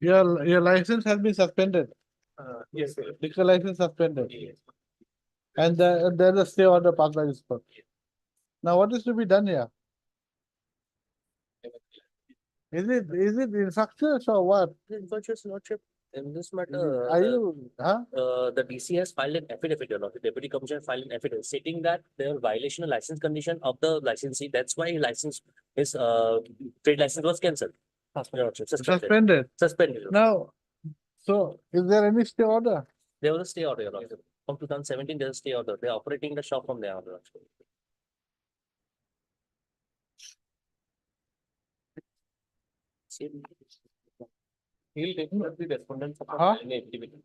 Your license has been suspended, Yes, sir. liquor license suspended. And there's a stay order passed by this court. Now, what is to be done here? Is it instructions or what? Virtuous Lordship, in this matter, Are you, the DC has filed an affidavit, Your Lordship. Deputy Commissioner filed an affidavit stating that there are violation of license condition of the licensee. That's why his trade license was cancelled. Your Lordship, suspended? Suspended. Now, so is there any stay order? There was a stay order, Your Lordship. From 2017, there's a stay order. They're operating the shop from there, Your Lordship. Same. He'll definitely be respondents.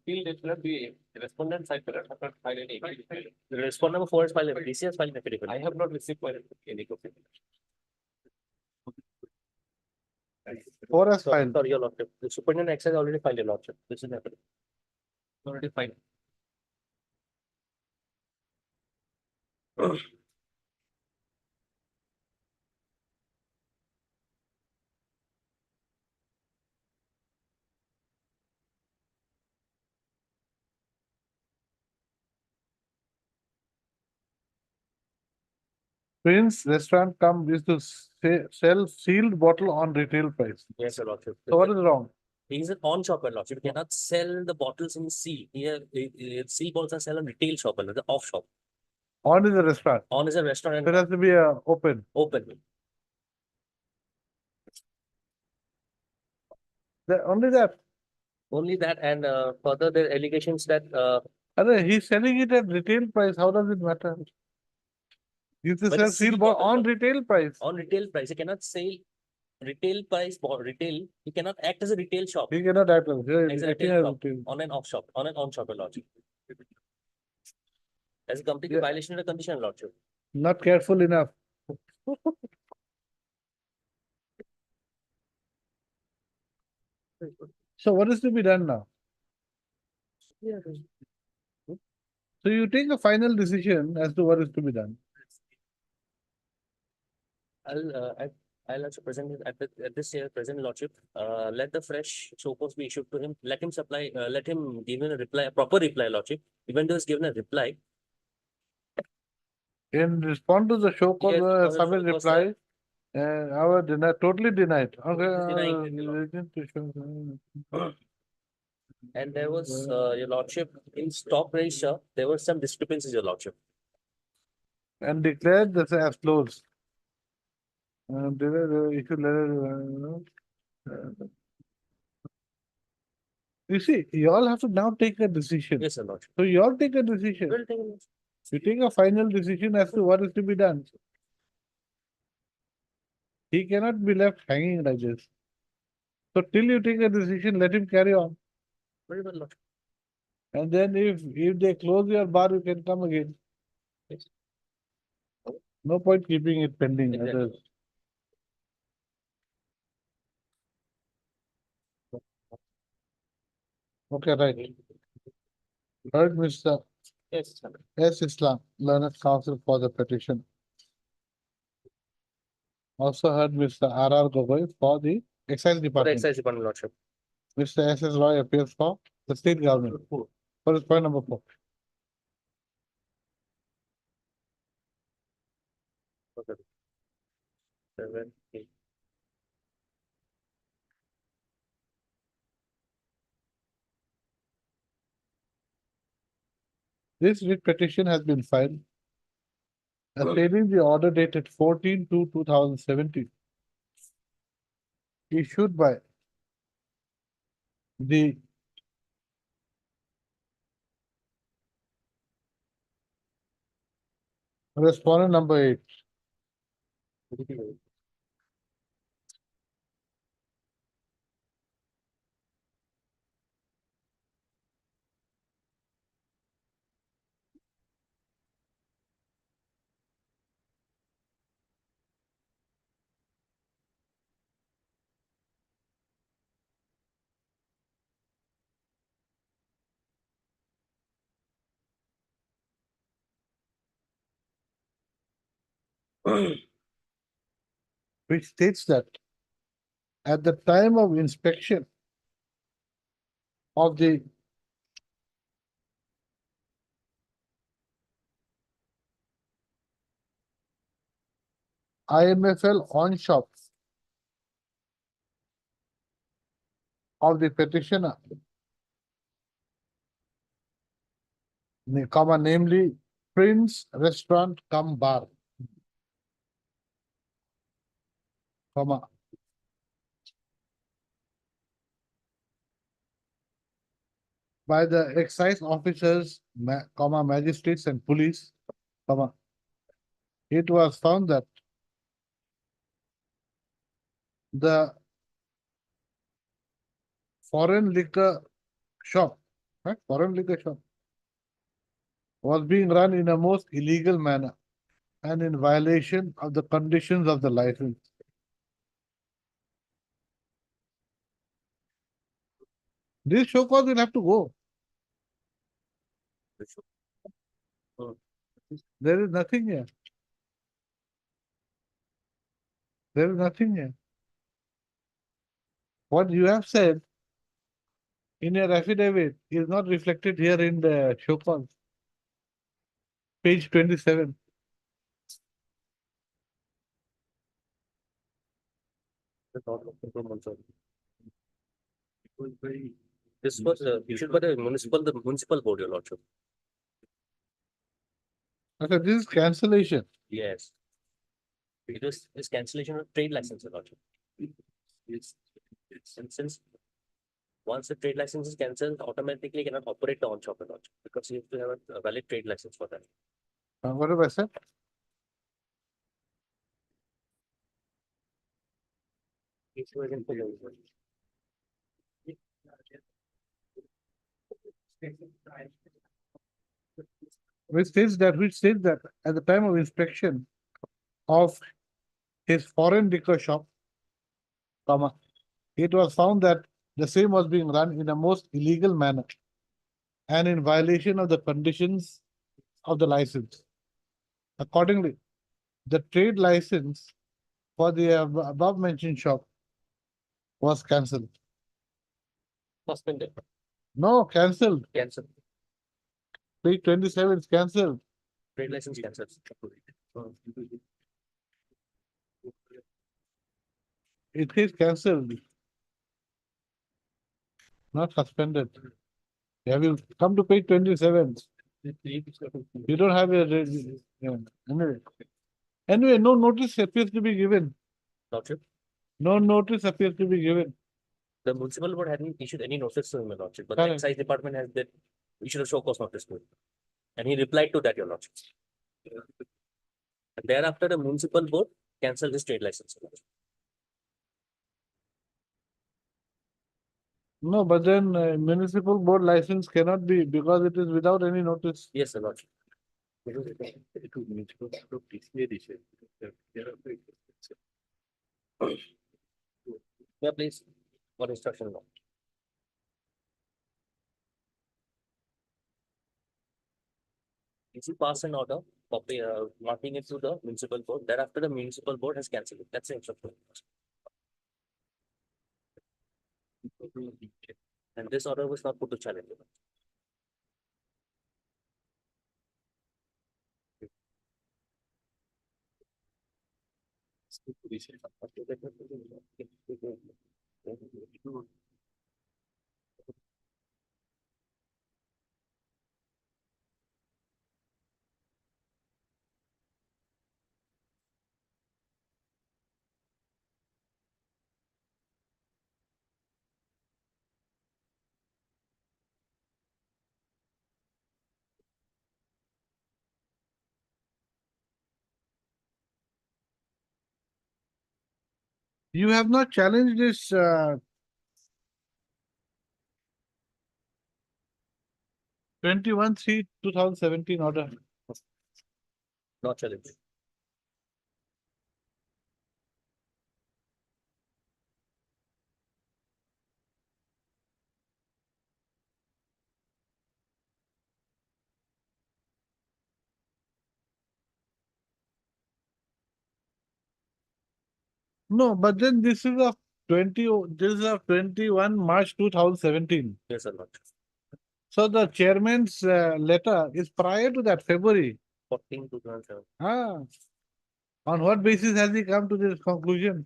He'll definitely be respondent side. The respondent number 4 is filed, DC has filed an affidavit. I have not received any copy. 4 has filed. Sorry, Your Lordship. The superintendent excise already filed, Your Lordship. This is an affidavit. Already filed. Prince Restaurant used to sell sealed bottle on retail price. Yes, Your Lordship. So what is wrong? He is an on shop, Your Lordship. You cannot sell the bottles in seal. Here, seal bottles are sold on retail shop, the off shop. On is a restaurant. On is a restaurant There and has to be open. open. Only that. Only that and further the allegations that He's selling it at retail price. How does it matter? You But sell it's seal seal bottle bottle, on retail price. on retail price, you cannot sell retail price retail. You cannot act as a retail shop. You cannot act as As a acting retail as shop, retail. on an off shop, on an on shop, Your Lordship. As a completely Yeah. violation of the condition, Your Lordship. Not careful enough. So what is to be done now? So you take a final decision as to what is to be done. I'll also present it at this year, present Lordship. Let the fresh show cause be issued to him. Let him give him a reply, a proper reply, Lordship. Even though he's given a reply, In response to the show cause, Yes, on the submit show cause, reply, our totally denied. Denying Okay. and there was, Your Lordship, in stock register, there were some discrepancies, Your Lordship. And declared this as closed. Issue letter. You see, you all have to now take a decision. Yes, Your Lordship. So you all take a decision. We'll take it. You take a final decision as to what is to be done. He cannot be left hanging like this. So till you take a decision, let him carry on. Very well, Lordship. And then if they close your bar, you can come again. Yes. No point keeping it pending. Exactly. Others. Okay, right. Heard Mr. Yes, sir. S. Islam, Learned Counsel for the petition. Also heard Mr. R. Gogoi for the Excise For the Department. excise department, Lordship. Mr. S. S. Roy appears for the state government. For his point number 4. Okay. 7, 8. This writ petition has been filed stating the order dated 14/2/2017 issued by the respondent number 8. which states that at the time of inspection of the IMFL on shop of the petitioner, namely Prince Restaurant cum Bar, comma, by the excise officers, magistrates and police, comma, it was found that the foreign liquor shop, right, foreign liquor shop was being run in a most illegal manner and in violation of the conditions of the license. This show cause will have to go. There is nothing here. There is nothing here. What you have said in your affidavit is not reflected here in the show cause. Page 27. This was issued by the municipal board, your lordship. Okay, this is cancellation. Yes. It was this cancellation of trade license, your lordship. And since once the trade license is cancelled, automatically you cannot operate the on shop, your lordship, because you have to have a valid trade license for that. What have I said? Which states that at the time of inspection of his foreign liquor shop, comma, it was found that the same was being run in a most illegal manner and in violation of the conditions of the license. Accordingly, the trade license for the above mentioned shop was cancelled. Suspended, No, cancelled. cancelled, Page 27 is cancelled. trade license cancelled. It is cancelled, not suspended. Have you come to page 27? You don't have a, yeah, anyway, no notice appears to be given. Lordship, No notice appears to be given. the municipal board hadn't issued any notice to him, your lordship, but the Correct. excise department has that issued a show cause notice to him. And he replied to that, your lordship. And thereafter, the municipal board cancelled his trade license, your lordship. No, but then municipal board license cannot be because it is without any notice. Yes, your lordship. Yeah, please, for instruction law. If you pass an order, copy, marking it to the municipal board, thereafter the municipal board has cancelled it. That's the instruction. And this order was not put to challenge. You have not challenged this 21/3/2017 order. Not challenge. No, but then this is of 20, this is of 21 March 2017. Yes, Your Lordship. So the chairman's letter is prior to that, February. 14/2007. Ah. On what basis has he come to this conclusion?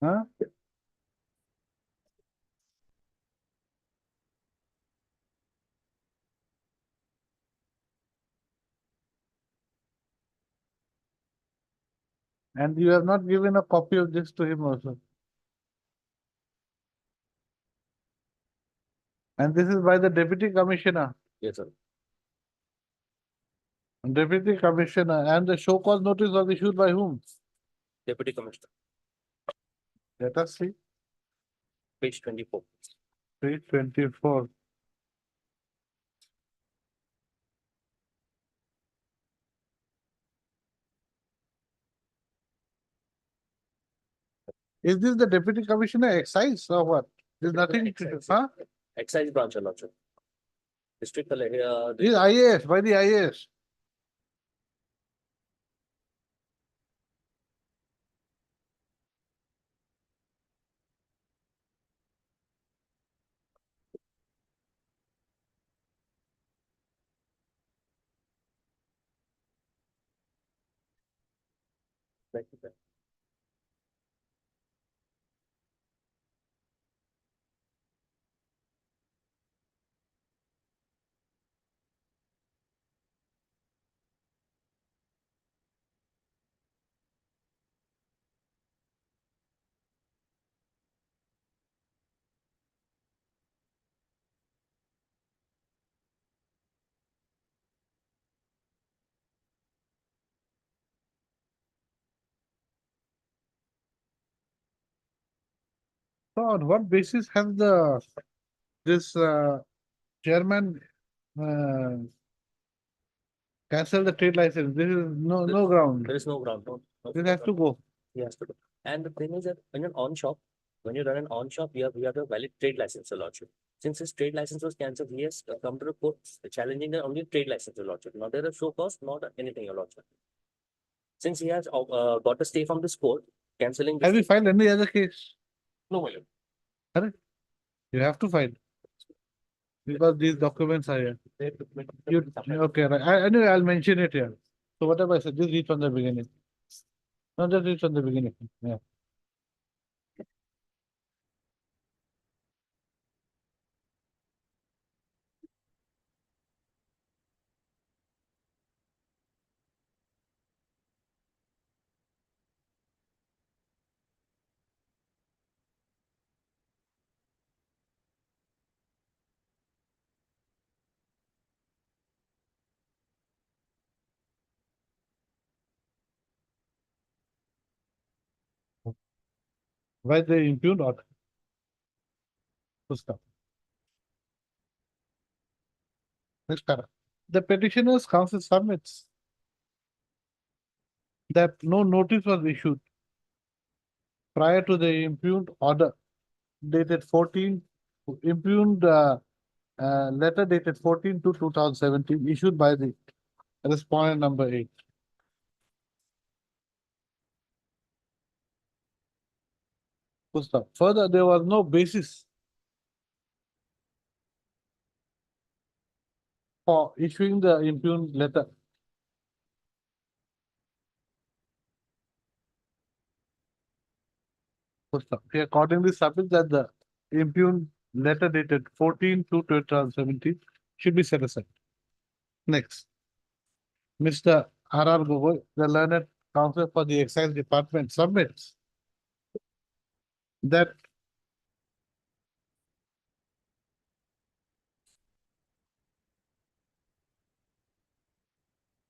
Huh? And you have not given a copy of this to him also. And this is by the deputy commissioner. Yes, sir. Deputy commissioner, and the show cause notice was issued by whom? Deputy Commissioner, Let us see, page 24. page 24. Is this the deputy commissioner excise or what? There's nothing, Excise. huh? Excise branch, Your Lordship. District, This is IAS, by the IAS. So on what basis has this chairman cancelled the trade license? This is no ground. There is no ground. This has to go. He has to do. And the thing is that when you're on shop, when you run an on shop, you have a valid trade license, Your Lordship. Since his trade license was cancelled, he has come to the court challenging the only trade license, Your Lordship. Not there a show cause, not anything, Your Lordship. Since he has got a stay from this court, cancelling Have you this. filed any other case? No, my lord. You have to file. Because these documents are here. You, okay, right. Anyway, I'll mention it here. So whatever I said, just read from the beginning. No, just read from the beginning. Yeah. Why they impugned order? To stop. Next paragraph. The petitioner's counsel submits that no notice was issued prior to the impugned order dated 14, impugned letter dated 14/2/2017 issued by the respondent number 8. Full stop. Further, there was no basis for issuing the impugned letter. Full stop. He accordingly submits that the impugned letter dated 14/2/2017 should be set aside. Next, Mr. R.R. Gogoi, the learned counsel for the excise department, submits that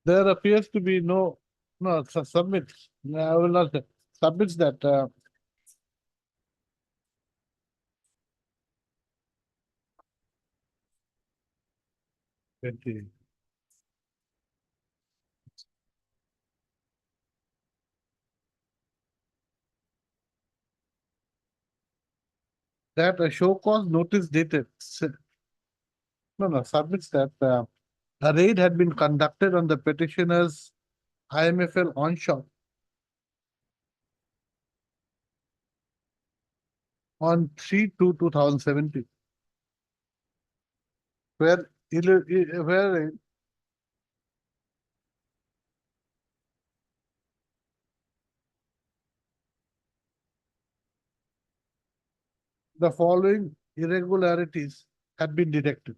there appears to be submits, I will not say, submits that that a show cause notice dated. Submits that a raid had been conducted on the petitioner's IMFL onshore on 3/2/2017, wherein the following irregularities had been detected.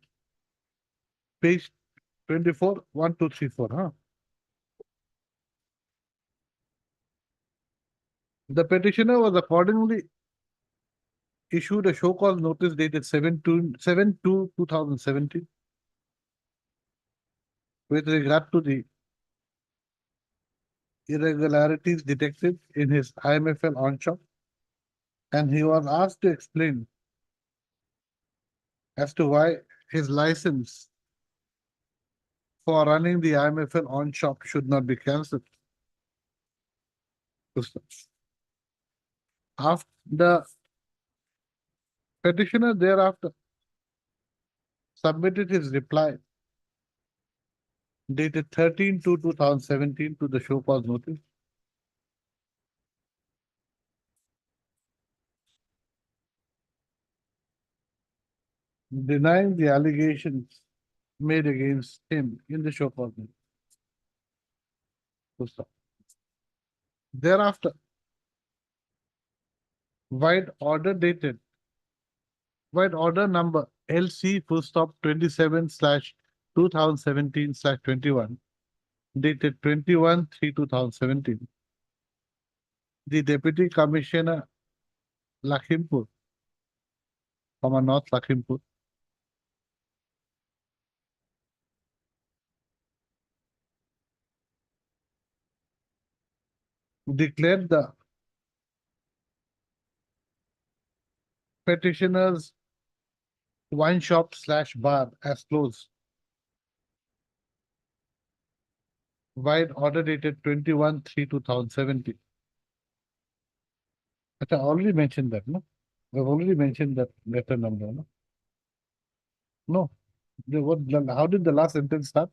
Page 24, 1, 2, 3, 4. Huh? The petitioner was accordingly issued a show cause notice dated 7/2/2017 with regard to the irregularities detected in his IMFL onshore, and he was asked to explain as to why his license for running the IMFL onshore should not be cancelled. After the petitioner thereafter submitted his reply dated 13/2/2017 to the show cause notice. Denying the allegations made against him in the show cause notice. Full stop. Thereafter, wide order number LC full stop 27/2017/21 dated 21/3/2017. The Deputy Commissioner Lakhimpur, North Lakhimpur, declared the petitioner's wine shop / bar as closed. Wide order dated 21/3/2017. I already mentioned that, no? I've already mentioned that letter number, no? No. How did the last sentence start?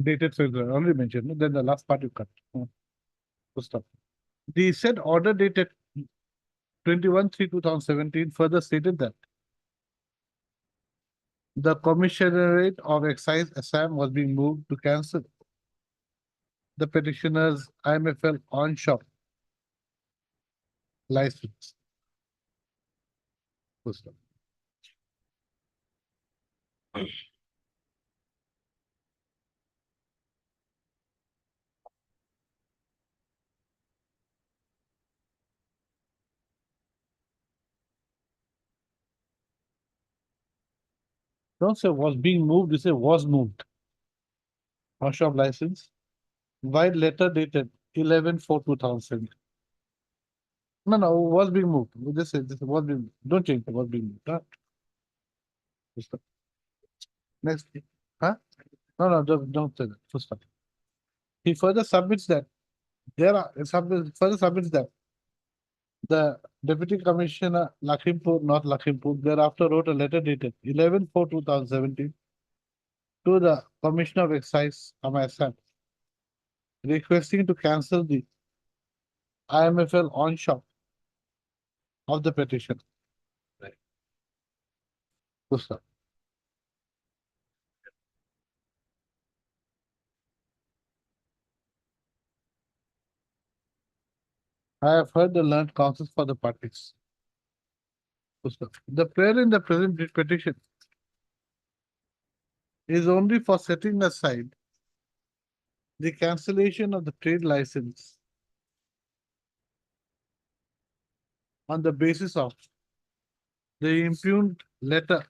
Dated, so I already mentioned, no? Then the last part you cut. Full stop. The said order dated 21/3/2017 further stated that the Commissionerate of Excise Assam was being moved to cancel the petitioner's IMFL onshore license. Full stop. Don't say was being moved, you say was moved. Onshore license, wide letter dated 11/4/2017. No, was being moved. We just say this was being, don't change it, was being moved. Huh? Full stop. Next, huh? No, don't say that. Full stop. He further submits that further submits that the Deputy Commissioner Lakhimpur, North Lakhimpur, thereafter wrote a letter dated 11/4/2017 to the Commissioner of Excise, Assam, requesting to cancel the IMFL onshore of the petition. Right. Full stop. I have heard the learned counsels for the parties. Full stop. The prayer in the present petition is only for setting aside the cancellation of the trade license on the basis of the impugned letter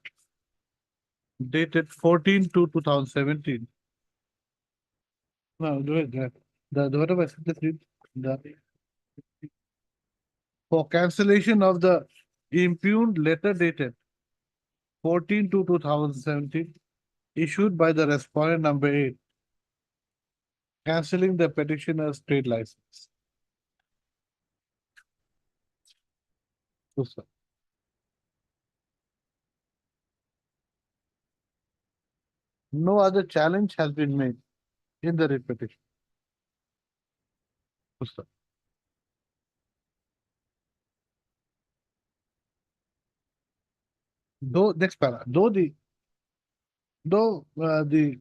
dated 14/2/2017. No, whatever I said, just read for cancellation of the impugned letter dated 14/2/2017 issued by the respondent number 8, cancelling the petitioner's trade license. Yes, sir. No other challenge has been made in the writ petition. Yes, sir. Though, next para, though the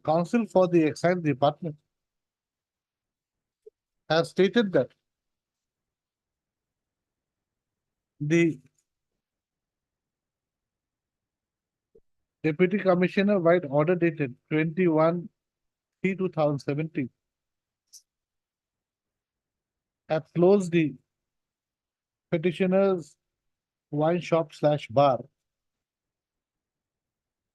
counsel for the excise department has stated that the Deputy Commissioner White order dated 21/3/2017 had closed the petitioner's wine shop / bar,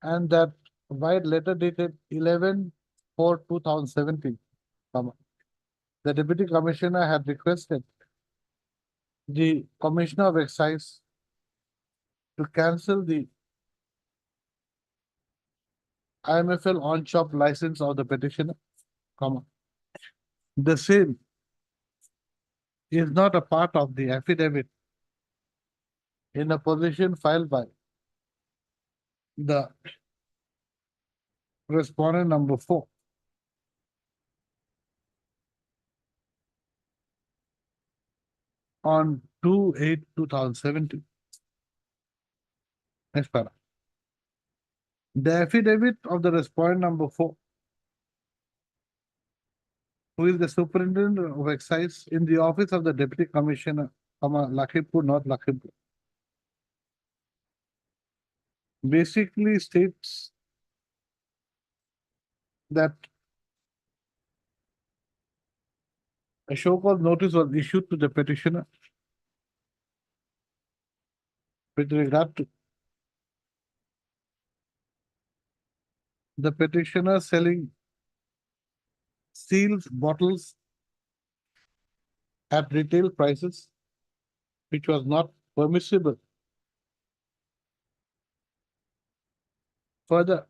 and that White letter dated 11/4/2017, the Deputy Commissioner had requested the Commissioner of Excise to cancel the IMFL on-shop license of the petitioner, the same is not a part of the affidavit in a position filed by the respondent number 4. On 2/8/2017. Next para. The affidavit of the respondent number 4, who is the superintendent of excise in the office of the Deputy Commissioner, Lakhimpur, North Lakhimpur, basically states that a show cause notice was issued to the petitioner with regard to the petitioner selling seals bottles at retail prices, which was not permissible. Further,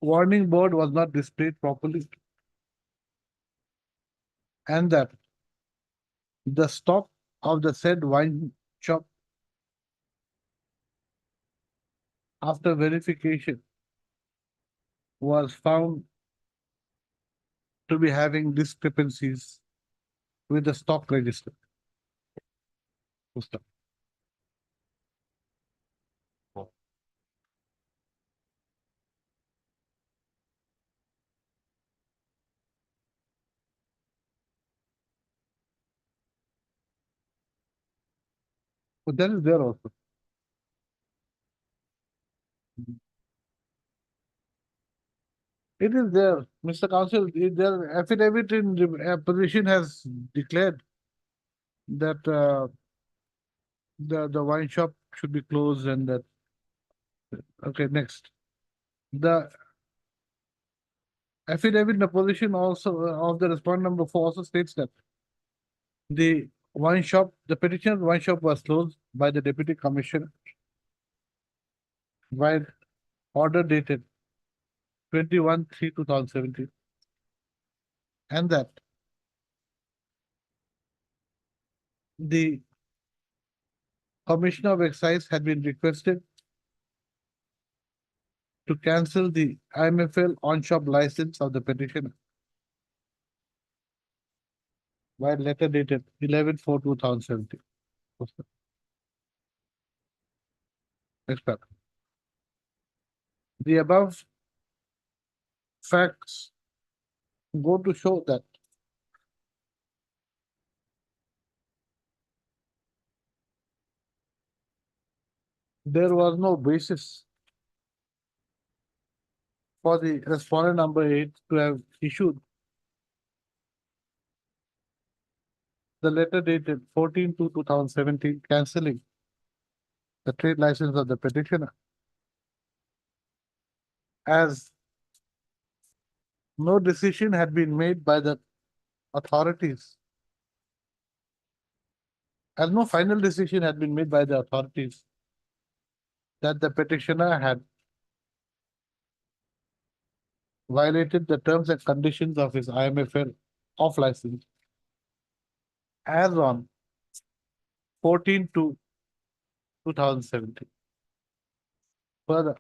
warning board was not displayed properly, and that the stock of the said wine shop, after verification, was found to be having discrepancies with the stock register. But that is there also. It is there, Mr. Counsel, their affidavit in the position has declared that the wine shop should be closed and that. Okay, next. The affidavit in the position also of the respondent number 4 also states that the wine shop, the petitioner's wine shop was closed by the Deputy Commissioner by order dated 21/3/2017, and that the Commissioner of Excise had been requested to cancel the IMFL on-shop license of the petitioner by letter dated 11/4/2017. Next paragraph. The above facts go to show that there was no basis for the respondent number 8 to have issued the letter dated 14/2/2017 cancelling the trade license of the petitioner, as no decision had been made by the authorities, as no final decision had been made by the authorities that the petitioner had violated the terms and conditions of his IMFL off license as on 14/2/2017 2017. Further,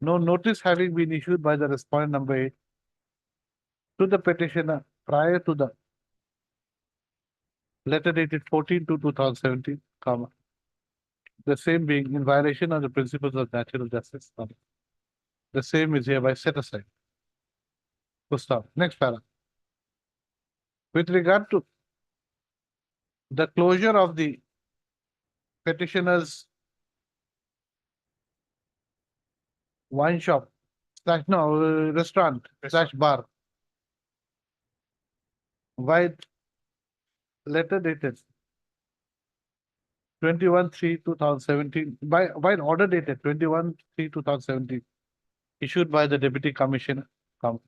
no notice having been issued by the respondent number 8 to the petitioner prior to the letter dated 14/2/2017, comma, the same being in violation of the principles of natural justice, comma, the same is hereby set aside. Full stop. Next paragraph. With regard to the closure of the petitioner's wine shop slash no restaurant slash bar, while letter dated 21/3/2017 while order dated 21/3/2017 issued by the deputy commissioner, comma,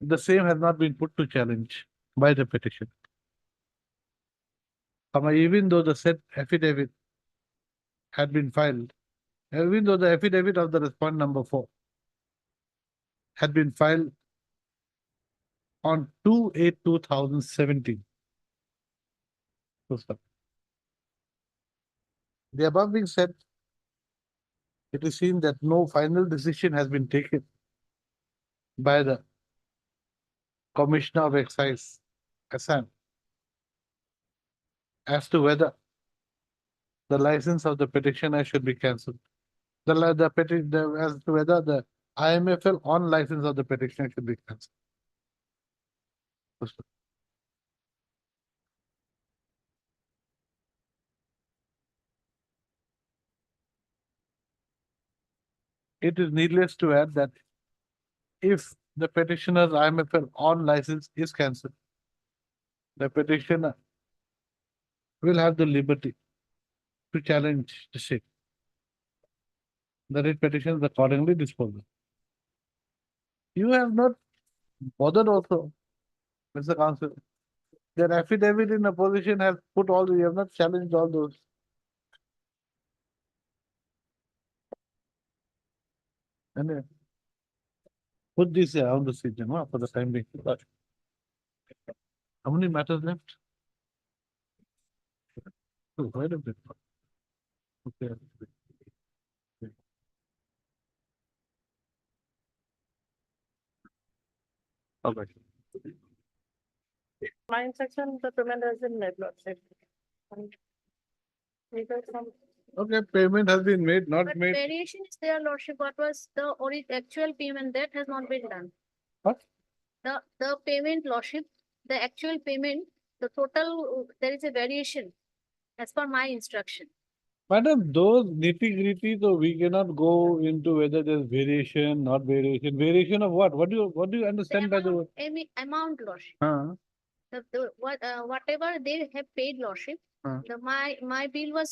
the same has not been put to challenge by the petition, comma, even though the said affidavit had been filed, even though the affidavit of the respondent number 4 had been filed on 2/8/2017. Full stop. The above being said, it is seen that no final decision has been taken by the Commissioner of Excise, Assam, as to whether the license of the petitioner should be cancelled. As to whether the IMFL on license of the petitioner should be cancelled. It is needless to add that if the petitioner's IMFL on license is cancelled, the petitioner will have the liberty to challenge the same. The writ petition is accordingly disposed of. You have not bothered also, Mr. Counsel. Their affidavit in opposition has put all, you have not challenged all those. Anyway, put this on the system for the time being. How many matters left? Oh, quite a bit. Okay. Okay. My instruction, the payment has been made, Lordship. Okay, payment has been made, not But made. variation is there, Lordship. What was the actual payment that has not been done? What? The payment, Lordship, the actual payment, the total, there is a variation as per my instruction. Madam, those nitty-gritty, so we cannot go into whether there's variation, not variation. Variation of what? What do you understand by the word? Amount, Lordship. Huh? Whatever they have paid, Lordship, Huh. my bill was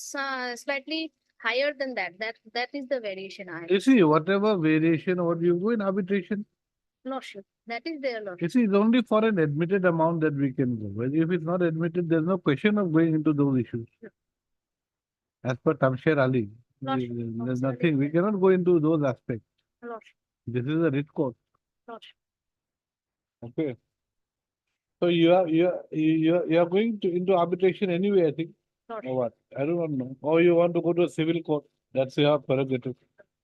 slightly higher than that. That is the variation I have. You see, whatever variation, what you go in arbitration, Lordship, that is there, Lordship. you see, it's only for an admitted amount that we can go. But if it's not admitted, there's no question of going into those issues. As per Tamsher Ali, Lordship, there's nothing, we cannot go into those aspects. Lordship, This is a writ court. Lordship. Okay. So you are going to into arbitration anyway, I think, or Lordship. what? I do not know. Or you want to go to a civil court? That's your prerogative.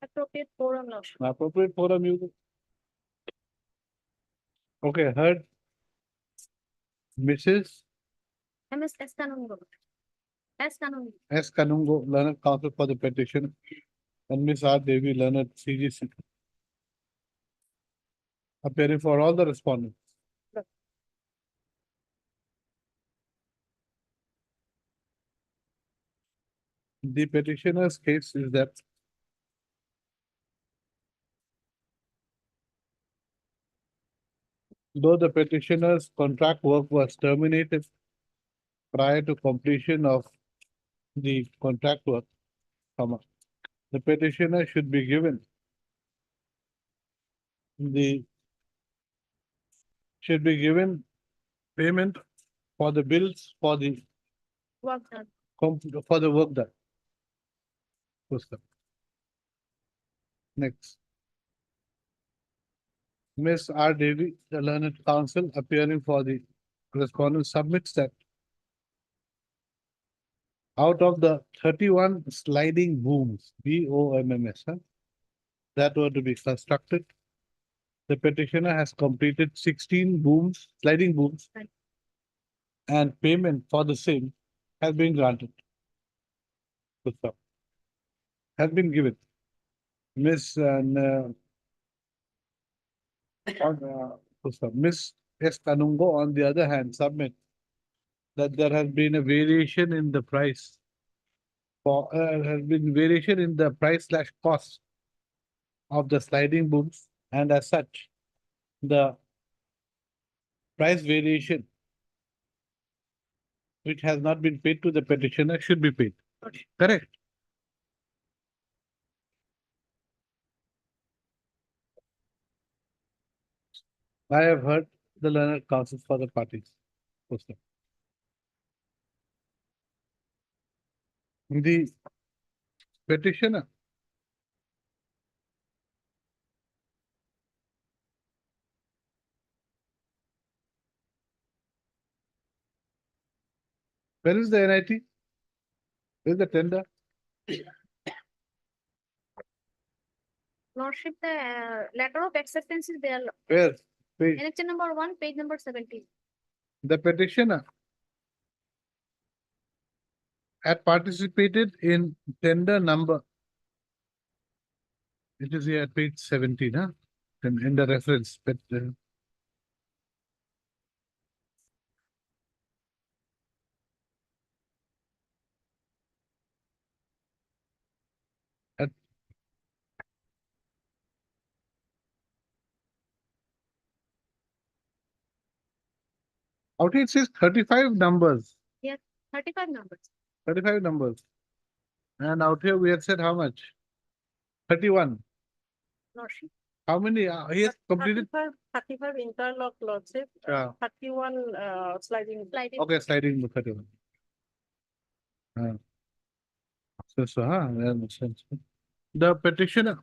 Appropriate forum, Lordship. Appropriate forum you go. Okay, heard. Mrs. MS S. Kanungo. S. Kanungo. S. Kanungo, learned counsel for the petition, and Miss R. Devi, learned CGC. Appearing for all the respondents. The petitioner's case is that though the petitioner's contract work was terminated prior to completion of the contract work, comma, the petitioner should be given payment for the bills for the Work done. for the work done. Next. Ms. R. Devi, the learned counsel appearing for the respondent, submits that Out of the 31 sliding booms, BOMMS, that were to be constructed, the petitioner has completed 16 booms, sliding booms, Right. and payment for the same has been granted. Good stuff. Has been given. Miss good stuff. Miss S. Kanungo, on the other hand, submit that there has been a variation in the price has been variation in the price slash cost of the sliding booms, and as such, the price variation which has not been paid to the petitioner should be paid. Correct? I have heard the learned counsel for the parties. Good stuff. The petitioner where is the NIT? Where is the tender? Lordship, the letter of acceptance is there. Where? Page. Annexure number 1, page number 17. The petitioner had participated in tender number. It is here at page 17, huh? In the reference. But, out here it says 35 numbers. 35 numbers. 35 numbers. And out here we had said how much? 31. Lordship. How many? He has completed. 35 interlock lordship, Yeah. 31 sliding. Okay, sliding the 31. The petitioner.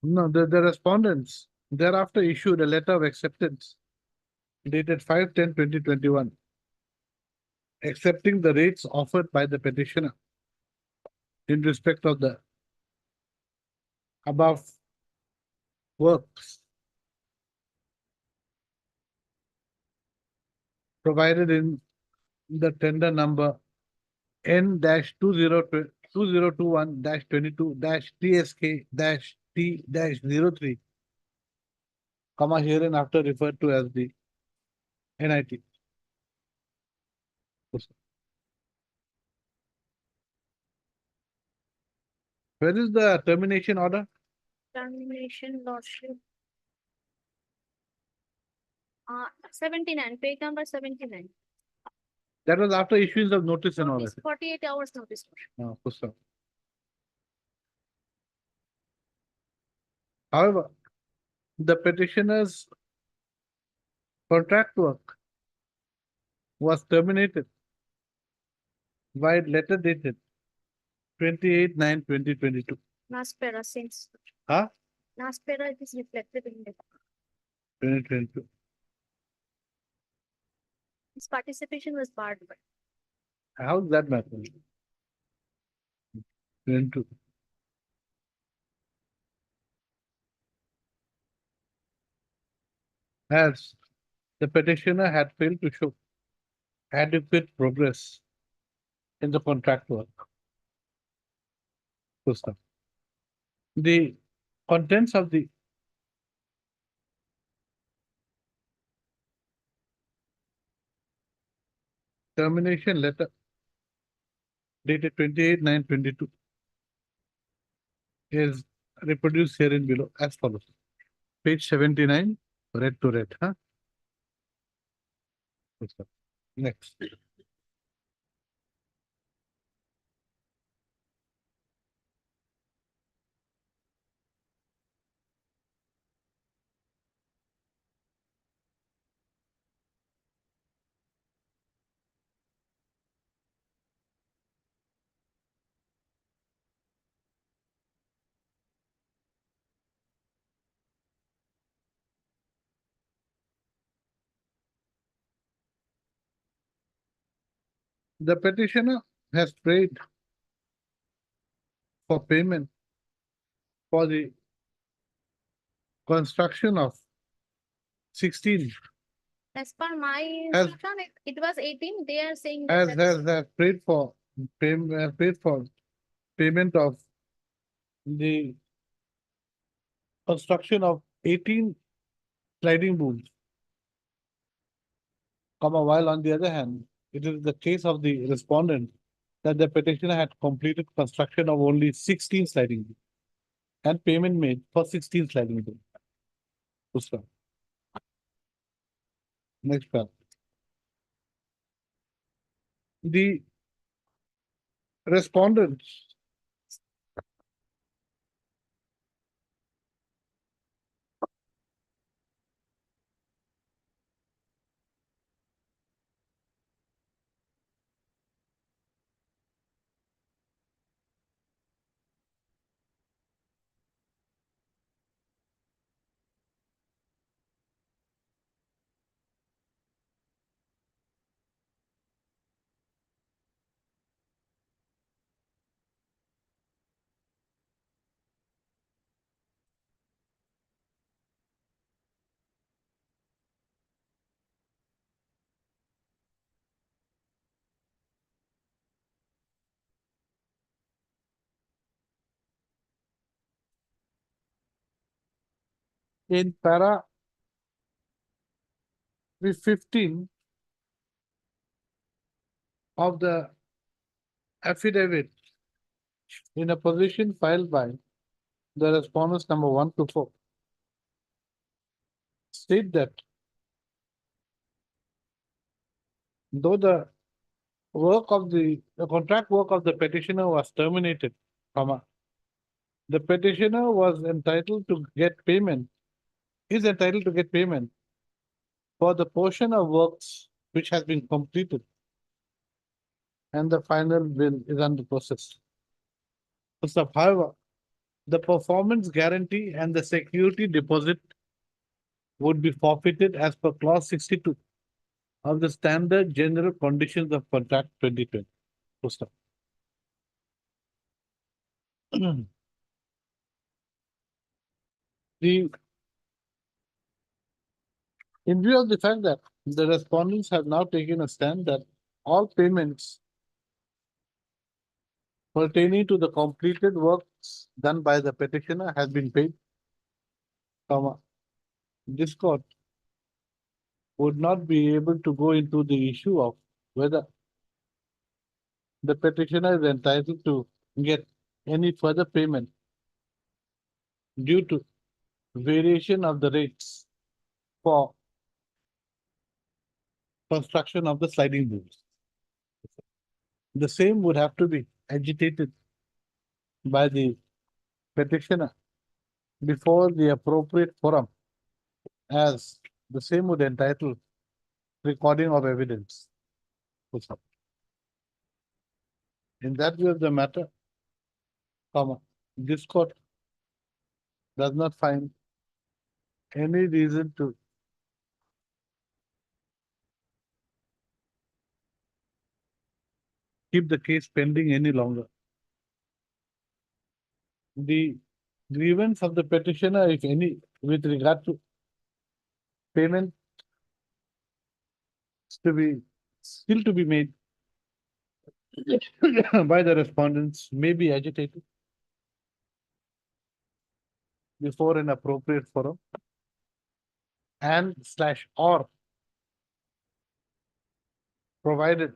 No, the respondents thereafter issued a letter of acceptance dated 5/10/2021, accepting the rates offered by the petitioner in respect of the above works provided in the tender number N-2021-22-TSK-T-03, comma herein after referred to as the NIT. Where is the termination order? Termination lordship. 79, page number 79. That was after issuance of notice and all Notice, that. 48 hours notice. Lordship. Pusta. However, the petitioner's contract work was terminated by letter dated 28/9/2022. Naspera since. Huh? Naspera it is reflected in the 2022. his participation was barred. How does that matter? 22. As the petitioner had failed to show adequate progress in the contract work. Pusta. The contents of the termination letter dated 28/9/22 is reproduced herein below as follows. Page 79, red to red, huh? Next. The petitioner has paid for payment for the construction of 16, As per my As- instruction, it was 18. They are saying has, that that is- has paid for payment of the construction of 18 sliding booms. While on the other hand, it is the case of the respondent that the petitioner had completed construction of only 16 sliding booms and payment made for 16 sliding booms. Pushpa. Next part. The respondent in para 15 of the affidavit in a position filed by the respondents number 1 to 4 state that though the contract work of the petitioner was terminated, the petitioner was entitled to get payment, is entitled to get payment for the portion of works which has been completed and the final bill is under process. So, however, the performance guarantee and the security deposit would be forfeited as per clause 62 of the standard general conditions of contract 2020. Full stop. In view of the fact that the respondents have now taken a stand that all payments pertaining to the completed works done by the petitioner has been paid, this court would not be able to go into the issue of whether the petitioner is entitled to get any further payment due to variation of the rates for construction of the sliding doors. The same would have to be agitated by the petitioner before the appropriate forum, as the same would entitle recording of evidence. In that view of the matter, this court does not find any reason to keep the case pending any longer. The grievance of the petitioner, if any, with regard to payment still to be made by the respondents may be agitated before an appropriate forum and/or provided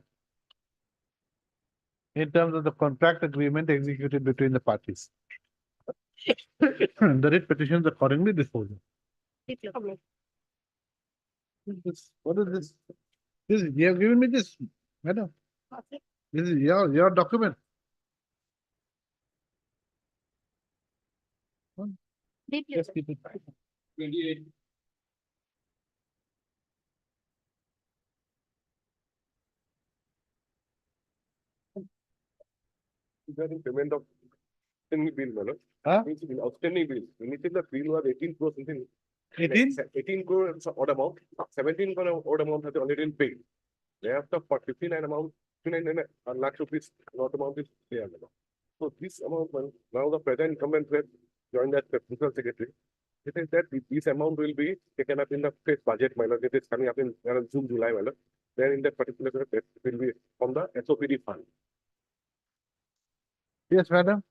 in terms of the contract agreement executed between the parties. The writ petitions accordingly disposed of. What is this? You have given me this, madam. This is your document. Just keep it. 28. Regarding payment of outstanding bill, my lord. Huh? Outstanding bill. Initially, the bill was 18 crores something. 18? 18 crores odd amount, 17 crore odd amount has already been paid. Thereafter, for 59 amount, lakh rupees, not amount is clear. So this amount, now the present incumbent will join as principal secretary. It is that this amount will be taken up in the state budget, my lord. It is coming up in June, July, my lord. Then in that particular, it will be from the SOPD fund. Yes, madam.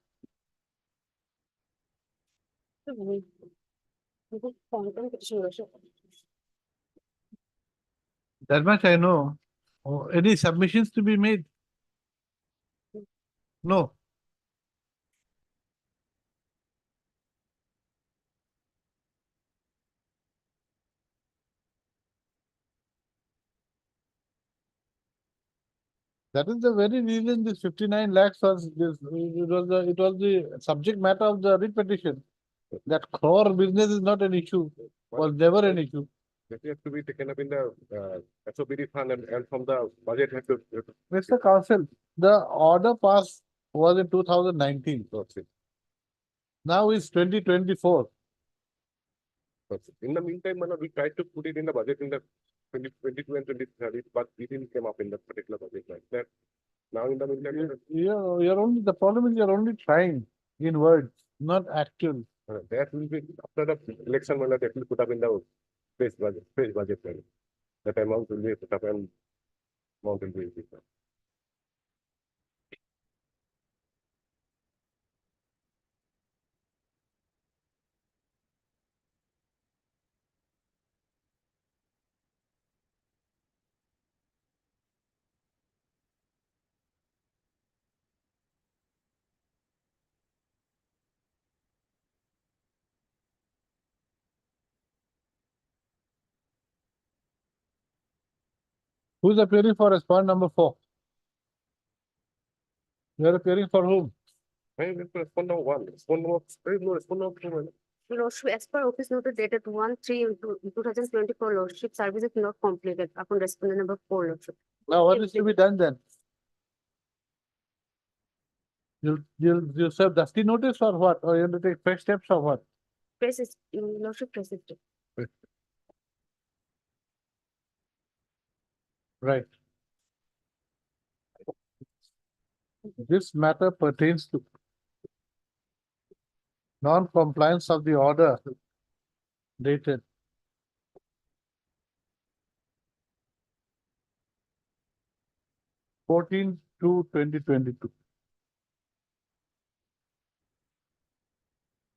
That much I know. Oh, any submissions to be made? No. That is the very reason this 59 lakhs was this, it was the subject matter of the writ petition. That core business is not an issue, was never an issue. That has to be taken up in the SOPD fund and from the budget has to. Mr. Council, the order passed was in 2019. Now it's 2024. In the meantime, my lord, we tried to put it in the budget in the 2022 and 2030, but it didn't come up in that particular budget like that. Now in the meantime, You're only, the problem is you're only trying in words, not actual. that will be after the election, my lord, that will put up in the fresh budget, my lord. That amount will be put up and amount will be increased. Who's appearing for respond number 4? You're appearing for whom? I will respond number 1. Respond number, there is no respond number 2, my lord. Lordship, as per office note dated 1/3/2024, Lordship service is not completed upon respondent number 4, Lordship. Now what is to be done then? You'll serve dusty notice or what? Or you have to take fresh steps or what? Press is, Lordship presisted. Right. This matter pertains to non-compliance of the order dated 14/2/2022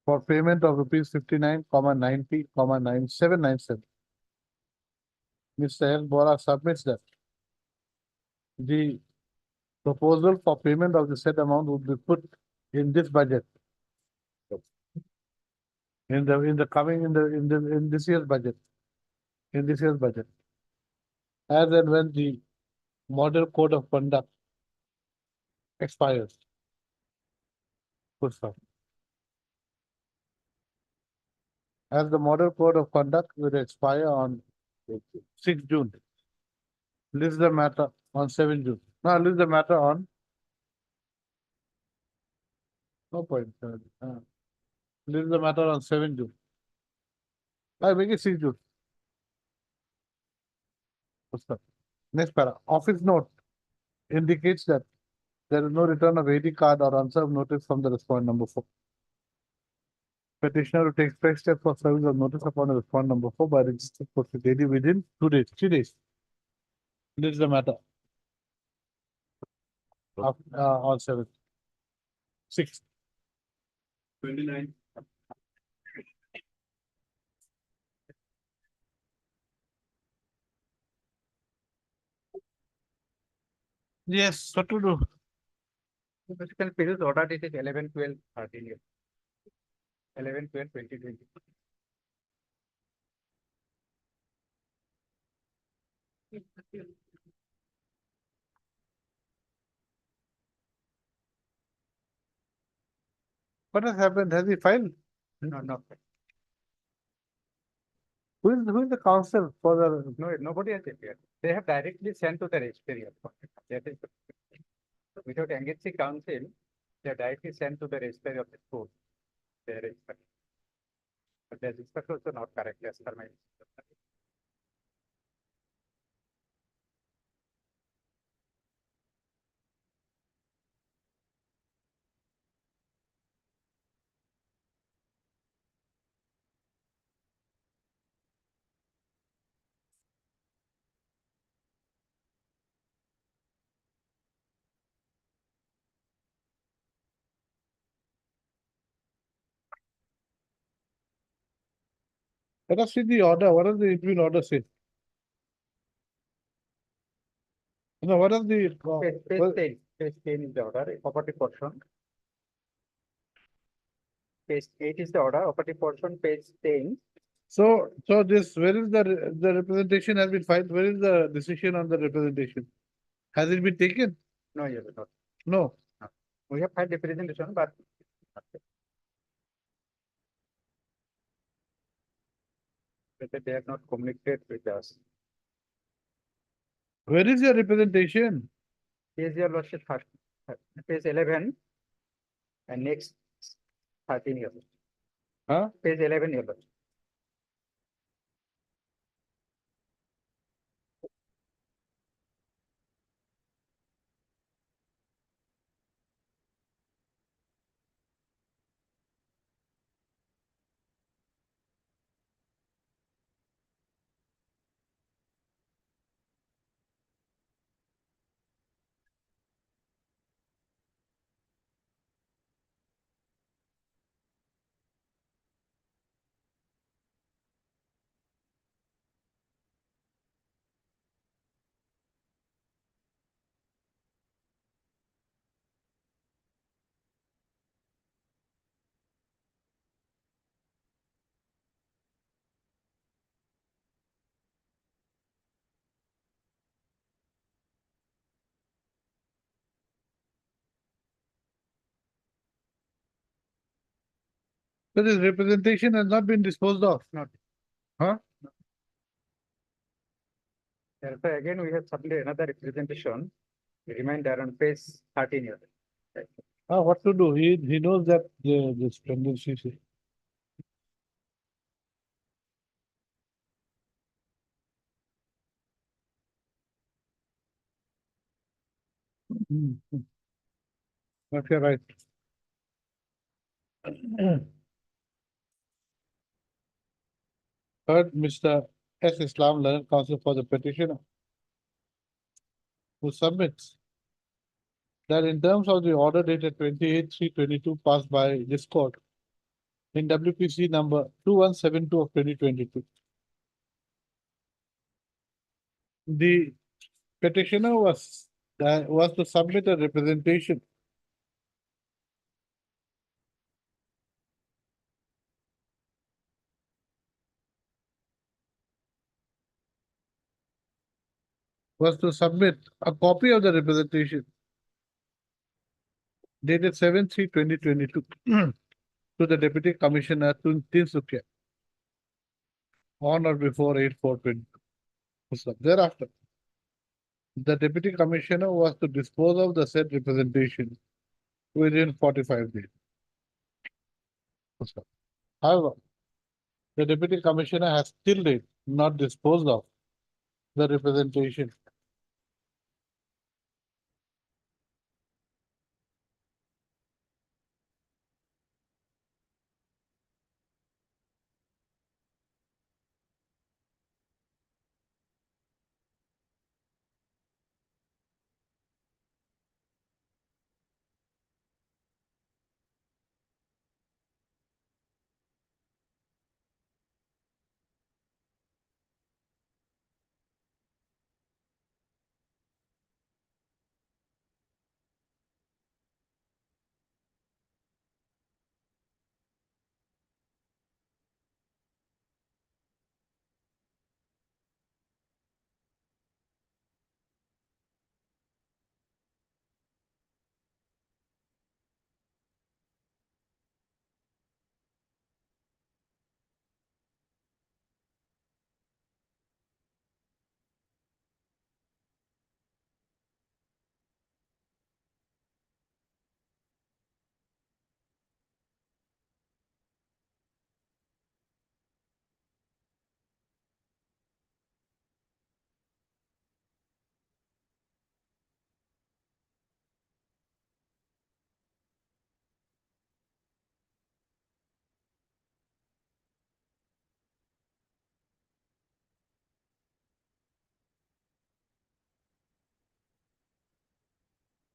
for payment of rupees 59,90,9797. Mr. L. Bora submits that the proposal for payment of the said amount would be put in this budget. In this year's budget. In this year's budget. As and when the model code of conduct expires. Good stuff. As the model code of conduct will expire on 6 June. List the matter on 7 June. Now list the matter on. No point. List the matter on 7 June. I make it 6 June. Good stuff. Next para. Office note indicates that there is no return of AD card or unserved notice from the respondent number 4. Petitioner will take fresh steps for service of notice upon the respondent number 4 by registered post AD within 2 days, 3 days. This is the matter. On 7th. 6th. 29. Yes, what to do? Basically, previous order date is 11/12/13. 11/12/2020. What has happened? Has he filed? No, Who is the counsel for the? no, nobody has appeared. They have directly sent to the registry. That is, without engaging counsel, they are directly sent to the registry of the school. Their inspector. But their inspector also not correct as per my. Let us see the order. What does the in-between order say? No, what does the? what- Page 10 is the order, operative portion. Page 8 is the order, operative portion, page 10. So this, where is the representation has been filed? Where is the decision on the representation? Has it been taken? No, yes, not. No. We have filed representation, but they have not communicated with us. Where is your representation? Page your lordship first, page 11 and next 13 years. Huh? Page 11 your lordship. So this representation has not been disposed of. Not. Huh? Therefore, again, we have submitted another representation, reminder on page 13 years. What to do? He knows that this tendency. Okay, right. Third, Mr. S. Islam, learned counsel for the petitioner, who submits that in terms of the order dated 28/3/22 passed by this court in WPC number 2172 of 2022, the petitioner was to submit a representation a copy of the representation dated 7/3/2022 to the Deputy Commissioner to Tinsukia on or before 8/4/22. Thereafter, the Deputy Commissioner was to dispose of the said representation within 45 days. However, the Deputy Commissioner has till date not disposed of the representation.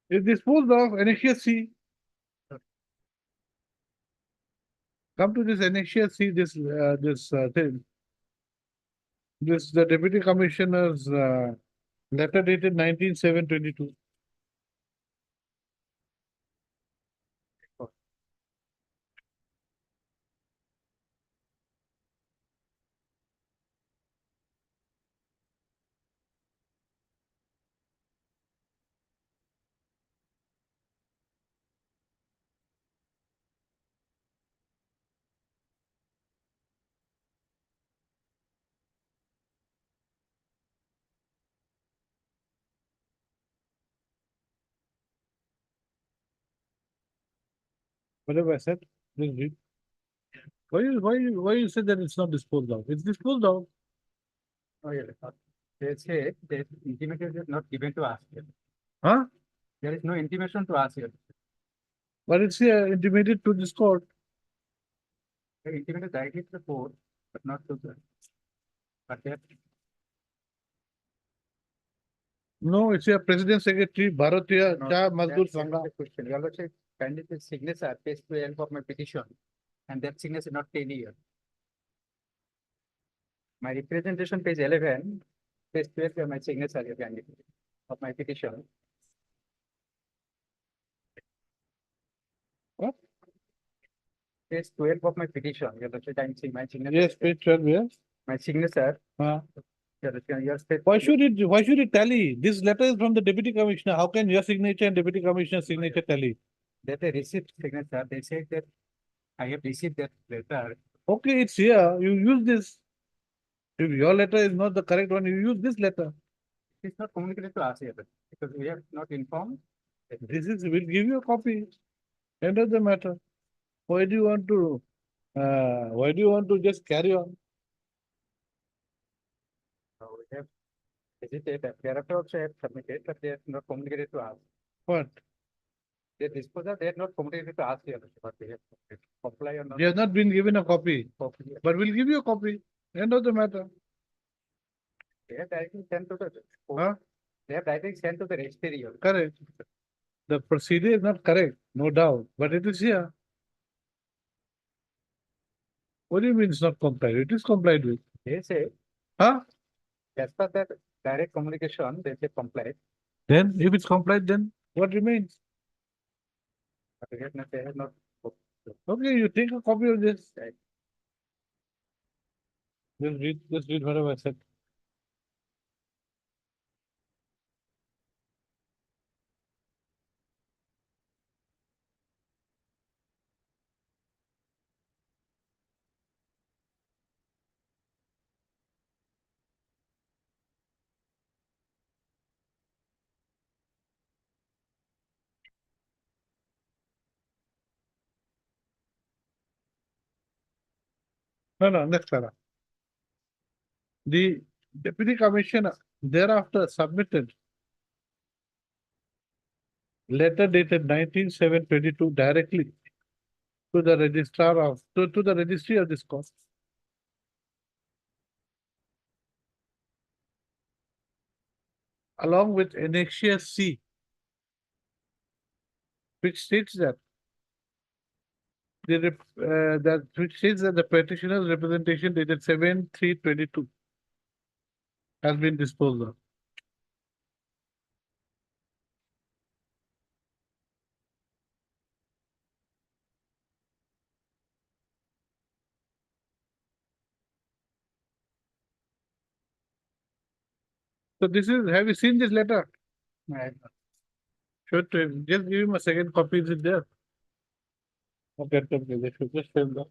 Is disposed of Annexure C. Come to this Annexure C, this thing. This, the deputy commissioner's, letter dated 19/7/22. Whatever I said, please read. Why you said that it's not disposed of? It's disposed of. Oh, yeah. They say that intimation is not given to us here. Huh? There is no intimation to us here. But it's here intimated to this court. They intimated directly to the court, but not to the. But that No, it's your president secretary, Bharatiya no, Cha that- Mazdoor that is Sangha. the question. Your Lordship, kindly please signature page 12 of my petition, and that signature is not daily here. My representation page 11, page 12 of my signature here, kindly, of my petition. What? Page 12 of my petition, Your Lordship, I'm seeing my signature. Yes, page 12, yes. My signature, Huh? Your Lordship, your state. Why should it tally? This letter is from the deputy commissioner. How can your signature and deputy commissioner's signature tally? That they received signature, they said that I have received that letter. Okay, it's here. You use this. If your letter is not the correct one, you use this letter. It's not communicated to us yet, because we have not informed. This is, we'll give you a copy. End of the matter. Why do you want to just carry on? We have visited, thereafter also have submitted, but they have not communicated to us. What? They disposal, they have not communicated to us yet, but they have comply or not. You have not been given a copy, Copy. but we'll give you a copy. End of the matter. They have directly sent to the. Huh? They have directly sent to the registry. Correct. The procedure is not correct, no doubt, but it is here. What do you mean it's not complied? It is complied with. They say, Huh? as per that direct communication, they say complied, Then, if it's complied, then what remains? but they have not. Okay, you take a copy of this. Right. Just read whatever I said. No, next para. The deputy commissioner thereafter submitted letter dated 19/7/22 directly to the registrar of, to the registry of this court. Along with Annexure C, which states that which states that the petitioner's representation dated 7/3/22 has been disposed of. So this is, have you seen this letter? Right. Should just give him a second copy, is it there? Okay, they should just fill that.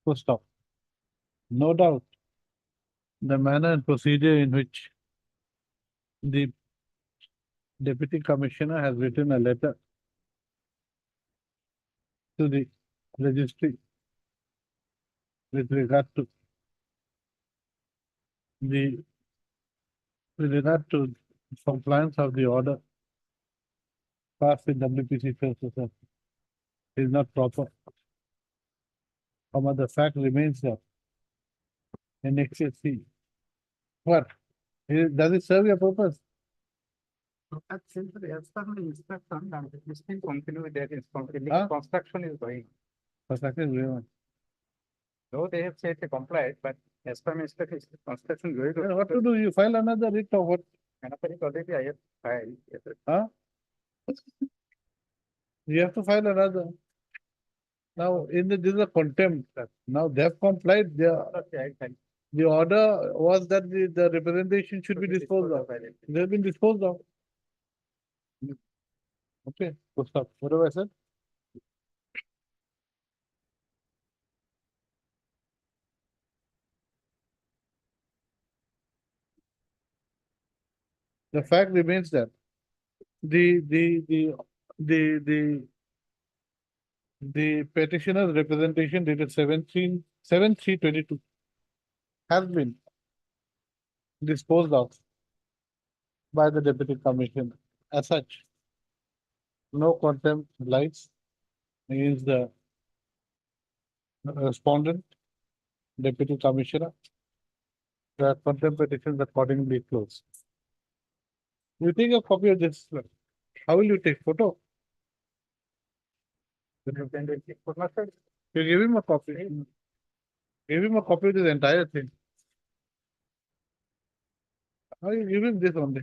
Full stop. No doubt, the manner and procedure in which the deputy commissioner has written a letter to the registry with regard to compliance of the order passed in WPC first is not proper. The fact remains that Annexure C. What? Does it serve your purpose? Simply, as per my inspection, and it is still continue with that inspection. Huh? Construction is going. Construction is going on. Though they have said they complied, but as per my inspection, construction going. Then what to do? You file another writ or what? Another already I have filed. Yes, sir. Huh? You have to file another. Now, this is a contempt. Now they have complied. Okay, I filed. The order was that the representation should be disposed of. They have been disposed of. Okay, go stop. What have I said? The fact remains that the petitioner's representation dated 7/3/22 has been disposed of by the deputy commissioner. As such, no contempt lies against the respondent, deputy commissioner. The contempt petitions accordingly closed. You take a copy of this. How will you take photo? You give him a copy. Give him a copy of this entire thing. How you give him this only?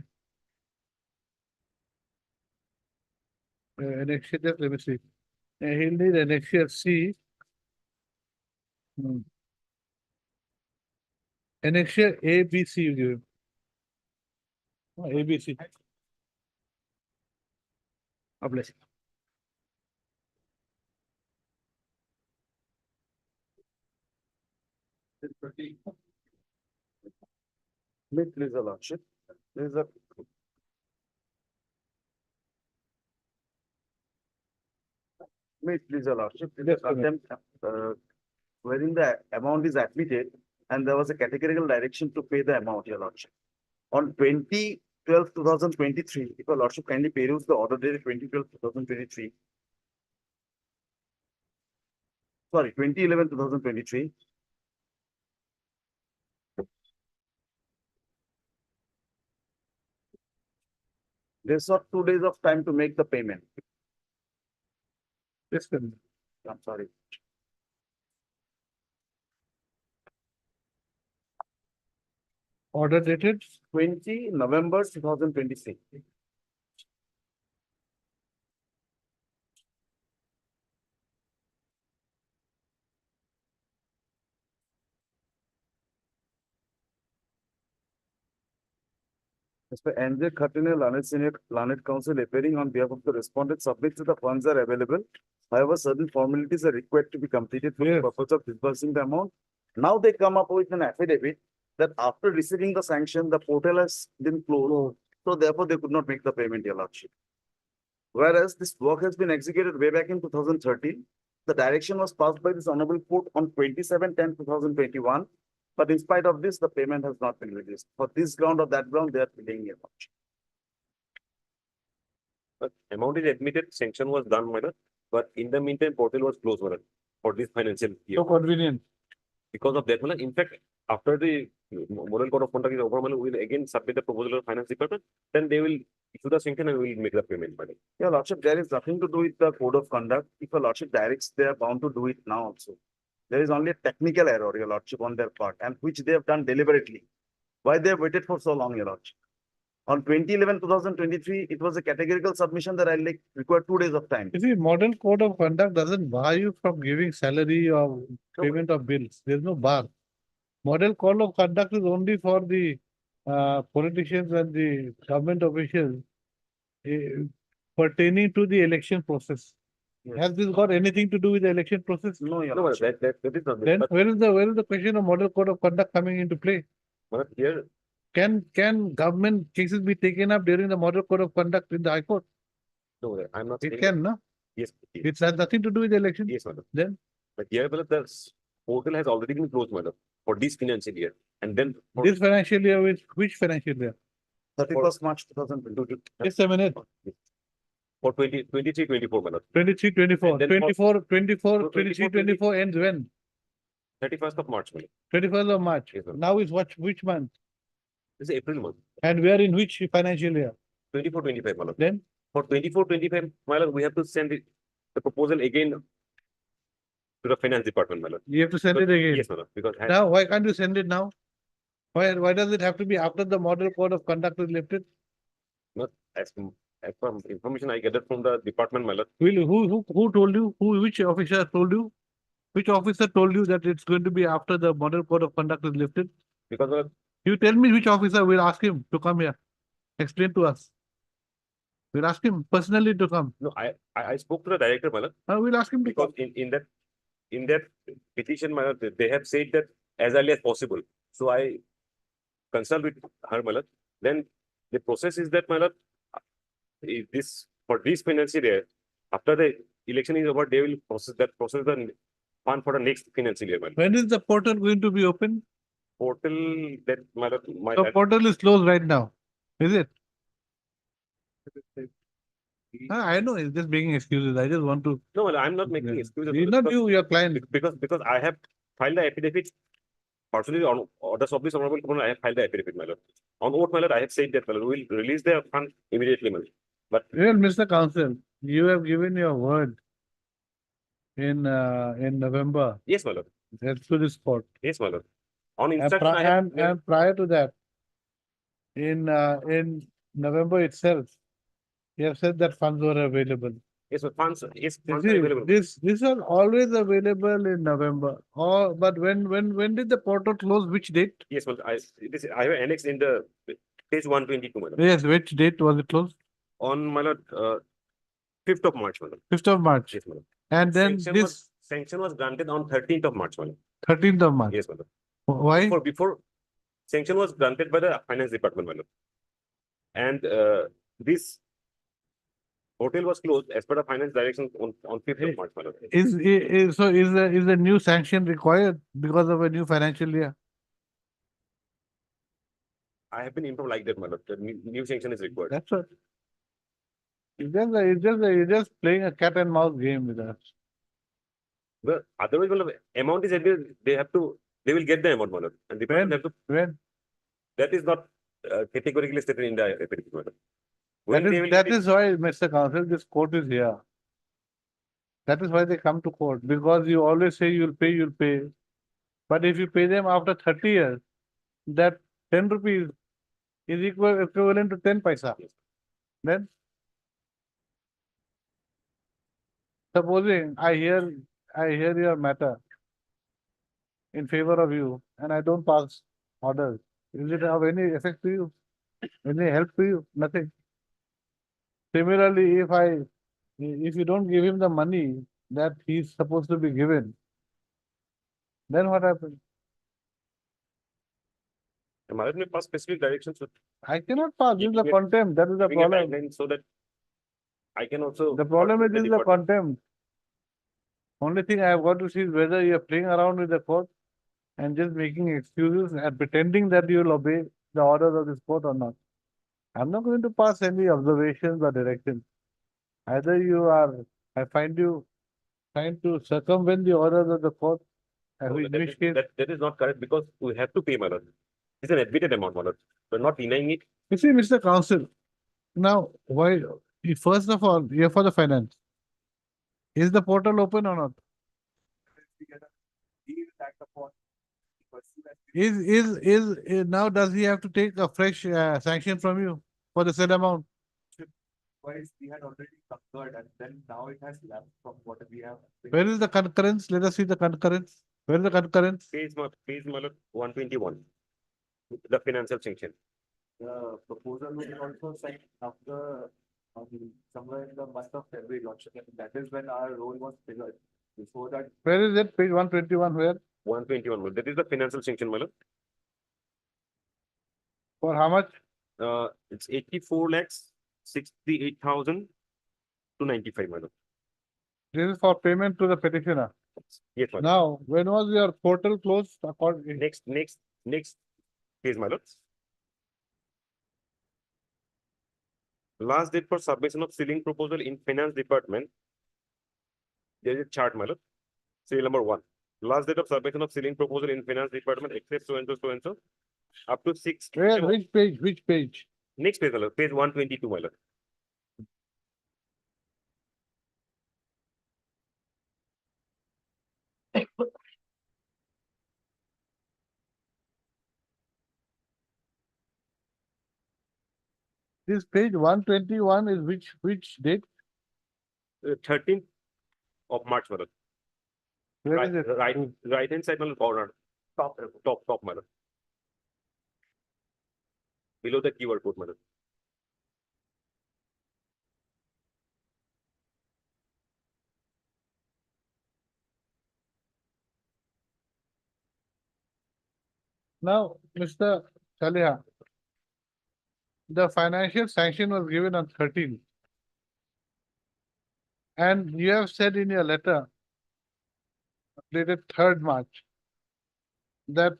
Annexure, just let me see. He'll need annexure C. Annexure A, B, C you give him. A, B, C. Publish. May please, your lordship. There is a May please, your lordship. There is Yes, an attempt, wherein the amount is admitted and there was a categorical direction to pay the amount, your lordship. On 20/12/2023, if your lordship kindly peruse the order dated 20/12/2023. Sorry, 20/11/2023. There's not 2 days of time to make the payment. Yes, sir. I'm sorry. Order dated 20 November 2026. As per NJ Khatune, Lanet Senior, Lanet Council appearing on behalf of the respondent submits that the funds are available. However, certain formalities are required to be completed for the Yes. purpose of disbursing the amount. Now they come up with an affidavit that after receiving the sanction, the portal has been closed. So therefore, they could not make the payment, your lordship. Whereas this work has been executed way back in 2013. The direction was passed by this honorable court on 27/10/2021. But in spite of this, the payment has not been released. For this ground or that ground, they are delaying your lordship. Amount is admitted, sanction was done, my lord, but in the meantime, portal was closed, my lord, for this financial year. so convenient. Because of that, my lord, in fact, after the model code of conduct is over, my lord, we will again submit the proposal to finance department, then they will issue the sanction and we will make the payment, my lord. Your lordship, there is nothing to do with the code of conduct. If your lordship directs, they are bound to do it now also. There is only a technical error, your lordship, on their part, and which they have done deliberately. Why they have waited for so long, your lordship? On 2011/2023, it was a categorical submission that I required 2 days of time. You see, model code of conduct doesn't bar you from giving salary or payment of bills. There's no bar. Model code of conduct is only for the politicians and the government officials pertaining to the election process. Yes. Has this got anything to do with the election process? No, your No, my lord, lordship. that is not. Then But, where is the question of model code of conduct coming into play? my lord, here, Can government cases be taken up during the model code of conduct in the High Court? no, my lord, I'm not It saying. can, no? Yes, yes, It has nothing to do with the election. yes, my lord. Then But here, my lord, the portal has already been closed, my lord, for this financial year. And then. for- this financial year, which financial year? 31st March 2022. Just a minute. For 23-24, my lord. 23, 24, And then for- 24, 24, No, 23, 24, 24 ends when? 31st of March, my lord. 21st of March. Yes, sir. Now is what, which month? This is April month. And we are in which financial year? 24-25, my lord. Then, For 24-25, my lord, we have to send the proposal again to the finance department, my lord. you have to send it again. Yes, my lord, because Now, why can't you send it now? Why does it have to be after the model code of conduct is lifted? as from information I gathered from the department, my lord. Who told you? Which officer told you? Which officer told you that it's going to be after the model code of conduct is lifted? Because You tell me which officer, we'll ask him to come here. Explain to us. We'll ask him personally to come. no, I spoke to the director, my lord, We'll ask him to because come. in that petition, my lord, they have said that as early as possible. So I consult with her, my lord. Then the process is that, my lord, for this financial year, after the election is over, they will process the fund for the next financial year, my lord. When is the portal going to be open? Portal that, my lord, The portal is closed right now. Is it? I know, it's just making excuses. I just want to. no, my lord, I'm not making excuses. It's not because- you, your client. Because I have filed the affidavit personally on orders of this honorable commissioner. I have filed the affidavit, my lord. On oath, my lord, I have said that, my lord, we will release the fund immediately, my lord. But Well, Mr. Counsel, you have given your word in November yes, my lord. to this court. Yes, my lord. On And, instruction, I have. and prior to that, in November itself, you have said that funds were available. Yes, but funds. Yes, You funds are see, available. this are always available in November. But when did the portal close? Which date? Yes, well, I have annexed in the page 122, my lord. Yes, which date was it closed? On, my lord, 5th of March, my lord. 5th of March. Yes, my lord. And then Sanction was granted on 13th of March, my lord. 13th of March. Yes, my lord. Why? Before sanction was granted by the finance department, my lord. And this hotel was closed as per the finance direction on 5th of March, my lord. Is the new sanction required because of a new financial year? I have been informed like that, my lord. The new sanction is required. That's what. You're just playing a cat and mouse game with us. But otherwise, my lord, amount is agreed, they will get the amount, my lord. And the When? have to, When? that is not categorically stated in the affidavit, my lord. When they will That get it- is why, Mr. Counsel, this court is here. That is why they come to court, because you always say you'll pay. But if you pay them after 30 years, that 10 rupees is equivalent to 10 paisa. Then, supposing I hear your matter in favor of you and I don't pass orders, is it of any effect to you? Any help to you? Nothing. Similarly, if you don't give him the money that he's supposed to be given, then what happens? My lord may pass specific directions with I cannot pass. This is the Giving contempt. That is the giving a problem. guideline so that I can also. The problem is work with this is the department. contempt. Only thing I have got to see is whether you are playing around with the court and just making excuses and pretending that you will obey the orders of this court or not. I'm not going to pass any observations or directions. Either I find you trying to circumvent the orders of the court, No, in which case, that is not correct because we have to pay, my lord. It's an admitted amount, my lord. We're not denying it. you see, Mr. Counsel, now, first of all, you're for the finance. Is the portal open or not? Now does he have to take a fresh sanction from you for the said amount? Twice we had already concurred and then now it has lapsed from what we have. Where is the concurrence? Let us see the concurrence. Where is the concurrence? Page, my lord, 121. The financial sanction. The proposal was also sent after, somewhere in the month of February, Lordship, and that is when our role was triggered. Before that, Where is it? Page 121, where? 121, my lord. That is the financial sanction, my lord. For how much? It's 84 lakhs 68,000 to 95, my lord. This is for payment to the petitioner. Yes, my lord. Now, when was your portal closed? Next page, my lord. Last date for submission of ceiling proposal in finance department. There is a chart, my lord. Serial number 1. Last date of submission of ceiling proposal in finance department except so and so, so and so. Up to 6. Where, which page, which page? Next page, my lord. Page 122, my lord. This page 121 is which date? 13th of March, my lord. Where Right, is it? right hand side, my lord, corner. Top, my lord. Below the keyword code, my lord. Now, Mr. Saliha, the financial sanction was given on 13th. And you have said in your letter dated 3rd March that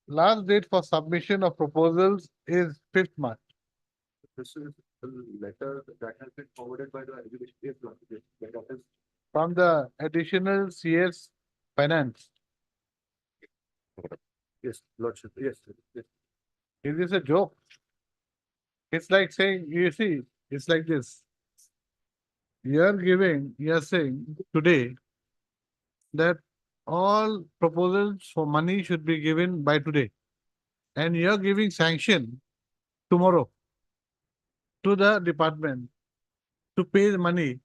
last date for submission of proposals is 5th March. This is the letter that has been forwarded by the education. Yes, Lord. Yes, that is From the additional CS finance. yes, Lordship. Yes, yes. Is this a joke? It's like saying, you see, it's like this. You're saying today that all proposals for money should be given by today. And you're giving sanction tomorrow to the department to pay the money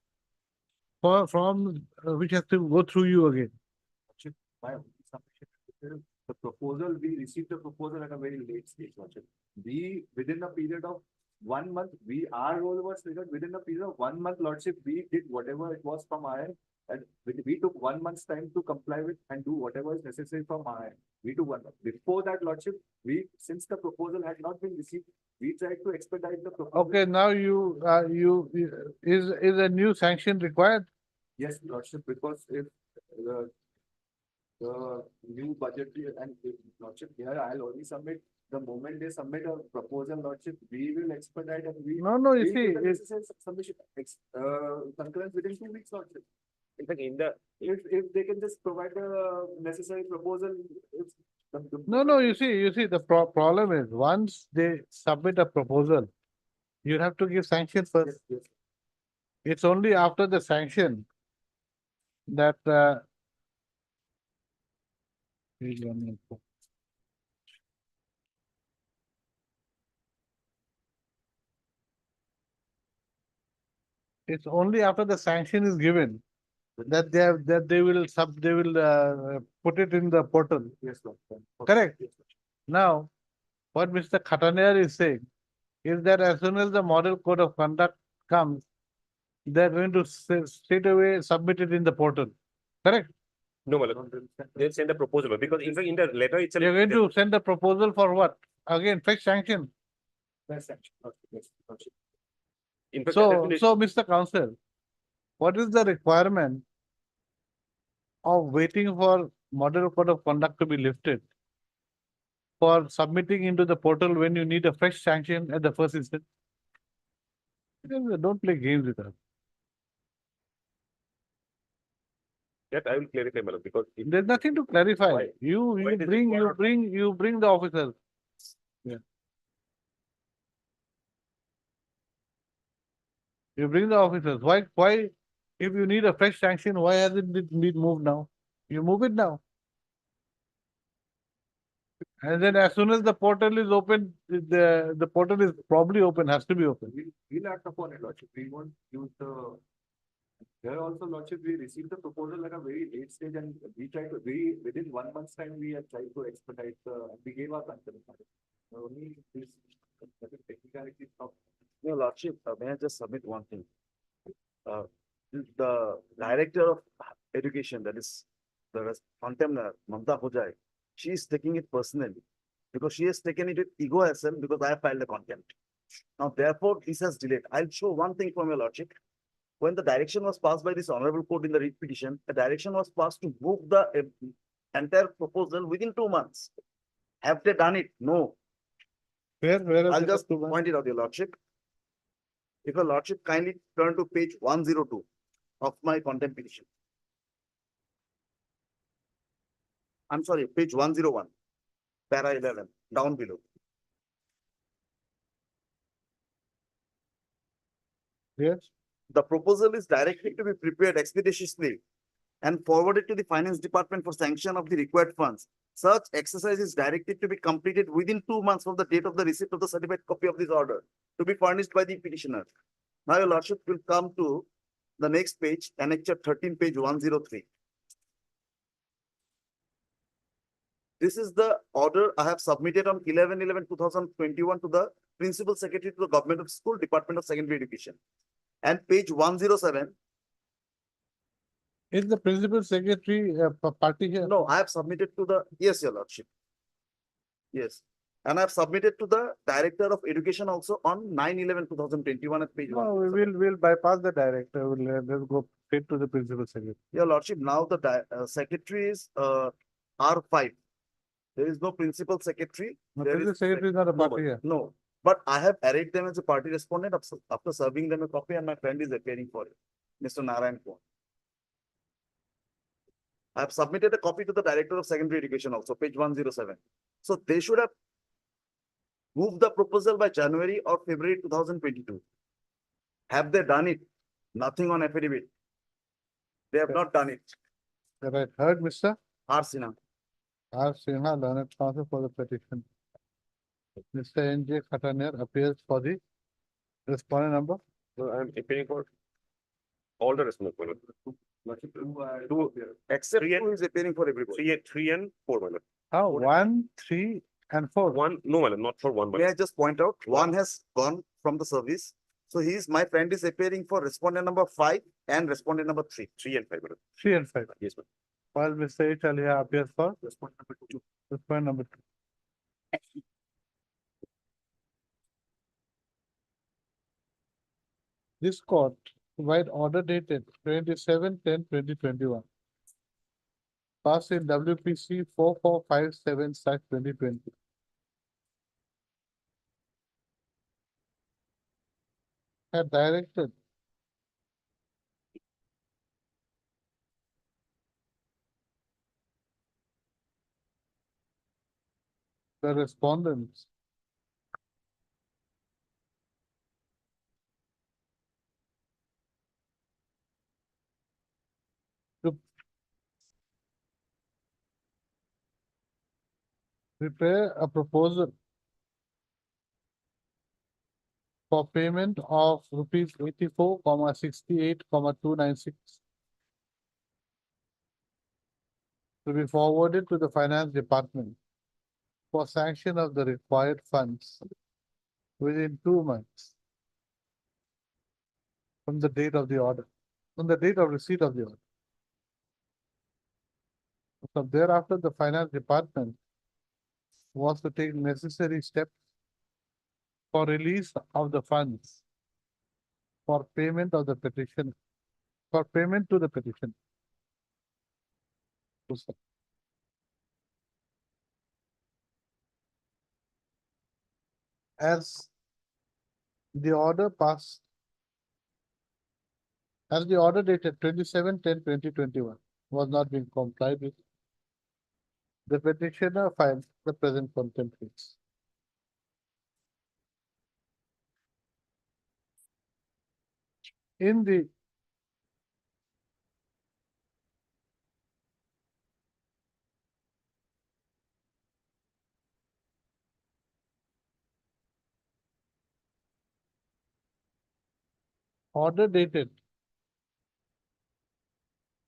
from which has to go through you again. My submission, the proposal, we received the proposal at a very late stage, Lordship. We, within a period of 1 month, our role was triggered within a period of 1 month, Lordship, we did whatever it was from our end. And we took 1 month's time to comply with and do whatever is necessary from our end. We took 1 month. Before that, Lordship, since the proposal had not been received, we tried to expedite the proposal. Okay, now is a new sanction required? Yes, Lordship, because if the new budget and Lordship, here I'll only submit, the moment they submit a proposal, Lordship, we will expedite and we. No, you we see, do the necessary submission, concurrence within 2 weeks, Lordship. In fact, in the If they can just provide the necessary proposal, if. No, you see, the problem is once they submit a proposal, you have to give sanction first. Yes, yes. It's only after the sanction that it's only after the sanction is given that they will put it in the portal. Yes, Lord. Correct. Yes, Lord. Now, what Mr. Khataniar is saying is that as soon as the model code of conduct comes, they're going to straight away submit it in the portal. Correct? no, my lord. They'll send the proposal because in fact in the letter itself. You're going to send the proposal for what? Again, fetch sanction. That's actually, Lordship, yes, Lordship. In fact, So, Mr. Counsel, what is the requirement of waiting for model code of conduct to be lifted for submitting into the portal when you need a fresh sanction at the first instance? Don't play games with us. that I will clarify, my lord, because There's nothing to clarify. Why? You Why does it bring require- the officers. Yeah. You bring the officers. Why, if you need a fresh sanction, why hasn't it been moved now? You move it now. And then as soon as the portal is open, the portal is probably open, has to be open. We'll act upon it, Lordship. We won't use the. There also, Lordship, we received the proposal at a very late stage and within 1 month's time, we have tried to expedite we gave our consent. Only this technicality of. No, Lordship, may I just submit one thing? The Director of Education, that is the contemptor, Mamta Hojai, she is taking it personally because she has taken it with ego as well because I have filed a contempt. Now, therefore, this has delayed. I'll show one thing from your Lordship. When the direction was passed by this honorable court in the writ petition, the direction was passed to move the entire proposal within 2 months. Have they done it? No. Where I'll just point it out, your Lordship. If your lordship kindly turn to page 102 of my contempt petition. I'm sorry, page 101, para 11, down below. Yes, The proposal is directed to be prepared expeditiously and forwarded to the finance department for sanction of the required funds. Such exercise is directed to be completed within 2 months from the date of the receipt of the certified copy of this order to be furnished by the petitioner. Now your lordship will come to the next page, annexure 13, page 103. This is the order I have submitted on 11/11/2021 to the Principal Secretary to the Government of School, Department of Secondary Education. And page 107, is the principal secretary party here? no, I have submitted to the, yes, your lordship. Yes, and I have submitted to the Director of Education also on 9/11/2021 at page No, 107. we'll bypass the director, we'll let's go straight to the principal secretary. Your lordship, now the secretary is R5. There is no principal secretary. The There principal is secretary is not a party nobody. here. No, but I have arrayed them as a party respondent after serving them a copy, and my friend is appearing for it, Mr. Narayan Kumar. I have submitted a copy to the Director of Secondary Education also, page 107. So they should have moved the proposal by January or February 2022. Have they done it? Nothing on affidavit. They have not done it. Right, heard Mr. R. Sinha. R. Sinha, learned counsel for the petition. Mr. N.J. Khataniar appears for the respondent number. So I'm appearing for all the respondents, my lord. Two, Except Three who is appearing for everybody. three and four, my lord. How? 1, 3, and 4. One, no, my lord, not for one, my May I lord. just point out, one has gone from the service. So my friend is appearing for respondent number 5 and respondent number 3. 3 and 5, my lord. 3 and 5. Yes, ma'am. While Mr. H. Aliya appears for Respondent number 2. respondent number 2. This court provide order dated 27/10/2021. Passed in WPC 4457/2020. Had directed the respondents to prepare a proposal for payment of rupees 84,68,296 to be forwarded to the finance department for sanction of the required funds within 2 months from the date of the order, from the date of receipt of the order. So thereafter, the finance department was to take necessary steps for release of the funds for payment of the petition, for payment to the petition. As the order passed, as the order dated 27/10/2021 was not being complied with, the petitioner filed the present contempt case. In the order dated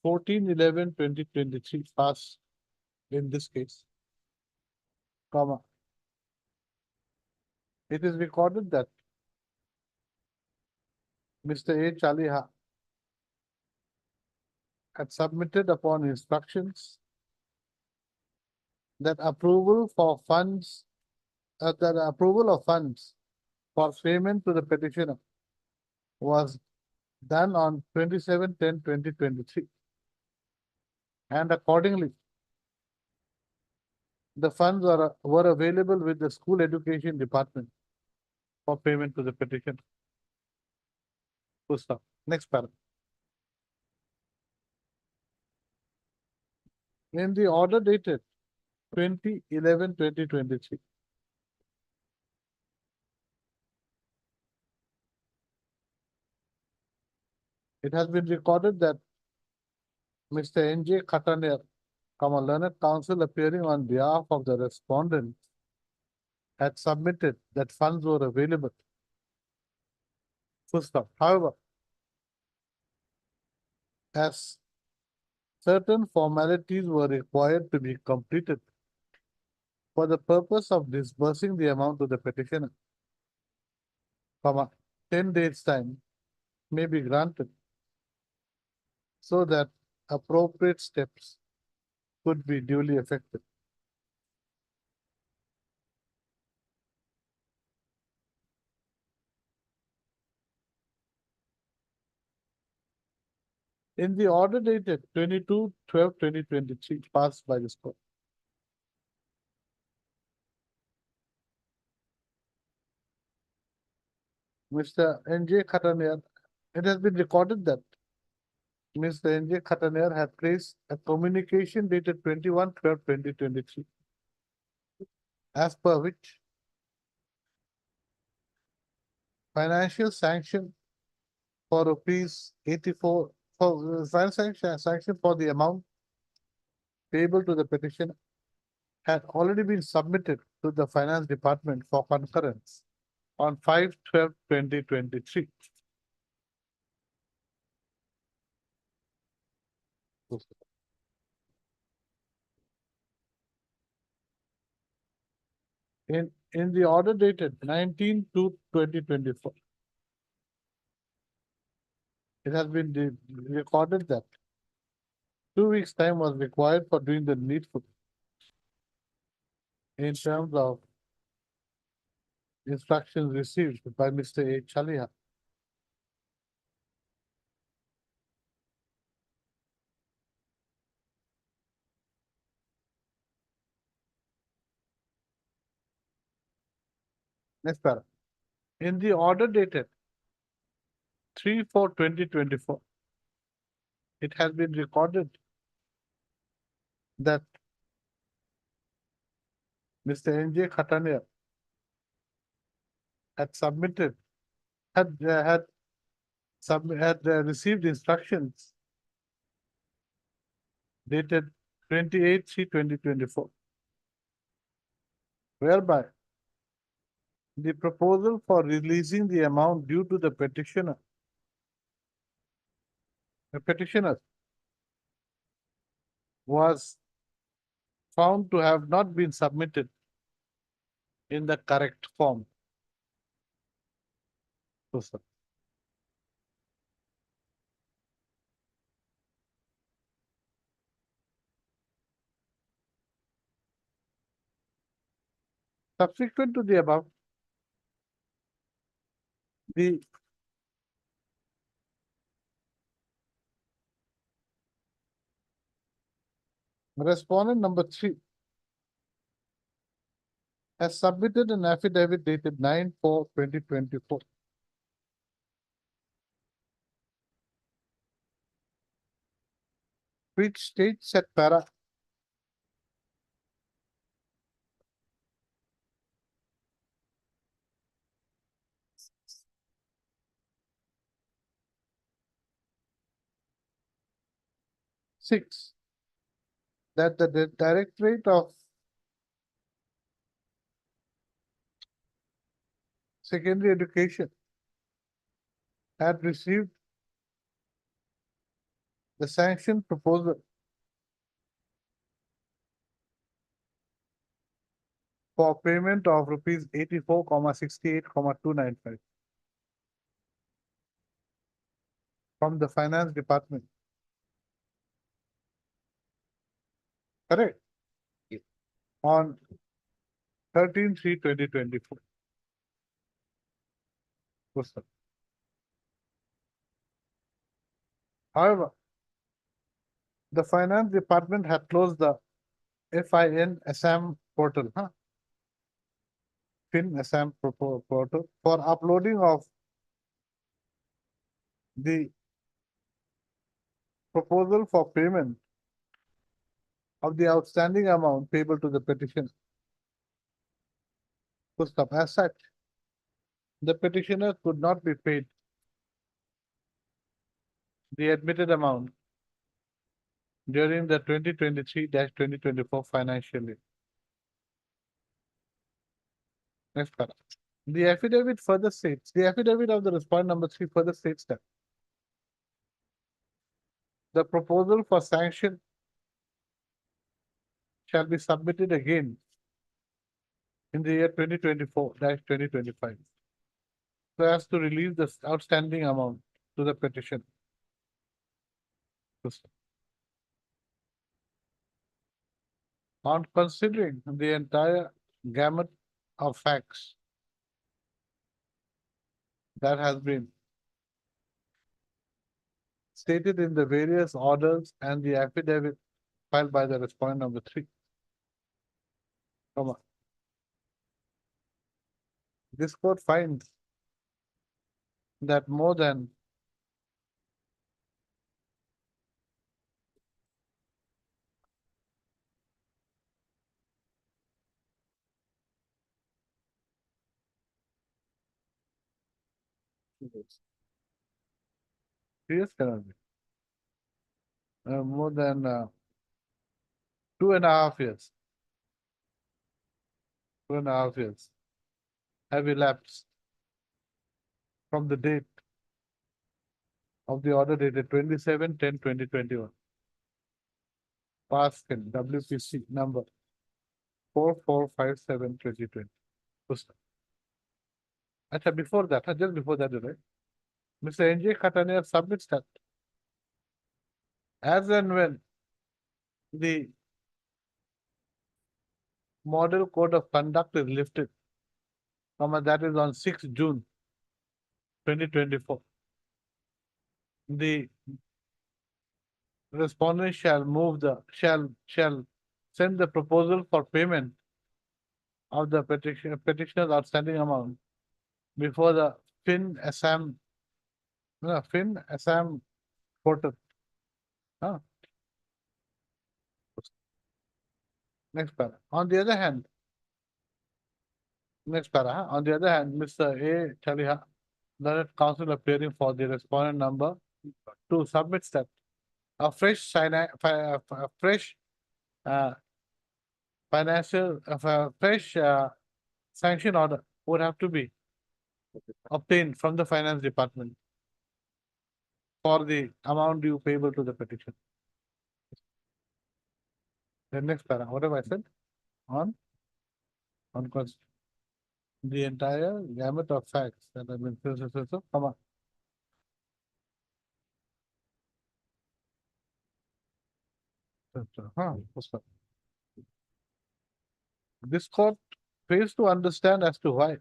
14/11/2023 passed in this case, comma. It is recorded that Mr. H. Aliya had submitted upon instructions that approval for funds, that approval of funds for payment to the petitioner was done on 27/10/2023. And accordingly, the funds were available with the school education department for payment to the petitioner. Full stop. Next paragraph. In the order dated 2011-2023, it has been recorded that Mr. N.J. Kataner, learned counsel appearing on behalf of the respondent, had submitted that funds were available. Full stop. However, as certain formalities were required to be completed for the purpose of disbursing the amount to the petitioner, 10 days time may be granted so that appropriate steps could be duly effected. In the order dated 22/12/2023 passed by this court, Mr. N.J. Kataner, it has been recorded that Mr. N.J. Kataner had placed a communication dated 21/12/2023, as per which financial sanction for rupees 84 for financial sanction for the amount payable to the petitioner had already been submitted to the finance department for concurrence on 5/12/2023. In the order dated 19/2/2024, it has been recorded that 2 weeks' time was required for doing the needful in terms of instructions received by Mr. A. Chaliha. Next paragraph. In the order dated 3/4/2024, it has been recorded that Mr. N.J. Khatania had received instructions dated 28/3/2024, whereby the proposal for releasing the amount due to the petitioner was found to have not been submitted in the correct form. So, sir. Subsequent to the above, the respondent number 3 has submitted an affidavit dated 9/4/2024, which states at para six that the Directorate of Secondary Education had received the sanctioned proposal for payment of rupees 84,68,295 from the Finance Department. Correct? Yes. On 13/3/2024. Yes, sir. However, the Finance Department had closed the FIN Assam portal, FIN Assam portal for uploading of the proposal for payment of the outstanding amount payable to the petitioner. Full stop. As such, the petitioner could not be paid the admitted amount during the 2023-2024 financial year. Next paragraph. The affidavit further states, the affidavit of the respondent number 3 further states that the proposal for sanction shall be submitted again in the year 2024-2025 so as to release the outstanding amount to the petition. On considering the entire gamut of facts that has been stated in the various orders and the affidavit filed by the respondent number 3. Comma. This court finds that more than Yes, cannot be. More than 2.5 years. 2.5 years have elapsed from the date of the order dated 27/10/2021. Passed in WPC number 4457/2020. Actually, before that, just before that, right? Mr. N.J. Khatania submits that as and when the model code of conduct is lifted, that is on 6th June 2024. The respondent shall send the proposal for payment of the petitioner's outstanding amount before the Fin Assam portal. Next para. On the other hand, Mr. A. Chaliha, learned counsel appearing for the respondent number 2 submits that a fresh sanction order would have to be obtained from the finance department for the amount due payable to the petition. The next para, what have I said? On the entire gamut of facts that have been come on. This court fails to understand as to why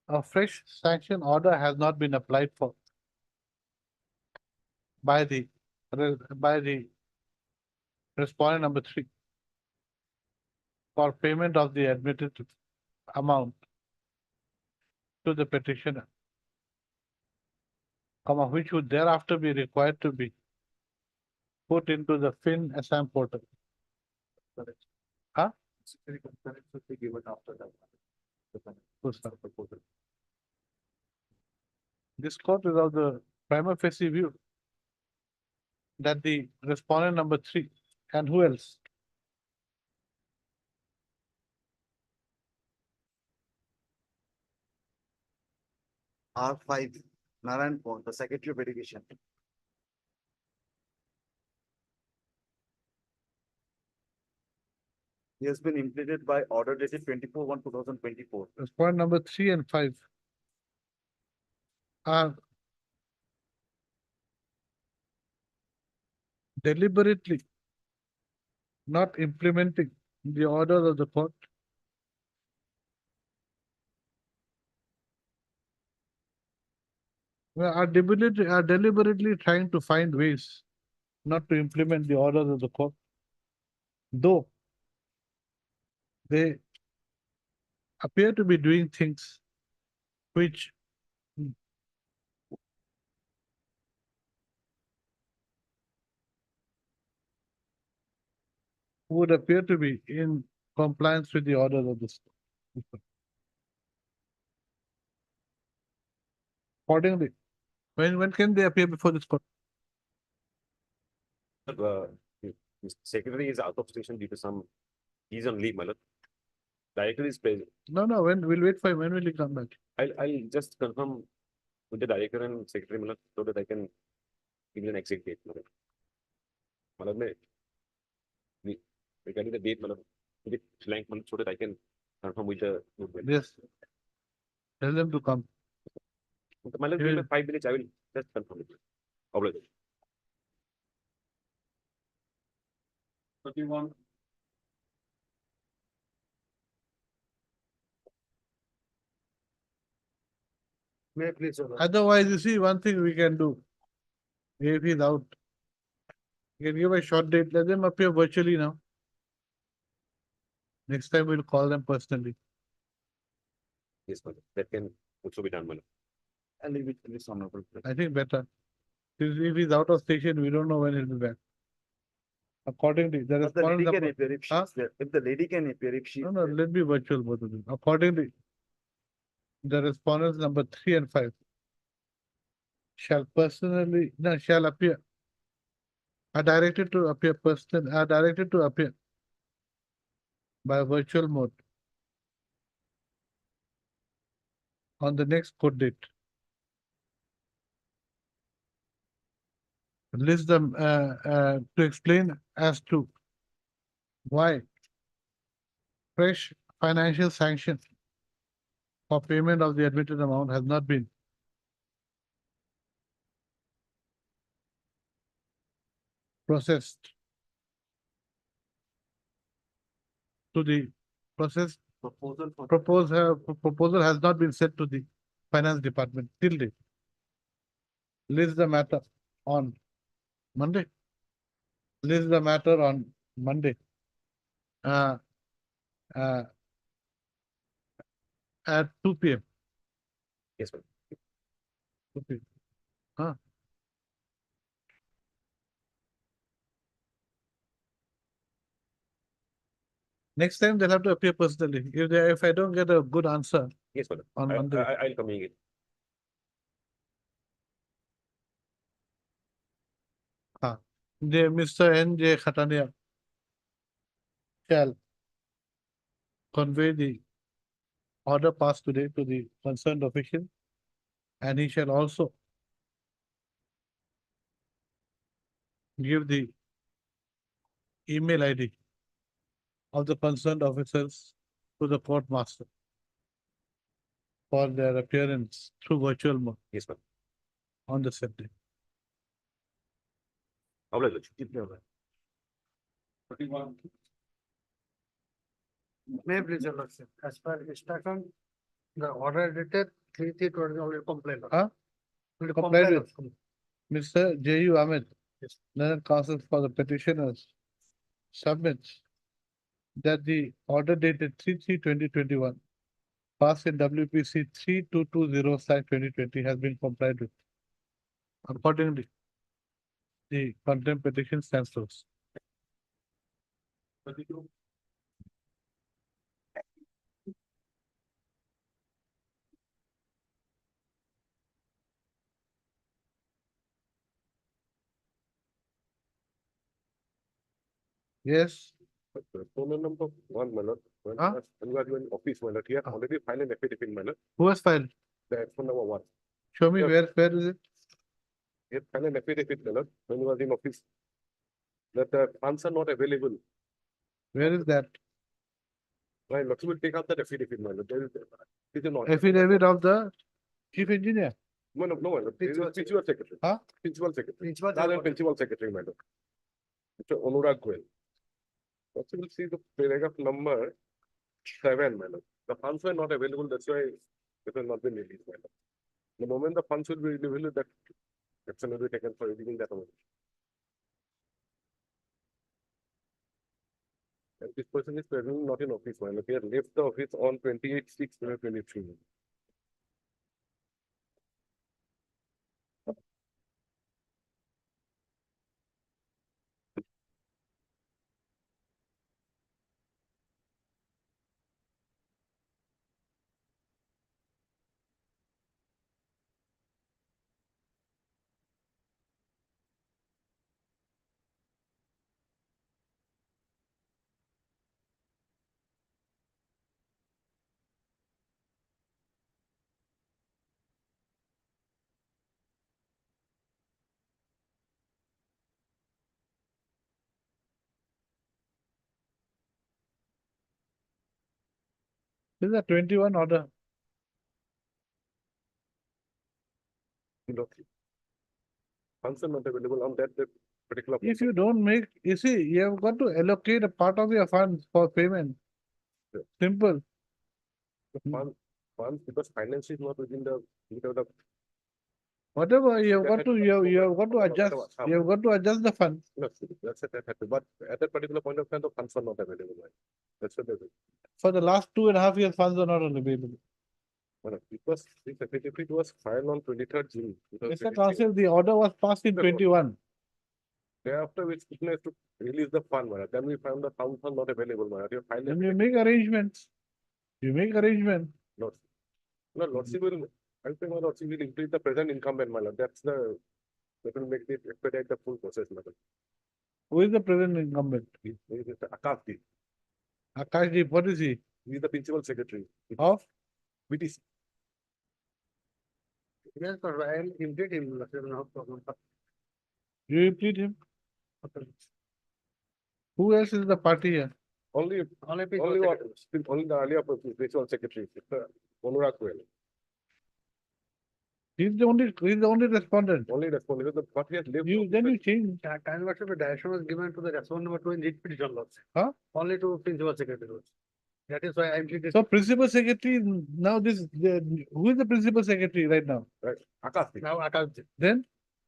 a fresh sanction order has not been applied for by the respondent number 3 for payment of the admitted amount to the petitioner, which would thereafter be required to be put into the Fin Assam portal. Huh? Given after that. This court is of the prima facie view that the respondent number 3 and who else? R5, Narayan Pond, the Secretary of Education. He has been implemented by order dated 24/1/2024. Respondent number 3 and 5 are deliberately not implementing the orders of the court. Are deliberately trying to find ways not to implement the orders of the court, though they appear to be doing things which would appear to be in compliance with the order of this. Accordingly, when can they appear before this court? The secretary is out of station due to he's on leave, my lord. Director is present. No, we'll wait for him. When will he come back? I'll just confirm with the director and secretary, my lord, so that I can give you an exact date, my lord. My lord, regarding the date, my lord, with blank, my lord, so that I can confirm with the. Yes. Tell them to come. My lord, He will- give me 5 minutes, I will just confirm it. Obliged. 31. May I please, Your Honor? Otherwise, you see, one thing we can do. If he's out, you can give a short date, let them appear virtually now. Next time we'll call them personally. Yes, my lord. That can also be done, my lord. I'll leave it to this honorable. I think better. If he's out of station, we don't know when he'll be back. Accordingly, the But the lady respondent can number. appear if Huh? she's there. If the lady can appear if she. No, let me virtual both of them. Accordingly, the respondents number 3 and 5 shall appear. Are directed to appear by virtual mode on the next court date. List them to explain as to why fresh financial sanction for payment of the admitted amount has not been processed to the process. Proposal has not been sent to the finance department till date. List the matter on Monday. List the matter on Monday. At 2 p.m. Yes, my lord. 2 p.m. Huh? Next time they'll have to appear personally. If I don't get a good answer Yes, my lord. on Monday. I'll communicate. Mr. N.J. Khatania shall convey the order passed today to the concerned official, and he shall also give the email ID of the concerned officers to the court master for their appearance through virtual mode Yes, ma'am. on the same day. Obliged. 31. May I please, Your Lordship? As per instruction, the order dated 3/3/20 only complaint. Huh? Will Complied comply with. Mr. J.U. Ahmed, Yes. learned counsel for the petitioners, submits that the order dated 3/3/2021 passed in WPC 3220/2020 has been complied with. Accordingly, the contempt petition stands closed. 32. Yes, Phone number 1, my lord. When Huh? you are in office, my lord, he has Ah. already filed an affidavit, my lord. who has filed? The phone number 1. Show me Yes. where is it? He has filed an affidavit, my lord, when he was in office. That the funds are not available. Where is that? My lord, will take out that affidavit, my lord. There is not. Affidavit of the chief engineer. No, my lord. There is a principal secretary. Huh? Principal secretary. Principal Rather than secretary. principal secretary, my lord. Mr. Anurag Goel. Also, will see the paragraph number 7, my lord. The funds were not available, that's why it has not been released, my lord. The moment the funds will be available, that action will be taken for releasing that amount. And this person is presently not in office, my lord. He had left the office on 28/6/2023. This is a 21 order. Funds are not available on that particular. If you don't make, you see, you have got to allocate a part of your funds for payment. Yeah. Simple. Funds, because finance is not within the. Whatever you have That got had to, to you have come got to from adjust, whatever you have got to adjust the funds. No, that's it, that had to, but at that particular point of time, the funds are not available, right? That's what they do. For the last 2.5 years, funds are not available. Well, if it was filed on 23rd June. Mr. Council, the order was passed in No, no. 21. Thereafter, which has to release the fund, Maharaj. Then we found the funds are not available, Maharaj. You file Then you make arrangements. You make arrangements. No, Lordship will, I think Lordship will increase the present incumbent, Maharaj. That will make it expedite the full process, Maharaj. Who is the present incumbent? He is Mr. Akashdeep. Akashdeep, what is he? He is the principal secretary. Of? BTC. Yes, sir, I'll implement him, no problem. You plead him? Who else is the party here? Only the earlier principal secretary, Mr. Anurag Goel. He's the only respondent. Only responded, the party has lived. Then you change. Time worship, the direction was given to the respondent number 2 in lead petition laws. Huh? Only to principal secretary. That is why I implemented. So principal secretary, now who is the principal secretary right now? Right, Akashdeep. Now, Akash. Then,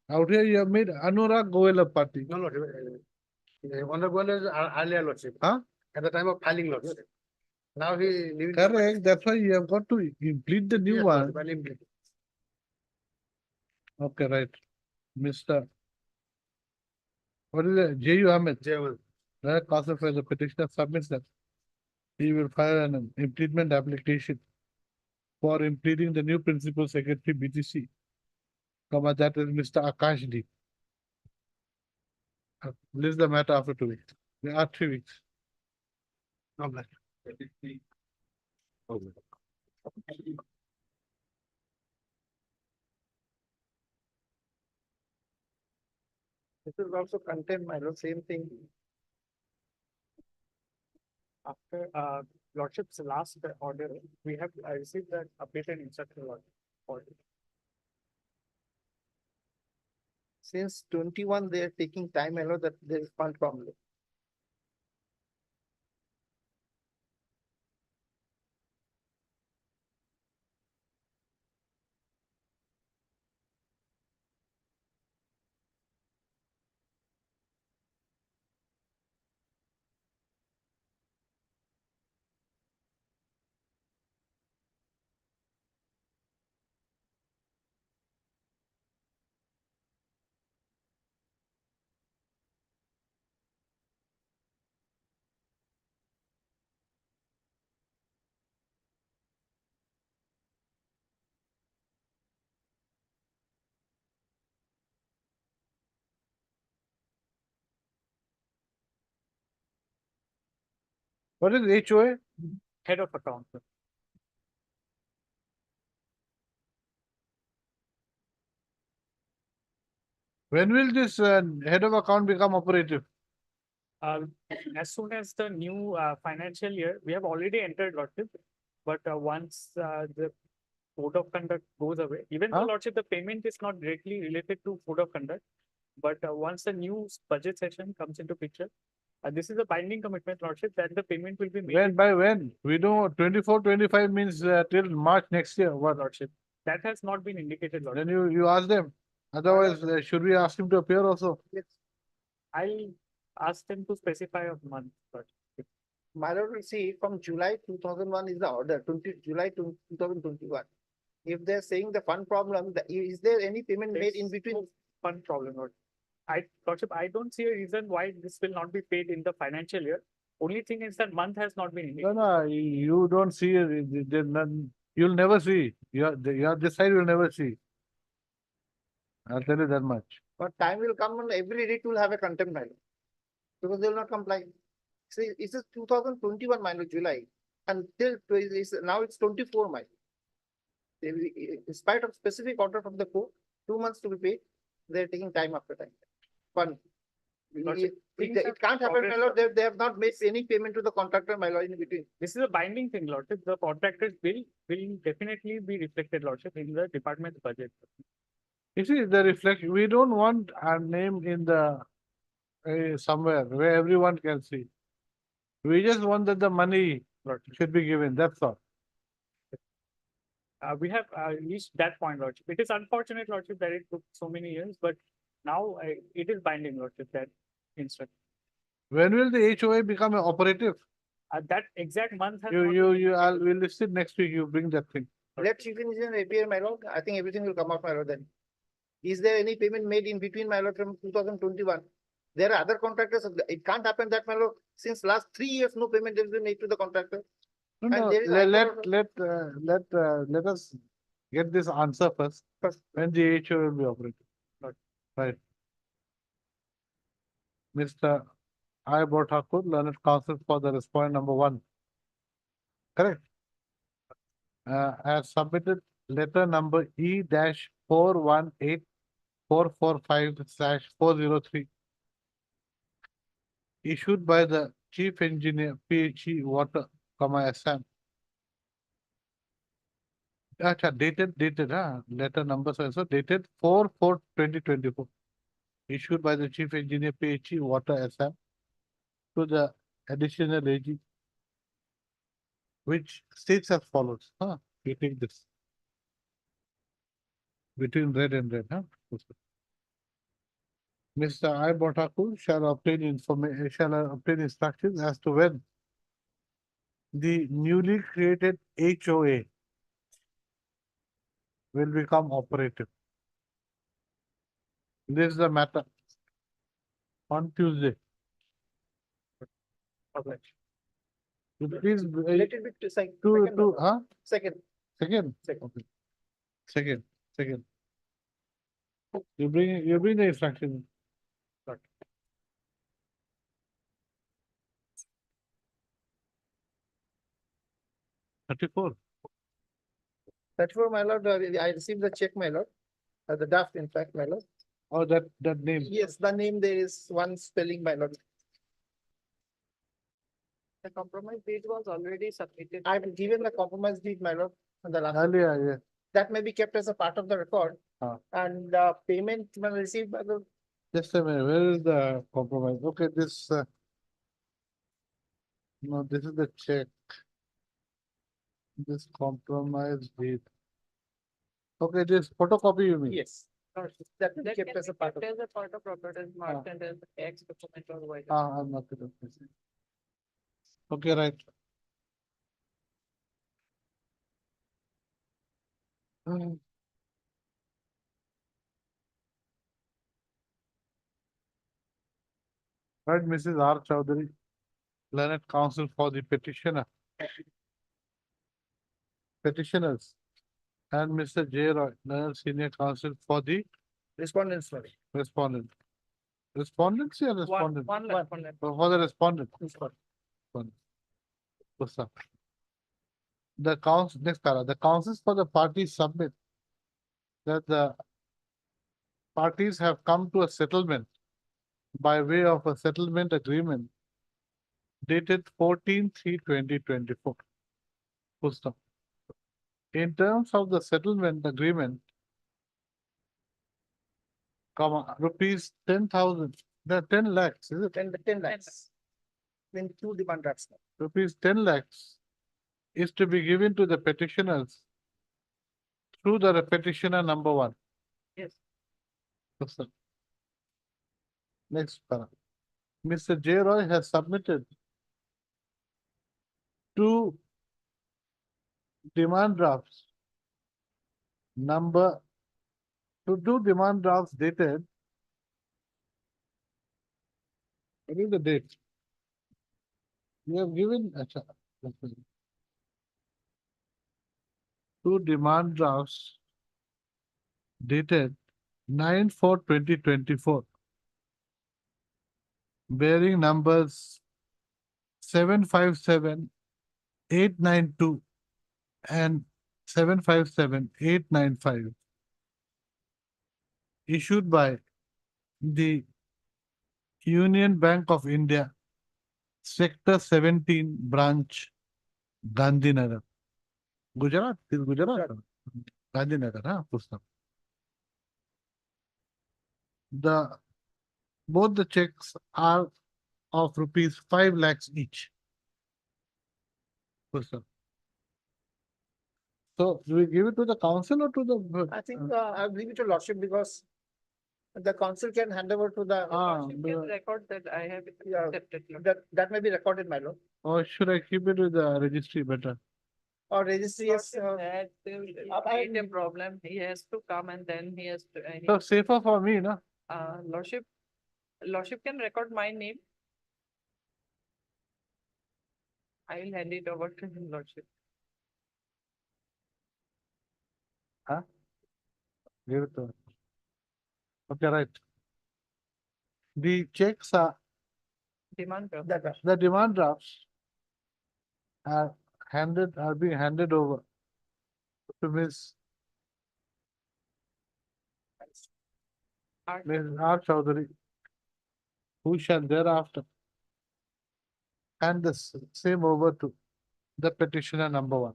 out here you have made Anurag Goel a party. No, Honorable Goel is earlier lordship. Huh? At the time of filing lordship. Now he leaving. Correct, that's why you have got to complete the new one. Well, implement. Okay, right. Mr. What is it? J.U. Ahmed. Jayawal. Right, Council for the petitioner submits that he will file an implement application for implementing the new principal secretary BTC. That is Mr. Akashdeep. List the matter after 2 weeks. There are 3 weeks. No, black. This is also content, my lord, same thing. After lordship's last order, we have received that updated instruction order. Since 21, they are taking time, my lord, that there is fund problem. What is HOA? Head of account. When will this head of account become operative? As soon as the new financial year, we have already entered lordship. But once the code of conduct goes away, even though lordship, the payment is not directly related to code of conduct. But once the new budget session comes into picture, this is a binding commitment, lordship, that the payment will be made. When, by when? We know 24, 25 means till March next year. What? Lordship. That has not been indicated, lordship. Then you ask them. Otherwise, should we ask him to appear also? Yes. I'll ask them to specify a month, but. My lord, will see from July 2001 is the order, July 2021. If they're saying the fund problem, is there any payment made in between? Fund problem, lord. Lordship, I don't see a reason why this will not be paid in the financial year. Only thing is that month has not been indicated. No, you don't see it. You'll never see. This side will never see. I'll tell you that much. But time will come and every REIT will have a contempt, my lord. Because they will not comply. See, it's 2021, my lord, July. Until now it's 24, my lord. In spite of specific order from the court, 2 months to be paid, they're taking time after time. Fund. Lordship, It, things have it can't happen, my progressed. lord, they have not made any payment to the contractor, my lord, in between. This is a binding thing, Lordship. The contractor's bill will definitely be reflected, Lordship, in the department's budget. You see, the reflection, we don't want our name in the, somewhere where everyone can see. We just want that the money should be given, that's all. We have reached that point, Lordship. It is unfortunate, Lordship, that it took so many years, but now it is binding, Lordship, that instruction. When will the HOA become operative? That exact month has You, not been- we'll list it next week, you bring that thing. Let chief engineer appear, my lord, I think everything will come out, my lord, then. Is there any payment made in between, my lord, from 2021? There are other contractors, it can't happen that, my lord, since last 3 years, no payment has been made to the contractor. No, And no, there is let us get this answer first, when the HOA will be operative. Right. Mr. I. Thakur, learned counsel for the respondent number 1. Correct. Has submitted letter number E-418445/403. Issued by the chief engineer PHE Water, Assam. Dated, letter numbers also dated 4/4/2024. Issued by the chief engineer PHE Water, Assam to the additional AG, which states as follows. You take this. Between red and red, Mr. I. Botaku shall obtain instructions as to when the newly created HOA will become operative. This is the matter. On Tuesday. Okay. You please, Let it be to second. Second. Second. Okay. Second. You bring the instruction. 34. 34, my lord, I received the check, my lord, the draft, in fact, my lord. Oh, that name. Yes, the name, there is one spelling, my lord. The compromise deed was already submitted. I've given the compromise deed, my lord, on the last. Earlier, yeah. That may be kept as a part of the record. And payment when received by the. Just a minute, where is the compromise? Okay, this, no, this is the check. This compromise deed. Okay, this photocopy you mean? Yes. That will be That kept can as be a part kept of. as a part of record as marked and as X document or Y. I'm not good at this. Okay, right. Right, Mrs. R. Chowdhury, learned counsel for the petitioners, and Mr. J. Roy, learned senior counsel for the Respondents, sorry. respondent. Respondents or respondent? One respondent. For the respondent. Respondent. What's up? The council, next para, the councils for the parties submit that the parties have come to a settlement by way of a settlement agreement dated 14/3/2024. Full stop. In terms of the settlement agreement, rupees 10,000, the 10 lakhs, is it? 10 lakhs. Then 2 demand drafts. Rupees 10 lakhs is to be given to the petitioners through the petitioner number 1. Yes. Yes, sir. Next para. Mr. J. Roy has submitted 2 demand drafts. Two demand drafts dated. What is the date? We have given. 2 demand drafts dated 9/4/2024, bearing numbers 757-892 and 757-895, issued by the Union Bank of India, Sector 17, Branch, Gandhinagar. Gujarat, is Gujarat? Gandhinagar, huh? Pustam. Both the checks are of rupees 5 lakhs each. Pustam. So, do we give it to the council or to the? I think, I'll leave it to lordship because the council can hand over to the, Lordship can record that I have Yeah. accepted. Lord. that may be recorded, my lord. Or should I keep it with the registry better? Or registry is, Lordship had to create a problem. He has to come and then he has to. So safer for me, no? Lordship can record my name. I will hand it over to him, Lordship. Huh? Give it to her. Okay, right. The checks are, Demand draft. the demand drafts are being handed over to Ms. Art. Ms. R. Chowdhury, who shall thereafter hand the same over to the petitioner number 1.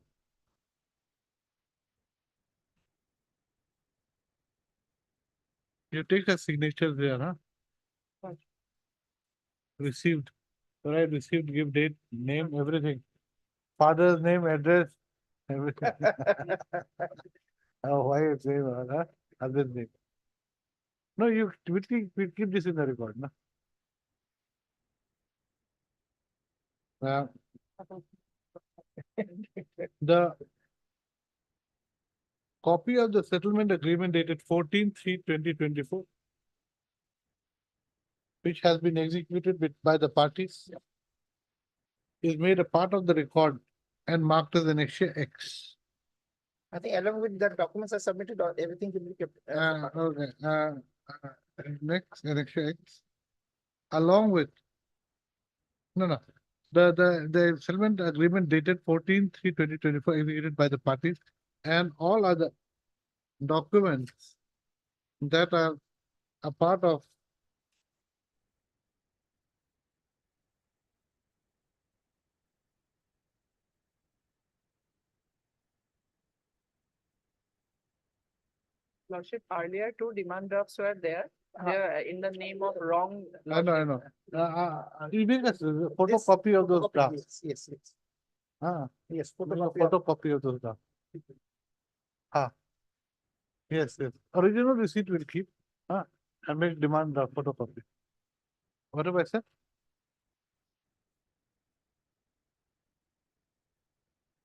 You take the signatures there, huh? Right. Received, right, received, give date, name, everything. Father's name, address, everything. Oh, why it's name, huh? Other name. No, we keep this in the record, no? The copy of the settlement agreement dated 14/3/2024, which has been executed by the parties, is made a part of the record and marked as Annexure X. I think along with the documents are submitted, or everything will be kept. Okay, next, Annexure X, along with, no, the settlement agreement dated 14/3/2024 executed by the parties and all other documents that are a part of Lordship, earlier two demand drafts were there. They are in the name of wrong. I know. You make a photocopy of those drafts. Yes. Yes, Photocopy. photocopy of those drafts. Yes. Original receipt will keep, and make demand draft photocopy. What have I said?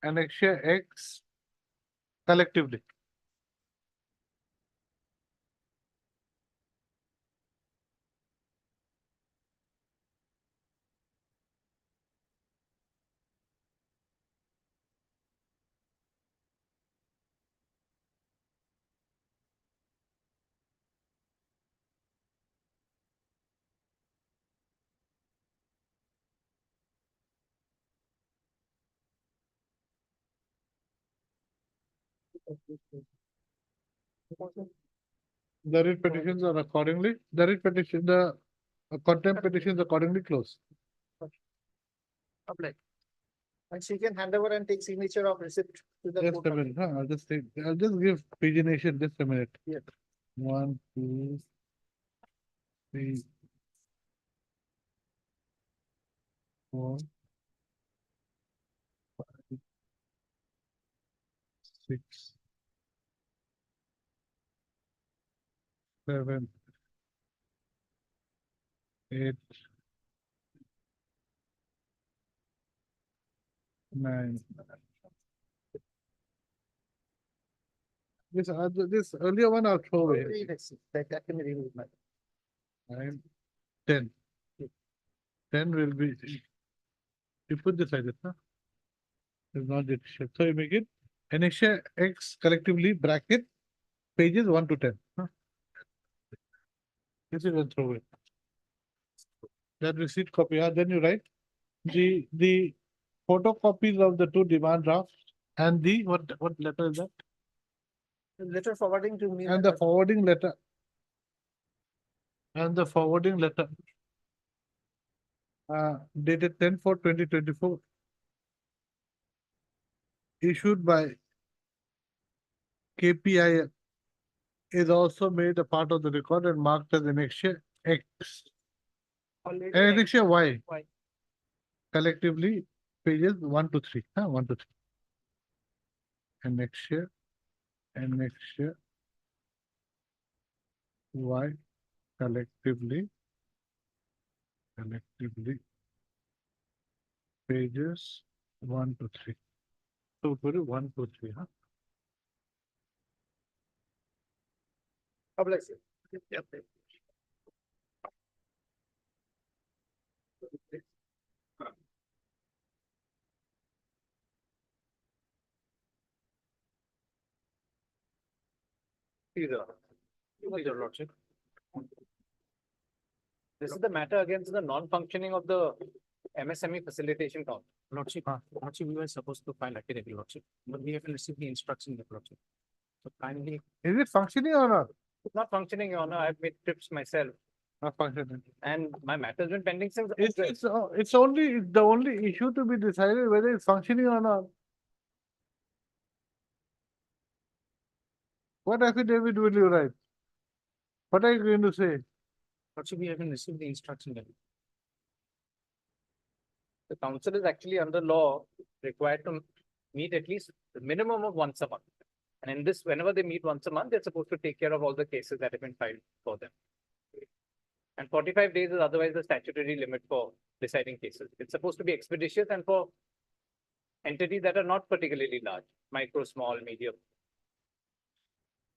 Annexure X collectively. The writ petitions are accordingly, the contempt petitions accordingly closed. Apply. And she can hand over and take signature of receipt to the Just court. a minute, I'll just give pagination, just a minute. Yeah. 1, 2, 3, 4, 5, 6, 7, 8, 9. This earlier one I'll throw away. That can be removed, madam. 9, 10. 10 will be, you put this like this, huh? It's not the shape. So you make it Annexure X collectively bracket pages 1 to 10. Huh? This is a throw away. That receipt copy, then you write the photocopies of the two demand drafts and the what letter is that? Letter forwarding to me. And the forwarding letter. dated 10/4/2024. Issued by KPIL is also made a part of the record and marked as annexure X. Annexure Y. Y. Collectively, pages 1 to 3. 1 to 3. Annexure Y collectively pages 1 to 3. So put it 1 to 3. God bless you. Yep. Please, your lordship. This is the matter against the non-functioning of the MSME facilitation count. Lordship, Lordship, we were supposed to file affidavit, Lordship, but we haven't received the instruction, Lordship. So kindly, Is it functioning or not? It's not functioning, Your Honor. I've made trips myself Not functioning. and my matter has been pending since. It's only the only issue to be decided whether it's functioning or not. What affidavit will you write? What are you going to say? Lordship, we haven't received the instruction. The council is actually under law required to meet at least the minimum of once a month. And in this, whenever they meet once a month, they're supposed to take care of all the cases that have been filed for them. And 45 days is otherwise the statutory limit for deciding cases. It's supposed to be expeditious and for entities that are not particularly large, micro, small, medium.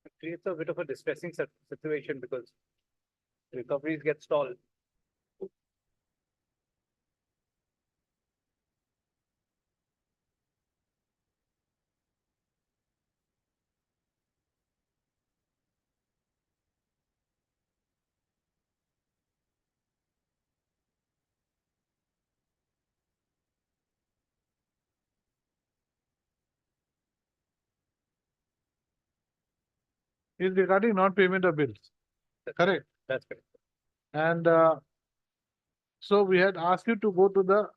It creates a bit of a distressing situation because recoveries get stalled. Is regarding non-payment of bills. Correct. That's correct. And so we had asked you to go to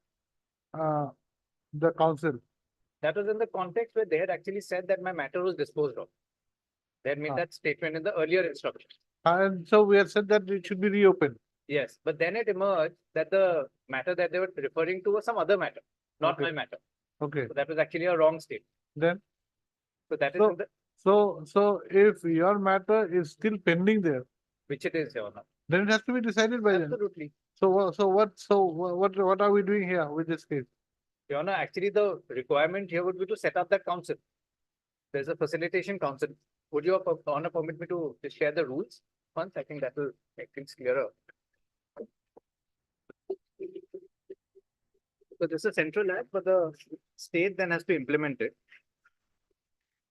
the council. That was in the context where they had actually said that my matter was disposed of. They had made that statement in the earlier instruction. And so we had said that it should be reopened. Yes, but then it emerged that the matter that they were referring to was some other matter, not Okay. my matter. Okay. So that was actually a wrong statement. Then, So that is So- in the, so if your matter is still pending there, which it is, Your Honor. then it has to be decided by them. Absolutely. So what are we doing here with this case? Your Honor, actually the requirement here would be to set up that council. There's a facilitation council. Would Your Honor permit me to share the rules once? I think that will make things clearer. So this is a central act, but the state then has to implement it.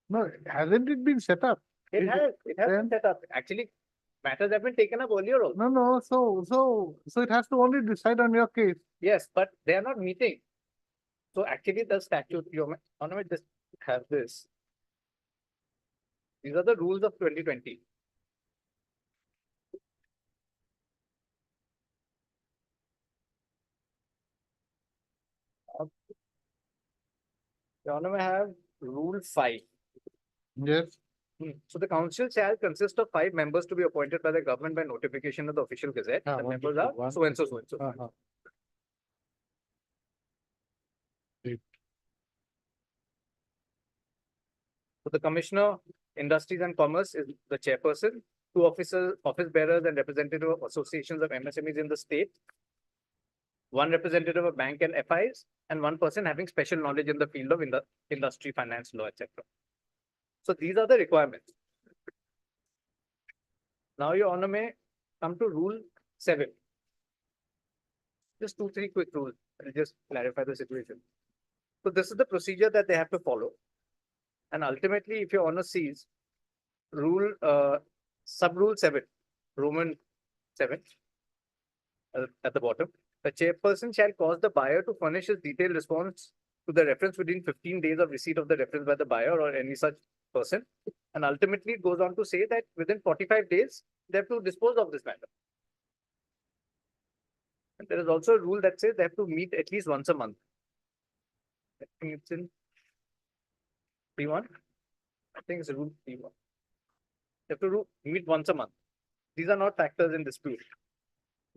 No, hasn't it been set up? It has been set up. Actually, matters have been taken up earlier also. No, so it has to only decide on your case. Yes, but they are not meeting. So actually the statute, Your Honor, I just have this. These are the rules of 2020. Your Honor, I have Rule 5. Yes. So the council shall consist of 5 members to be appointed by the government by notification of the official gazette. The 1, 2, members 3, are 1, so and so, so and so. So the Commissioner, Industries and Commerce is the chairperson, 2 office bearers and representative of associations of MSMEs in the state, 1 representative of bank and FIs, and 1 person having special knowledge in the field of industry, finance, law, etc. So these are the requirements. Now, Your Honor, may come to Rule 7. Just 2-3 quick rules. I'll just clarify the situation. So this is the procedure that they have to follow. And ultimately, if Your Honor sees sub-rule 7, Roman 7, at the bottom, the chairperson shall cause the buyer to furnish his detailed response to the reference within 15 days of receipt of the reference by the buyer or any such person. And ultimately, it goes on to say that within 45 days, they have to dispose of this matter. And there is also a rule that says they have to meet at least once a month. I think it's in P1. I think it's a rule P1. They have to meet once a month. These are not factors in dispute.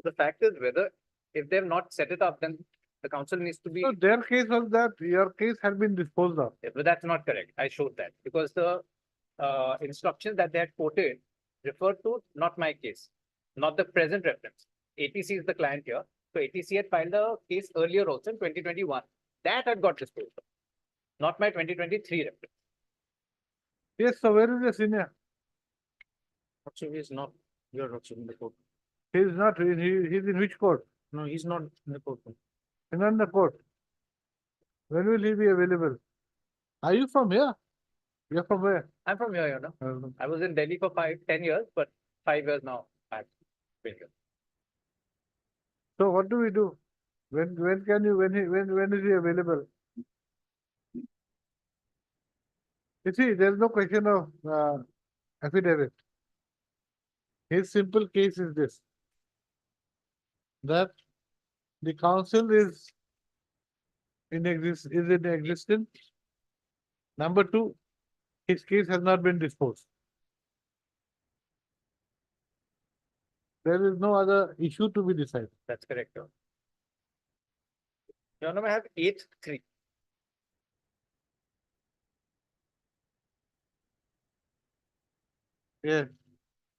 The fact is whether if they have not set it up, then the council needs to be. So their case was that your case had been disposed of. Yeah, but that's not correct. I showed that because the instructions that they had quoted referred to not my case, not the present reference. ATC is the client here. So ATC had filed a case earlier also in 2021. That had got disposed of, not my 2023 reference. Yes, so where is the senior? Actually, is not, you're not in the court. He is not, he's in which court? No, he's not in the court. He's not in the court. When will he be available? Are you from here? You're from where? I'm from here, you know. I was in Delhi for 10 years, but 5 years now I've been here. So what do we do? When can you, when is he available? You see, there's no question of affidavit. His simple case is this. That the council is in existence. Number two, his case has not been disposed. There is no other issue to be decided. That's correct. Your Honor, I have 8-3. Yes,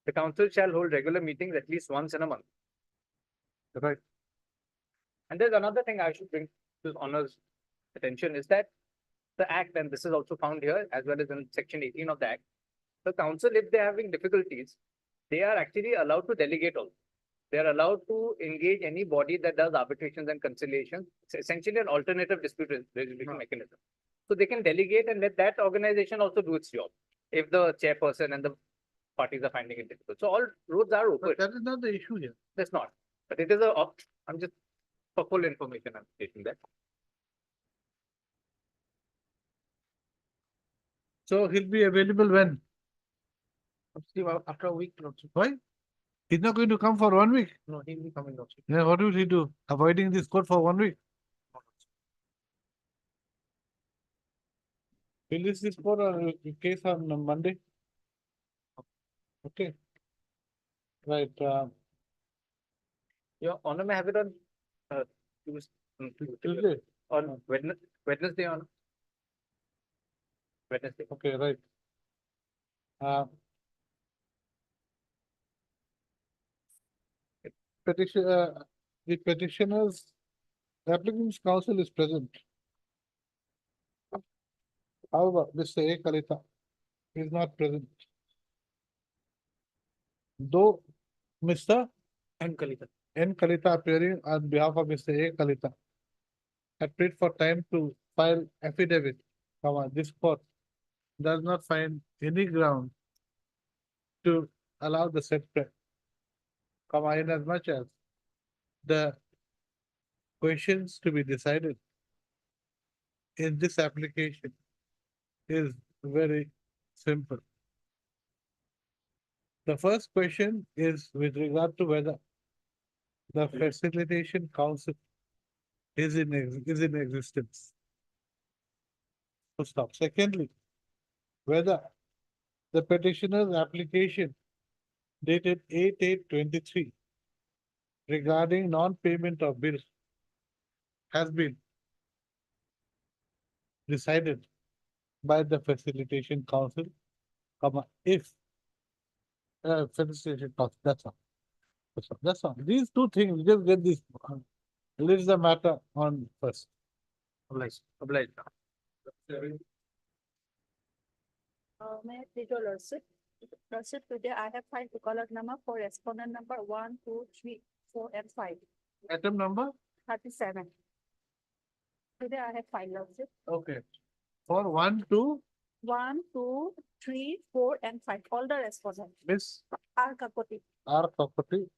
The council shall hold regular meetings at least once in a month. right. And there's another thing I should bring to Honor's attention is that the Act, and this is also found here as well as in section 18 of the Act, the council, if they're having difficulties, they are actually allowed to delegate also. They are allowed to engage any body that does arbitrations and conciliations. It's essentially an alternative dispute resolution mechanism. So they can delegate and let that organization also do its job if the chairperson and the parties are finding it difficult. So all roads are open. But that is not the issue here. That's not. But it is a, I'm just for full information, I'm stating that. So he'll be available when? After a week, Why? He's not going to come for 1 week. no, he'll be coming also. Then what will he do? Avoiding this court for 1 week? Release this court or case on Monday? Okay. Right, Your Honor, may I have it on Tuesday. on Wednesday on Wednesday. Okay, right. The petitioner's applicant's counsel is present. However, Mr. A. Kalita is not present. Though Mr. And Kalita. N. Kalita appearing on behalf of Mr. A. Kalita had prayed for time to file affidavit, this court does not find any ground to allow the said prayer, in as much as the questions to be decided in this application is very simple. The first question is with regard to whether the facilitation council is in existence. So stop. Secondly, whether the petitioner's application dated 8/8/23 regarding non-payment of bills has been decided by the facilitation council, if facilitation council, that's all. That's all. These two things, just get this, leaves the matter on first. Obliged. May I plead your lordship? Lordship, today I have filed the caller number for respondent number 1, 2, 3, 4, and 5, Item number? 37. Today I have filed lordship. Okay. For 1, 2, 1, 2, 3, 4, and 5. All the respondents Miss are Kapoti. R. Property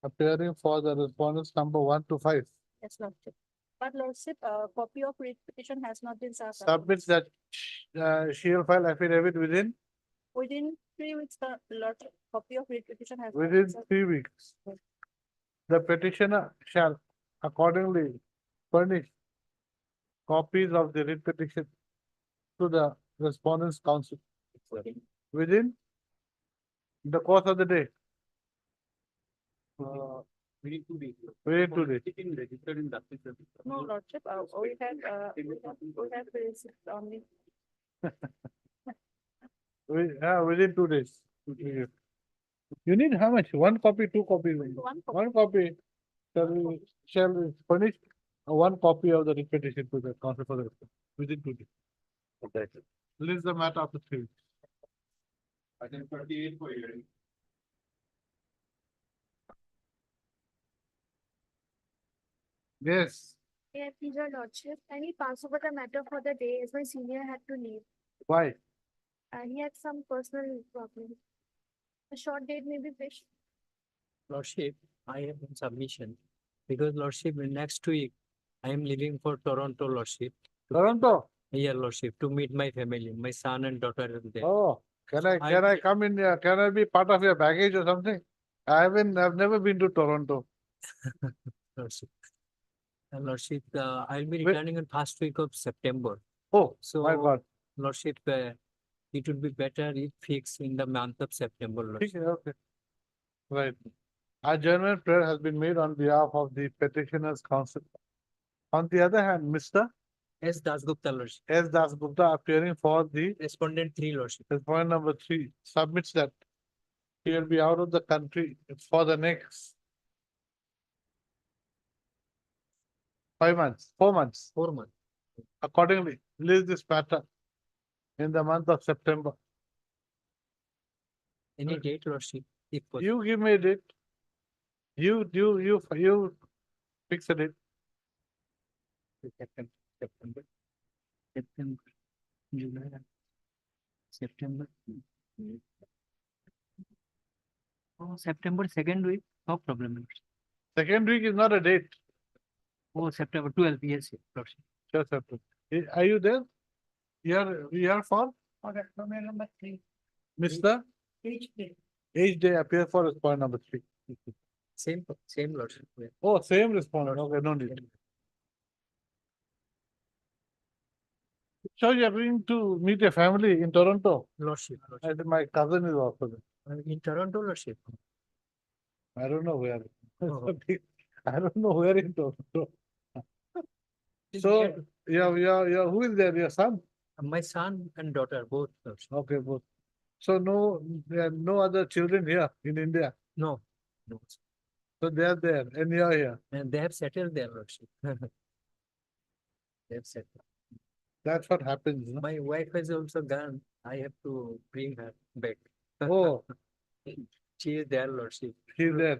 appearing for the respondents number 1 to 5. Yes, lordship. But lordship, copy of writ petition has not been served. Submits that she will file affidavit within Within 3 weeks, the lordship, copy of writ petition has. not been within served. 3 weeks. The petitioner shall accordingly furnish copies of the writ petition to the respondents' counsel within the course of the day. Within 2 days. Within 2 days. Taken registered in that. No, Lordship, we have received only. Within 2 days. You need how much? 1 copy, 2 copies? One copy. 1 copy. Shall we furnish 1 copy of the writ petition to the council for the within 2 days. Okay. Release the matter after 3 weeks. Item 38 for hearing. Yes, Yeah, please, your lordship, can we pass over the matter for the day as my senior had to leave? why? And he had some personal problem. A short date may be wished. Lordship, I have one submission. Because Lordship, in next week, I am leaving for Toronto, Lordship. Toronto? Yeah, Lordship, to meet my family. My son and daughter are there. Oh, can I- I come in, can I be part of your baggage or something? I've never been to Toronto. Lordship. Lordship, I'll be Wait. returning in first week of September. Oh, So, my God. Lordship, it would be better if fixed in the month of September, Lordship. Okay. Right. A genuine prayer has been made on behalf of the petitioner's counsel. On the other hand, Mr. S. Dasgupta, Lordship. S. Das Gupta appearing for the Respondent 3, Lordship. point number 3 submits that he will be out of the country for the next 5 months, 4 months. 4 months. Accordingly, release this matter in the month of September. Any Right. date, Lordship, if possible. You give me a date. You fix a date. September, July, September. Oh, September 2nd week, no problem. Lordship. 2nd week is not a date. Oh, September 12th, yes, Lordship. Just September. Are you there? You are for Okay, domain number 3, Mr. each day. Each day appear for point number 3. Same, Lordship. Yeah. Oh, same respondent. Okay, no need. So you are going to meet a family in Toronto, Lordship. and my cousin is also there. In Toronto, Lordship. I don't know where. Oh. I don't know where in Toronto. So, who is there? Your son? My son and daughter, both, Lordship. Okay, both. So there are no other children here in India. No, no. So they are there and you are here. And they have settled their Lordship. They have settled. That's what happens. No? My wife has also gone. I have to bring her back. Oh, She is there, Lordship. he's there.